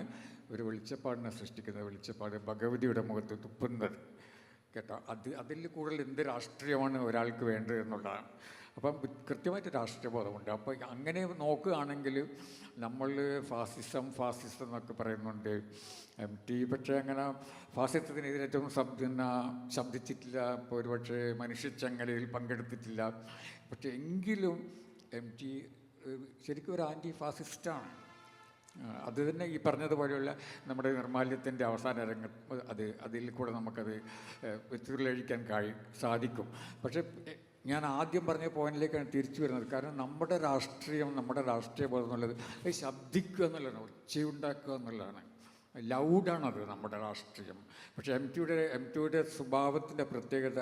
ഒരു വെളിച്ചപ്പാടിനെ സൃഷ്ടിക്കുന്നത്. വെളിച്ചപ്പാട് ഭഗവതിയുടെ മുഖത്ത് തുപ്പുന്നത് കേട്ടോ. അതിൽ കൂടുതൽ എന്ത് രാഷ്ട്രീയമാണ് ഒരാൾക്ക് വേണ്ടത് എന്നുള്ളതാണ്. അപ്പം കൃത്യമായിട്ട് രാഷ്ട്രീയബോധമുണ്ട്. അപ്പോൾ അങ്ങനെ നോക്കുകയാണെങ്കിൽ നമ്മൾ ഫാസിസം എന്നൊക്കെ പറയുന്നുണ്ട്. MT പക്ഷേ അങ്ങനെ ഫാസിസത്തിനെതിരേറ്റവും ശബ്ദിച്ചിട്ടില്ല. ഇപ്പോൾ ഒരുപക്ഷെ മനുഷ്യച്ചങ്ങലയിൽ പങ്കെടുത്തിട്ടില്ല. പക്ഷേ എങ്കിലും MT ശരിക്കും ഒരു ആൻറ്റി ഫാസിസ്റ്റാണ്. അത് തന്നെ ഈ പറഞ്ഞതുപോലെയുള്ള നമ്മുടെ നിർമാല്യത്തിൻ്റെ അവസാന രംഗം, അതിൽ കൂടെ നമുക്കത് വിത്തുകളിലഴിക്കാൻ സാധിക്കും. പക്ഷേ ഞാൻ ആദ്യം പറഞ്ഞ പോയിന്റിലേക്കാണ് തിരിച്ചു വരുന്നത്. കാരണം നമ്മുടെ രാഷ്ട്രീയം, നമ്മുടെ രാഷ്ട്രീയ ബോധം എന്നുള്ളത് ശബ്ദിക്കുക എന്നുള്ളതാണ്, ഒച്ചയുണ്ടാക്കുക എന്നുള്ളതാണ്. ലൗഡാണത് നമ്മുടെ രാഷ്ട്രീയം. പക്ഷേ MTയുടെ സ്വഭാവത്തിൻ്റെ പ്രത്യേകത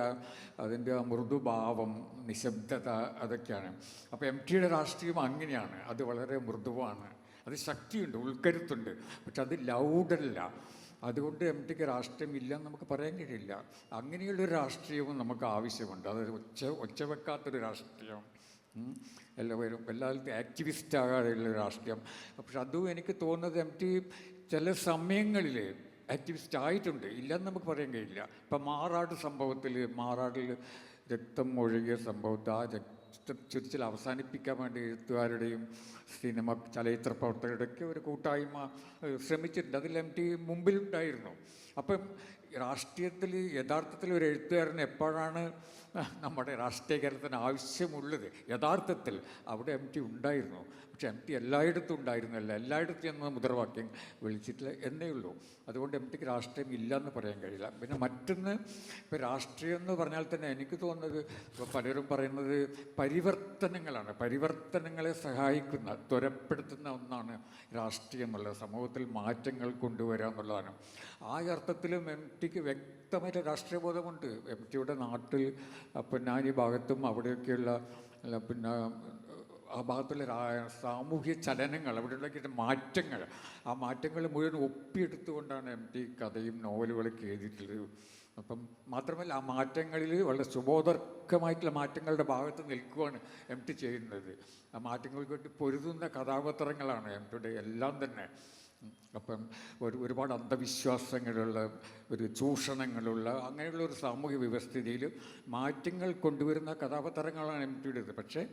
അതിൻ്റെ മൃദുഭാവം, നിശബ്ദത, അതൊക്കെയാണ്. അപ്പോൾ MTയുടെ രാഷ്ട്രീയം അങ്ങനെയാണ്. അത് വളരെ മൃദുവാണ്, അത് ശക്തിയുണ്ട്, ഉൾക്കരുത്തുണ്ട്. പക്ഷെ അത് ലൗഡല്ല. അതുകൊണ്ട് MTക്ക് രാഷ്ട്രീയം ഇല്ലെന്ന് നമുക്ക് പറയാൻ കഴിയില്ല. അങ്ങനെയുള്ളൊരു രാഷ്ട്രീയവും നമുക്ക് ആവശ്യമുണ്ട്. അത് ഒച്ച വെക്കാത്തൊരു രാഷ്ട്രീയം, എല്ലാവരും ആക്ടിവിസ്റ്റ് ആകാതെയുള്ളൊരു രാഷ്ട്രീയം. പക്ഷെ അതും എനിക്ക് തോന്നുന്നത് MT ചില സമയങ്ങളിൽ ആക്ടിവിസ്റ്റ് ആയിട്ടുണ്ട്, ഇല്ലെന്ന് നമുക്ക് പറയാൻ കഴിയില്ല. ഇപ്പം മാറാടിൽ രക്തം ഒഴുകിയ സംഭവത്തെ ആ ചുരിച്ചിൽ അവസാനിപ്പിക്കാൻ വേണ്ടി എഴുത്തുകാരുടെയും ചലച്ചിത്ര പ്രവർത്തകരുടെയൊക്കെ ഒരു കൂട്ടായ്മ ശ്രമിച്ചിട്ടുണ്ട്. അതിൽ MT മുമ്പിലുണ്ടായിരുന്നു. അപ്പം രാഷ്ട്രീയത്തിൽ യഥാർത്ഥത്തിൽ ഒരു എഴുത്തുകാരന് എപ്പോഴാണ് നമ്മുടെ രാഷ്ട്രീയകാരത്തിന് ആവശ്യമുള്ളത്, യഥാർത്ഥത്തിൽ അവിടെ MT ഉണ്ടായിരുന്നു. പക്ഷെ MT എല്ലായിടത്തും ഉണ്ടായിരുന്നല്ല, എല്ലായിടത്തും എന്ന മുദ്രാവാക്യം വിളിച്ചിട്ടില്ല എന്നേ ഉള്ളൂ. അതുകൊണ്ട് MTക്ക് രാഷ്ട്രീയം ഇല്ലയെന്ന് പറയാൻ കഴിയില്ല. പിന്നെ മറ്റൊന്ന്, ഇപ്പോൾ രാഷ്ട്രീയം എന്ന് പറഞ്ഞാൽ തന്നെ എനിക്ക് തോന്നുന്നത്, ഇപ്പോൾ പലരും പറയുന്നത് പരിവർത്തനങ്ങളാണ്. പരിവർത്തനങ്ങളെ സഹായിക്കുന്ന, ത്വരപ്പെടുത്തുന്ന ഒന്നാണ് രാഷ്ട്രീയം എന്നുള്ളത്. സമൂഹത്തിൽ മാറ്റങ്ങൾ കൊണ്ടുവരിക എന്നുള്ളതാണ്. ആ അർത്ഥത്തിലും MTക്ക് വ്യക്തമായിട്ട് രാഷ്ട്രീയ ബോധമുണ്ട്. MTയുടെ നാട്ടിൽ പൊന്നാനി ഭാഗത്തും അവിടെയൊക്കെയുള്ള ആ ഭാഗത്തുള്ള സാമൂഹ്യ ചലനങ്ങൾ, അവിടെയുള്ള മാറ്റങ്ങൾ, ആ മാറ്റങ്ങൾ മുഴുവൻ ഒപ്പിയെടുത്തുകൊണ്ടാണ് MT കഥയും നോവലുകളൊക്കെ എഴുതിയിട്ടുള്ളത്. അപ്പം മാത്രമല്ല ആ മാറ്റങ്ങളിൽ വളരെ സുബോധർക്കമായിട്ടുള്ള മാറ്റങ്ങളുടെ ഭാഗത്ത് നിൽക്കുകയാണ് MT ചെയ്യുന്നത്. ആ മാറ്റങ്ങൾക്ക് വേണ്ടി പൊരുതുന്ന കഥാപാത്രങ്ങളാണ് MTയുടെ എല്ലാം തന്നെ. അപ്പം ഒരുപാട് അന്ധവിശ്വാസങ്ങളുള്ള ഒരു ചൂഷണങ്ങളുള്ള അങ്ങനെയുള്ള ഒരു സാമൂഹ്യ വ്യവസ്ഥിതിയിൽ മാറ്റങ്ങൾ കൊണ്ടുവരുന്ന കഥാപാത്രങ്ങളാണ് MTയുടേത്. പക്ഷേ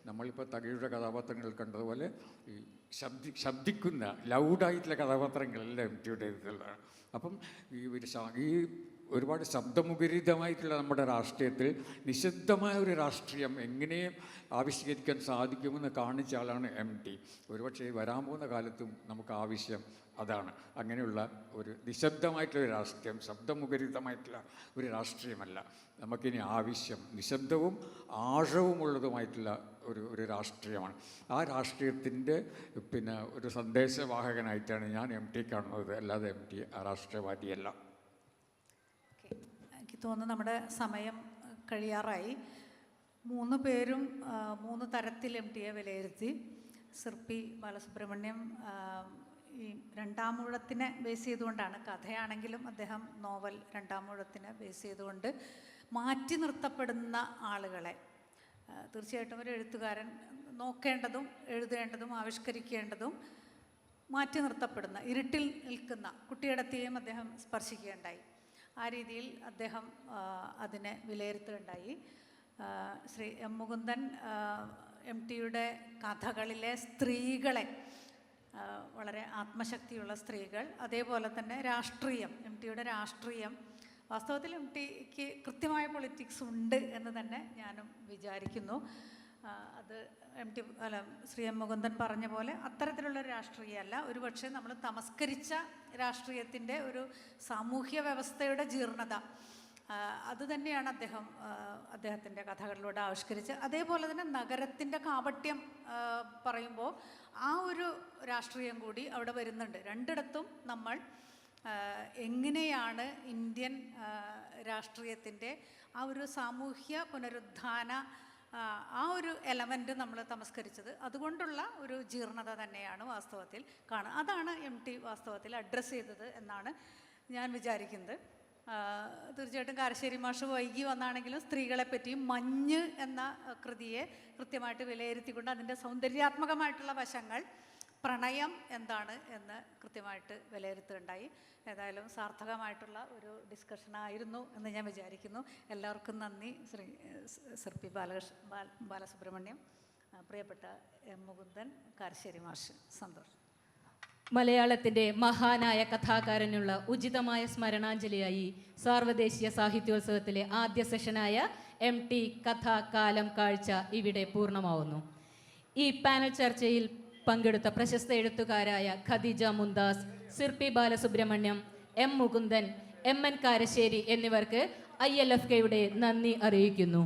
നമ്മളിപ്പോൾ തകഴിയുടെ കഥാപാത്രങ്ങൾ കണ്ടതുപോലെ ഈ ശബ്ദിക്കുന്ന ലൗഡായിട്ടുള്ള കഥാപാത്രങ്ങളല്ല MTയുടേതുള്ളതാണ്. അപ്പം ഈ ഒരുപാട് ശബ്ദമുഖരിതമായിട്ടുള്ള നമ്മുടെ രാഷ്ട്രീയത്തിൽ നിശബ്ദമായ ഒരു രാഷ്ട്രീയം എങ്ങനെയും ആവിഷ്കരിക്കാൻ സാധിക്കുമെന്ന് കാണിച്ച ആളാണ് MT. ഒരുപക്ഷെ വരാൻ പോകുന്ന കാലത്തും നമുക്ക് ആവശ്യം അതാണ്. അങ്ങനെയുള്ള ഒരു നിശബ്ദമായിട്ടുള്ള രാഷ്ട്രീയം, ശബ്ദമുഖരിതമായിട്ടുള്ള ഒരു രാഷ്ട്രീയമല്ല നമുക്കിനി ആവശ്യം. നിശബ്ദവും ആഴവുമുള്ളതുമായിട്ടുള്ള ഒരു രാഷ്ട്രീയമാണ്. ആ രാഷ്ട്രീയത്തിൻ്റെ ഒരു സന്ദേശവാഹകനായിട്ടാണ് ഞാൻ MT കാണുന്നത്, അല്ലാതെ MT രാഷ്ട്രീയവാദിയല്ല. എനിക്ക് തോന്നുന്നു നമ്മുടെ സമയം കഴിയാറായി. 3 പേരും 3 തരത്തിൽ MTയെ വിലയിരുത്തി. സിർപ്പി ബാലസുബ്രഹ്മണ്യം ഈ രണ്ടാമൂഴത്തിനെ ബേസ് ചെയ്തുകൊണ്ടാണ്, കഥയാണെങ്കിലും അദ്ദേഹം നോവൽ രണ്ടാമൂഴത്തിനെ ബേസ് ചെയ്തുകൊണ്ട് മാറ്റി നിർത്തപ്പെടുന്ന ആളുകളെ, തീർച്ചയായിട്ടും ഒരു എഴുത്തുകാരൻ നോക്കേണ്ടതും എഴുതേണ്ടതും ആവിഷ്കരിക്കേണ്ടതും മാറ്റി നിർത്തപ്പെടുന്ന, ഇരുട്ടിൽ നിൽക്കുന്ന കുട്ടിയിടത്തെയും അദ്ദേഹം സ്പർശിക്കുകയുണ്ടായി. ആ രീതിയിൽ അദ്ദേഹം അതിനെ വിലയിരുത്തുകയുണ്ടായി. ശ്രീ M. മുകുന്ദൻ MTയുടെ കഥകളിലെ സ്ത്രീകളെ, വളരെ ആത്മശക്തിയുള്ള സ്ത്രീകൾ, അതേപോലെ തന്നെ രാഷ്ട്രീയം, MTയുടെ രാഷ്ട്രീയം, വാസ്തവത്തിൽ MTക്ക് കൃത്യമായ പൊളിറ്റിക്സ് ഉണ്ട് എന്ന് തന്നെ ഞാനും വിചാരിക്കുന്നു. അത് ശ്രീ M. മുകുന്ദൻ പറഞ്ഞ പോലെ അത്തരത്തിലുള്ളൊരു രാഷ്ട്രീയമല്ല, ഒരുപക്ഷെ നമ്മൾ തമസ്കരിച്ച രാഷ്ട്രീയത്തിൻ്റെ ഒരു സാമൂഹ്യ വ്യവസ്ഥയുടെ ജീർണത, അത് തന്നെയാണ് അദ്ദേഹത്തിൻ്റെ കഥകളിലൂടെ ആവിഷ്കരിച്ച്. അതേപോലെ തന്നെ നഗരത്തിൻ്റെ കാപട്യം പറയുമ്പോൾ ആ ഒരു രാഷ്ട്രീയം കൂടി അവിടെ വരുന്നുണ്ട്. രണ്ടിടത്തും നമ്മൾ എങ്ങനെയാണ് ഇന്ത്യൻ രാഷ്ട്രീയത്തിൻ്റെ ആ ഒരു സാമൂഹ്യ പുനരുത്ഥാന ആ ഒരു എലമെൻറ്റ് നമ്മൾ തമസ്കരിച്ചത്, അതുകൊണ്ടുള്ള ഒരു ജീർണത തന്നെയാണ് വാസ്തവത്തിൽ കാണുക. അതാണ് MT വാസ്തവത്തിൽ അഡ്രസ്സ് ചെയ്തത് എന്നാണ് ഞാൻ വിചാരിക്കുന്നത്. തീർച്ചയായിട്ടും കാരശ്ശേരി മാഷ് വൈകി വന്നാണെങ്കിലും സ്ത്രീകളെപ്പറ്റിയും മഞ്ഞ് എന്ന കൃതിയെ കൃത്യമായിട്ട് വിലയിരുത്തിക്കൊണ്ട് അതിൻ്റെ സൗന്ദര്യാത്മകമായിട്ടുള്ള വശങ്ങൾ, പ്രണയം എന്താണ് എന്ന് കൃത്യമായിട്ട് വിലയിരുത്തുകയുണ്ടായി. ഏതായാലും സാർത്ഥകമായിട്ടുള്ള ഒരു ഡിസ്കഷനായിരുന്നു എന്ന് ഞാൻ വിചാരിക്കുന്നു. എല്ലാവർക്കും നന്ദി. സിർപ്പി ബാലസുബ്രഹ്മണ്യം, പ്രിയപ്പെട്ട M. മുകുന്ദൻ, കാരശ്ശേരി മാഷ്, സന്തോഷം. മലയാളത്തിൻ്റെ മഹാനായ കഥാകാരനുള്ള ഉചിതമായ സ്മരണാഞ്ജലിയായി സാർവദേശീയ സാഹിത്യോത്സവത്തിലെ ആദ്യ സെഷനായ MT കഥാകാലം കാഴ്ച ഇവിടെ പൂർണ്ണമാവുന്നു. ഈ പാനൽ ചർച്ചയിൽ പങ്കെടുത്ത പ്രശസ്ത എഴുത്തുകാരായ ഖദീജ മുംതാസ്, സിർപ്പി ബാലസുബ്രഹ്മണ്യം, M. മുകുന്ദൻ, MN കാരശ്ശേരി എന്നിവർക്ക് ILFKയുടെ നന്ദി അറിയിക്കുന്നു.